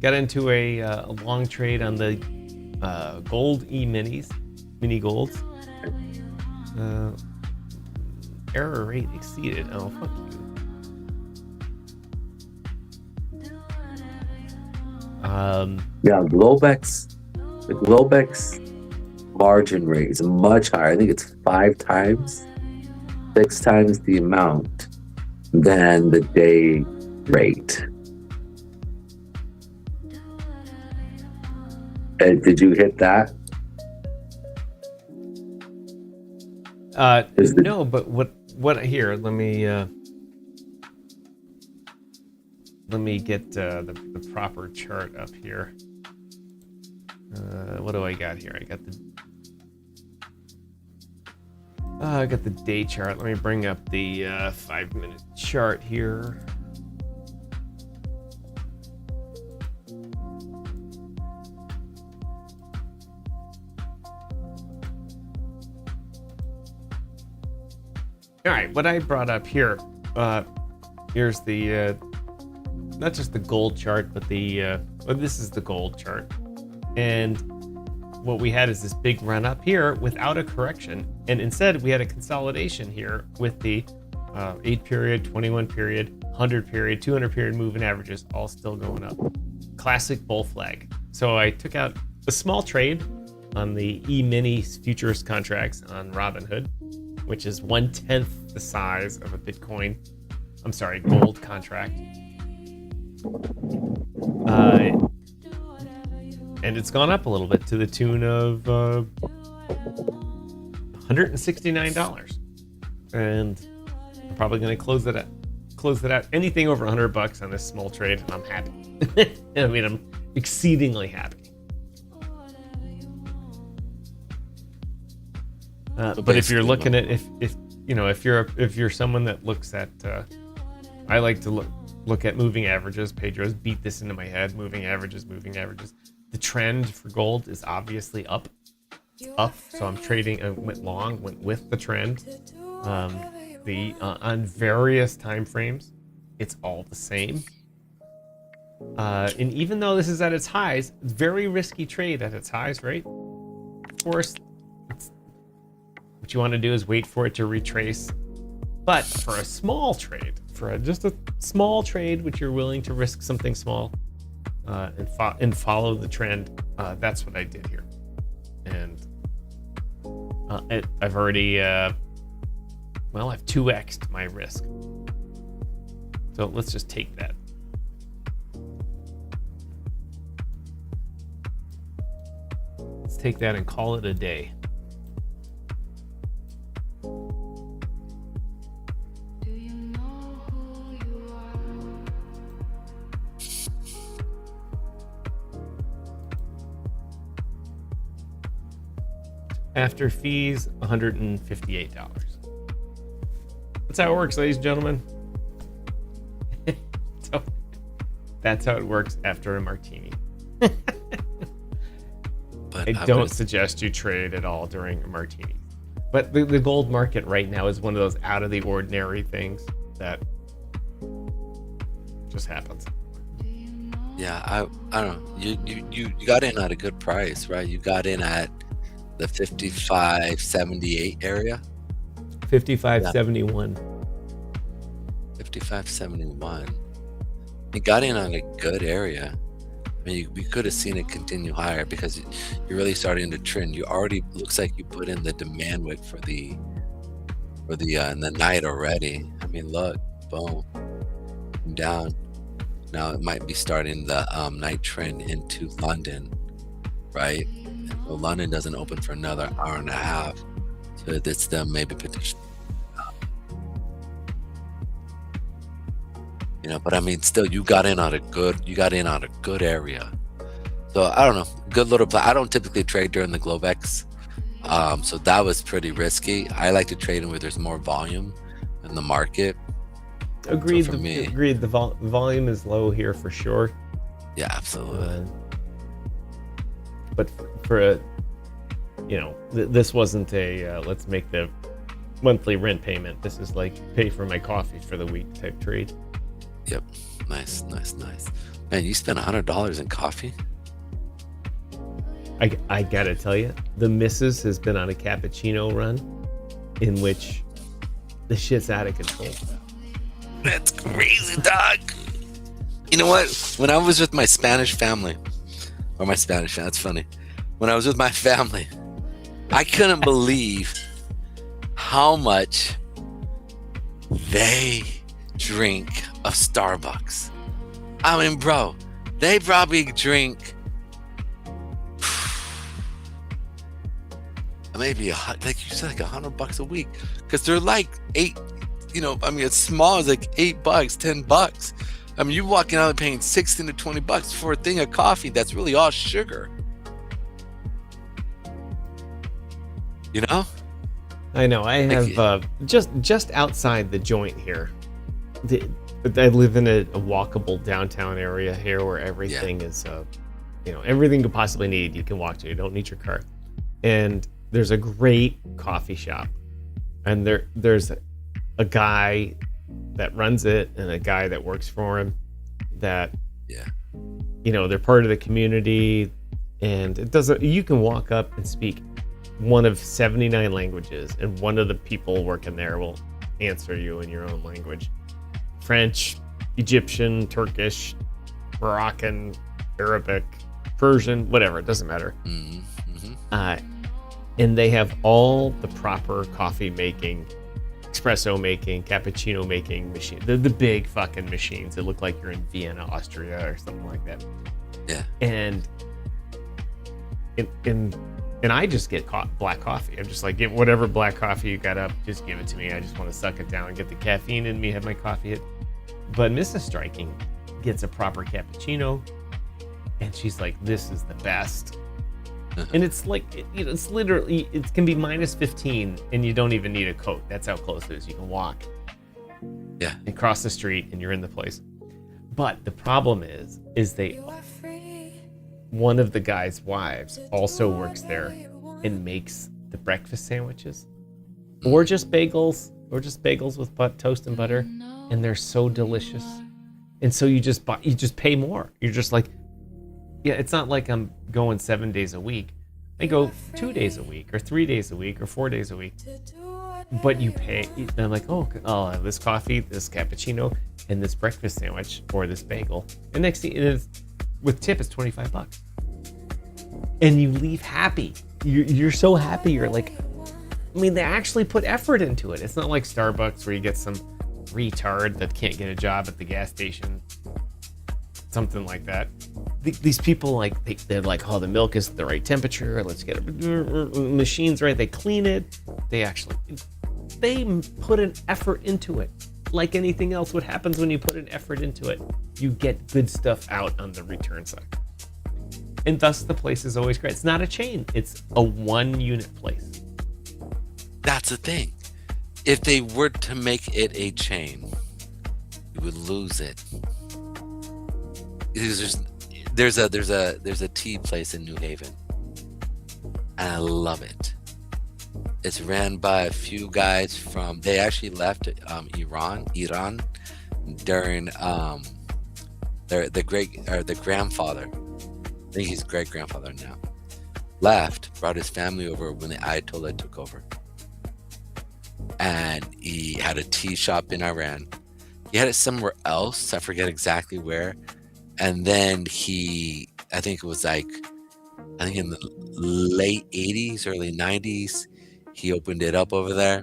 Got into a long trade on the gold E-minis, mini golds. Error rate exceeded. Oh, fuck you. Yeah, the Globex margin rate is much higher. I think it's 6 times the amount than the day rate. And did you hit that? No, but what here? Let me get the proper chart up here. What do I got here? I got the day chart. Let me bring up the 5-minute chart here. All right, what I brought up here, here's the, not just the gold chart, but this is the gold chart. And what we had is this big run up here without a correction. And instead we had a consolidation here with the 8 period, 21 period, 100 period, 200 period moving averages all still going up. Classic bull flag. So I took out a small trade on the E-mini futures contracts on Robinhood, which is 1/10 the size of a gold contract. And it's gone up a little bit to the tune of $169. And I'm probably going to close that out. Anything over $100 on this small trade, I'm happy. I mean, I'm exceedingly happy. But if you're looking at if you're someone that looks at I like to look at moving averages. Pedro's beat this into my head. Moving averages. The trend for gold is obviously up. So I'm trading. I went long, went with the trend. On various time frames, it's all the same. And even though this is at its highs, it's very risky trade at its highs, right? Of course, what you want to do is wait for it to retrace. But for a small trade, just a small trade, which you're willing to risk something small and follow the trend, that's what I did here. And I've already, I've 2x'd my risk. So let's just take that. Let's take that and call it a day. Do you know who you are? After fees, $158. That's how it works, ladies and gentlemen. So, that's how it works after a martini. But I don't suggest you trade at all during a martini. But the gold market right now is one of those out of the ordinary things that just happens. Yeah, I don't know. You got in at a good price, right? You got in at the 55.78 area. 55.71. 55.71. You got in on a good area. I mean, we could have seen it continue higher because you're really starting to trend. You already looks like you put in the demand wick for the in the night already. I mean, look, boom, down. Now it might be starting the night trend into London, right? Well, London doesn't open for another hour and a half, so it's them maybe potentially. But I mean, still, you got in on a good area. So I don't know, good little play. I don't typically trade during the Globex, so that was pretty risky. I like to trade in where there's more volume in the market. Agreed. So for me, agreed. The volume is low here for sure. Yeah, absolutely. But for this wasn't a let's make the monthly rent payment. This is like pay for my coffee for the week type trade. Yep. Nice. Man, you spent $100 in coffee? I gotta tell you, the missus has been on a cappuccino run in which the shit's out of control. That's crazy, dog. You know what? When I was with my Spanish family, that's funny. When I was with my family, I couldn't believe how much they drink of Starbucks. I mean, bro, they probably drink maybe like you said, like $100 a week, because they're like as small as like $8, $10. I mean, you're walking out and paying $16 to $20 for a thing of coffee that's really all sugar. I know. I have just outside the joint here. I live in a walkable downtown area here where everything is, everything you could possibly need, you can walk to. You don't need your car. And there's a great coffee shop. And there's a guy that runs it and a guy that works for him that, they're part of the community. And you can walk up and speak one of 79 languages, and one of the people working there will answer you in your own language. French, Egyptian, Turkish, Moroccan, Arabic, Persian, whatever, it doesn't matter. Mm-hmm. And they have all the proper coffee making, espresso making, cappuccino making machine. They're the big fucking machines that look like you're in Vienna, Austria, or something like that. Yeah. And I just get black coffee. I'm just like, get whatever black coffee you got up, just give it to me. I just want to suck it down and get the caffeine in me, have my coffee hit. But Mrs. Striking gets a proper cappuccino, and she's like, this is the best. And it's like, it's literally, it can be minus 15 and you don't even need a coat. That's how close it is. You can walk Yeah. and cross the street and you're in the place. But the problem is one of the guy's wives also works there and makes the breakfast sandwiches, or just bagels with toast and butter, and they're so delicious. And so you just pay more. You're just like, yeah, it's not like I'm going 7 days a week. I go 2 days a week, or 3 days a week, or 4 days a week. But you pay. And I'm like, oh, I'll have this coffee, this cappuccino, and this breakfast sandwich, or this bagel. And next thing it is, with tip, it's $25. And you leave happy. You're so happy. You're like, I mean, they actually put effort into it. It's not like Starbucks where you get some retard that can't get a job at the gas station, something like that. These people, like, they're like, oh, the milk is the right temperature. Let's get machines right. They clean it. They put an effort into it. Like anything else, what happens when you put an effort into it? You get good stuff out on the return side. And thus the place is always great. It's not a chain. It's a 1-unit place. That's the thing. If they were to make it a chain, you would lose it. There's a tea place in New Haven, and I love it. It's ran by a few guys from. They actually left Iran during the grandfather. I think he's great grandfather now. Left, brought his family over when the Ayatollah took over. And he had a tea shop in Iran. He had it somewhere else. I forget exactly where. And then I think in the late 80s, early 90s, he opened it up over there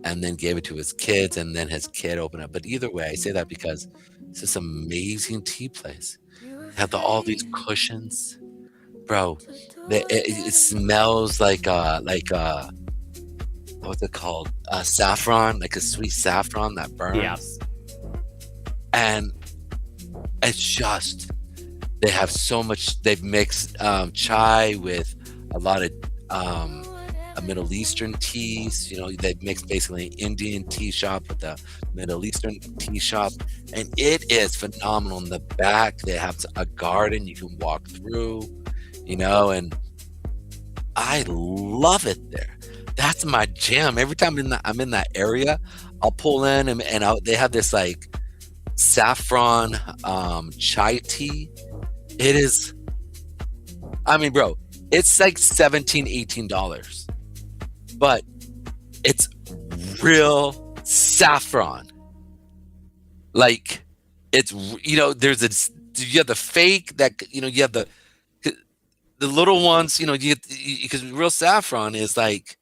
and then gave it to his kids, and then his kid opened it. But either way, I say that because it's this amazing tea place. They have all these cushions. Bro, it smells like what's it called? Saffron, like a sweet saffron that burns. Yeah. And it's just, they have so much. They've mixed chai with a lot of Middle Eastern teas. They've mixed basically an Indian tea shop with a Middle Eastern tea shop, and it is phenomenal. In the back, they have a garden you can walk through, and I love it there. That's my jam. Every time I'm in that area, I'll pull in and they have this like saffron chai tea. It is, I mean, bro, it's like $17-18, but it's real saffron. Like, it's, there's you have the fake that, you have the little ones, because real saffron is like,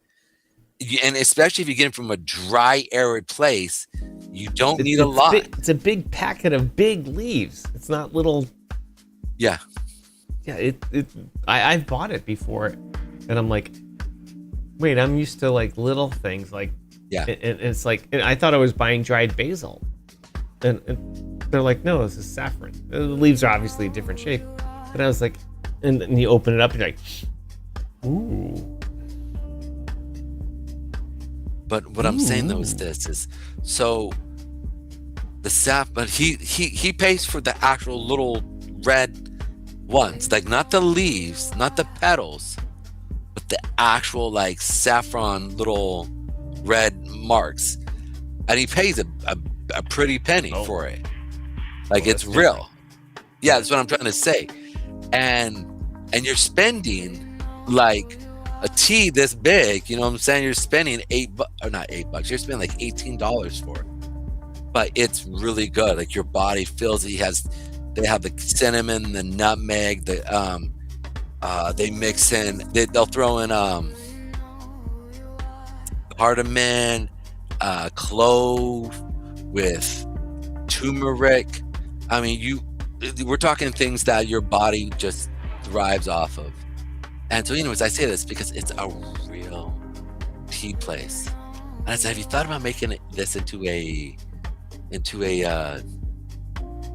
and especially if you get it from a dry, arid place, you don't need a lot. It's a big packet of big leaves. It's not little. Yeah. Yeah. I've bought it before, and I'm like, wait, I'm used to like little things, like, yeah. And it's like, and I thought I was buying dried basil, and they're like, no, this is saffron. The leaves are obviously a different shape, but I was like, and then you open it up, and you're like, ooh. But what I'm saying though is this is, so the sap, but he pays for the actual little red ones, like not the leaves, not the petals, but the actual like saffron little red marks, and he pays a pretty penny for it. Like, it's real. Yeah, that's what I'm trying to say. And you're spending like a tea this big, you know what I'm saying? You're spending not $8. You're spending like $18 for it. But it's really good. Like, your body feels it. They have the cinnamon, the nutmeg, they mix in. They'll throw in cardamom, clove with turmeric. I mean, we're talking things that your body just thrives off of. And so, anyways, I say this because it's a real tea place. And I said, have you thought about making this into a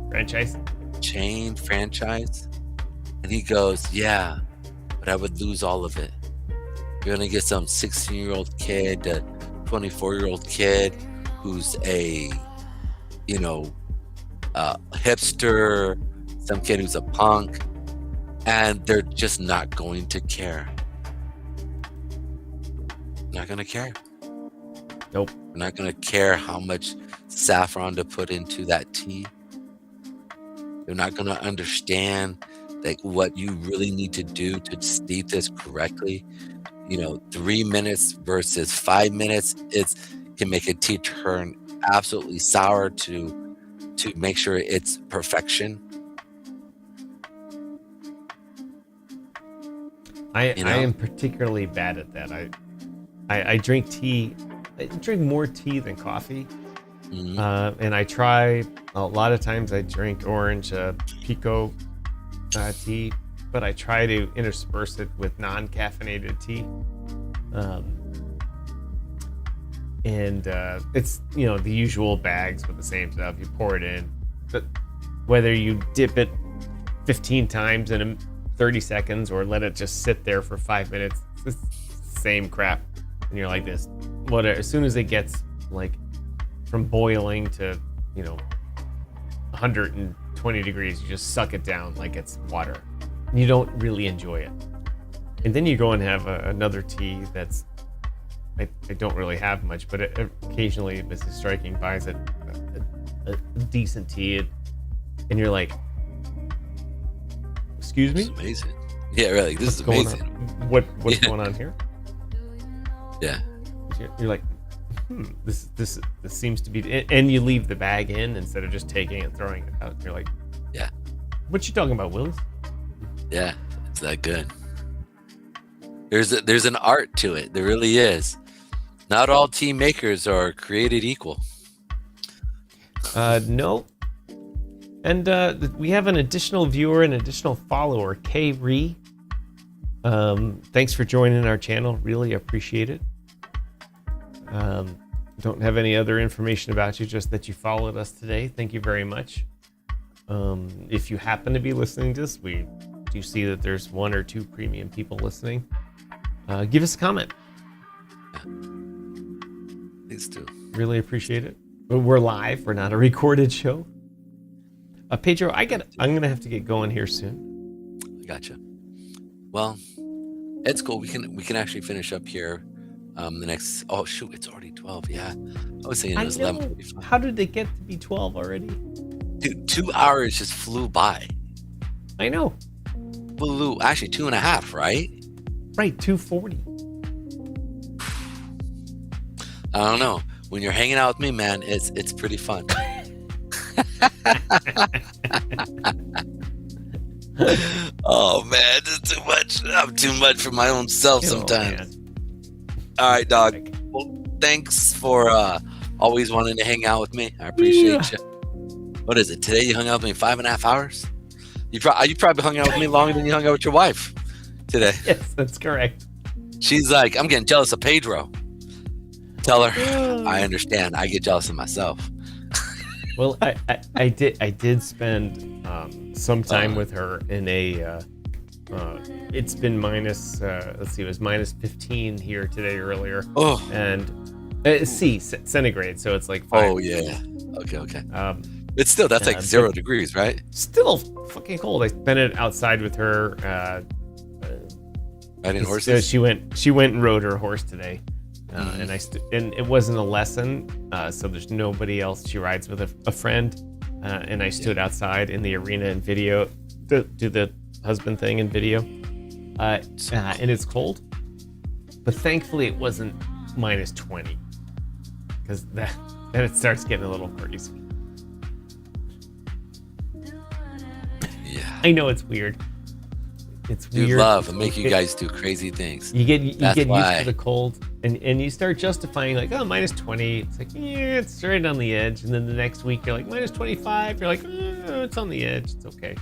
franchise? Chain franchise? And he goes, yeah, but but I would lose all of it. You're gonna get some 16-year-old kid, a 24-year-old kid who's a, hipster, some kid who's a punk, and they're just not going to care. Not gonna care. Nope. They're not gonna care how much saffron to put into that tea. They're not gonna understand like what you really need to do to steep this correctly. 3 minutes versus 5 minutes, it can make a tea turn absolutely sour to make sure it's perfection. I am particularly bad at that. I drink tea. I drink more tea than coffee. Mhm. And I try, a lot of times I drink orange pico tea, but I try to intersperse it with non-caffeinated tea. And it's, the usual bags with the same stuff. You pour it in, but whether you dip it 15 times in 30 seconds or let it just sit there for 5 minutes, it's the same crap. And you're like this, as soon as it gets like from boiling to, 120 degrees, you just suck it down like it's water. You don't really enjoy it. And then you go and have another tea that's, I don't really have much, but occasionally Mrs. Striking buys a decent tea, and you're like, excuse me? It's amazing. Yeah, really. This is amazing. What's going on here? Yeah. You're like, this seems to be, and you leave the bag in instead of just taking it and throwing it out. You're like, Yeah. what you talking about, Willis? Yeah. It's that good. There's an art to it. There really is. Not all tea makers are created equal. No. And we have an additional viewer, an additional follower, K. Ree. Thanks for joining our channel. Really appreciate it. Don't have any other information about you, just that you followed us today. Thank you very much. If you happen to be listening to this, we do see that there's 1 or 2 premium people listening. Give us a comment. Please do. Really appreciate it. We're live. We're not a recorded show. Pedro, I'm gonna have to get going here soon. Gotcha. Well, it's cool. We can actually finish up here. The next. Oh shoot! It's already 12. Yeah, I was saying it was 11:45. How did it get to be 12 already? Dude, 2 hours just flew by. I know. Flew. Actually, 2.5. Right? Right. 2:40. I don't know. When you're hanging out with me, man, it's pretty fun. Oh man, this is too much. I'm too much for my own self sometimes. All right, dog. Well, thanks for always wanting to hang out with me. I appreciate you. What is it? Today you hung out with me 5.5 hours? You probably hung out with me longer than you hung out with your wife today. Yes, that's correct. She's like, I'm getting jealous of Pedro. Tell her, I understand. I get jealous of myself. Well, I did spend some time with her in a. It's been minus. Let's see, it was minus 15 here today earlier. Oh, and centigrade, so it's like 5 oh yeah. Okay. It's still that's like 0 degrees, right? Still fucking cold. I spent it outside with her. Riding horses. She went and rode her horse today. And it wasn't a lesson, so there's nobody else. She rides with a friend, and I stood outside in the arena and video, do the husband thing in video, and it's cold, but thankfully it wasn't minus 20, because then it starts getting a little crazy. Yeah, I know it's weird. It's weird. You love and make you guys do crazy things. You get used to the cold, and you start justifying like, oh, minus 20. It's like, yeah, it's right on the edge. And then the next week you're like, minus 25. You're like, oh, it's on the edge. It's okay.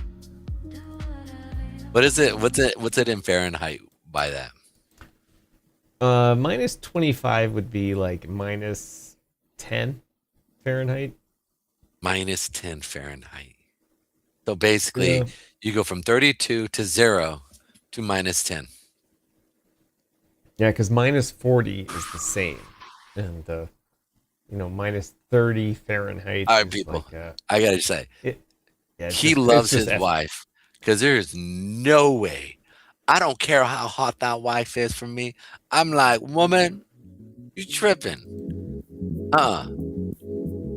What is it? What's it in Fahrenheit by that? Minus 25 would be like minus 10 Fahrenheit. Minus 10 Fahrenheit. So basically, you go from 32 to 0 to minus 10. Yeah, because minus 40 is the same, and minus 30 Fahrenheit All right, is people. like I gotta say, it. Yeah, he it's loves just his wife because there is no way. I don't care how hot that wife is for me. I'm like, woman, you tripping?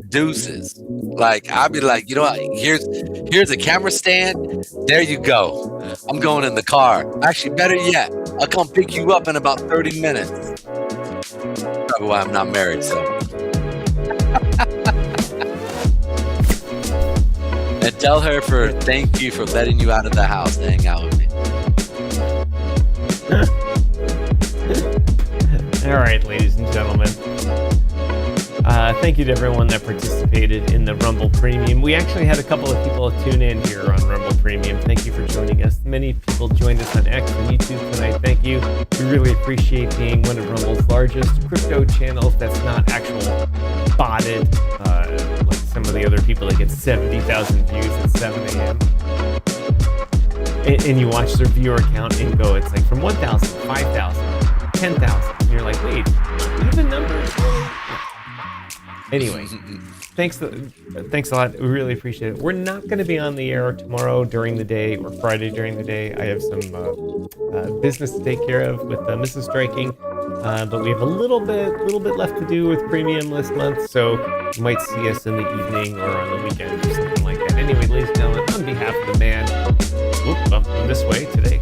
Deuces. Like I'd be like, you know what? Here's a camera stand. There you go. I'm going in the car. Actually, better yet, I'll come pick you up in about 30 minutes. Probably why I'm not married. So, and tell her for thank you for letting you out of the house to hang out with me. All right, ladies and gentlemen. Thank you to everyone that participated in the Rumble Premium. We actually had a couple of people tune in here on Rumble Premium. Thank you for joining us. Many people joined us on X and YouTube tonight. Thank you. We really appreciate being one of Rumble's largest crypto channels that's not actual botted, like some of the other people that get 70,000 views at 7 a.m. And you watch their viewer count and go, it's like from 1,000, 5,000, 10,000. And you're like, wait, even numbers? Really? Anyway, thanks a lot. We really appreciate it. We're not going to be on the air tomorrow during the day or Friday during the day. I have some business to take care of with Mrs. Striking, but we have a little bit left to do with premium this month, so you might see us in the evening or on the weekend or something like that. Anyway, ladies and gentlemen, on behalf of the man, I'm this way today.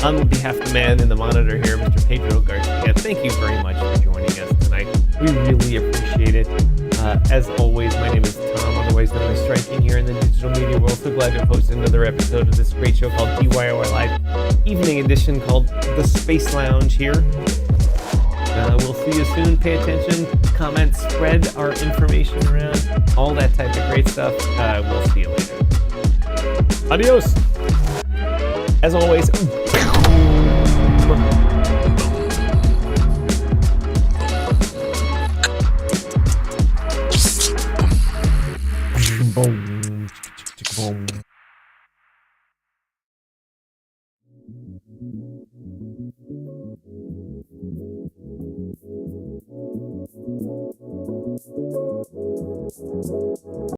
On behalf of the man in the monitor here, Mr. Pedro Garcia, thank you very much for joining us tonight. We really appreciate it. As always, my name is Tom, otherwise known as Striking here in the digital media world. So glad to post another episode of this great show called DYOR Live, evening edition called The Space Lounge here. We'll see you soon. Pay attention, comment, spread our information around, all that type of great stuff. We'll see you later. Adios. As always, boom, boom.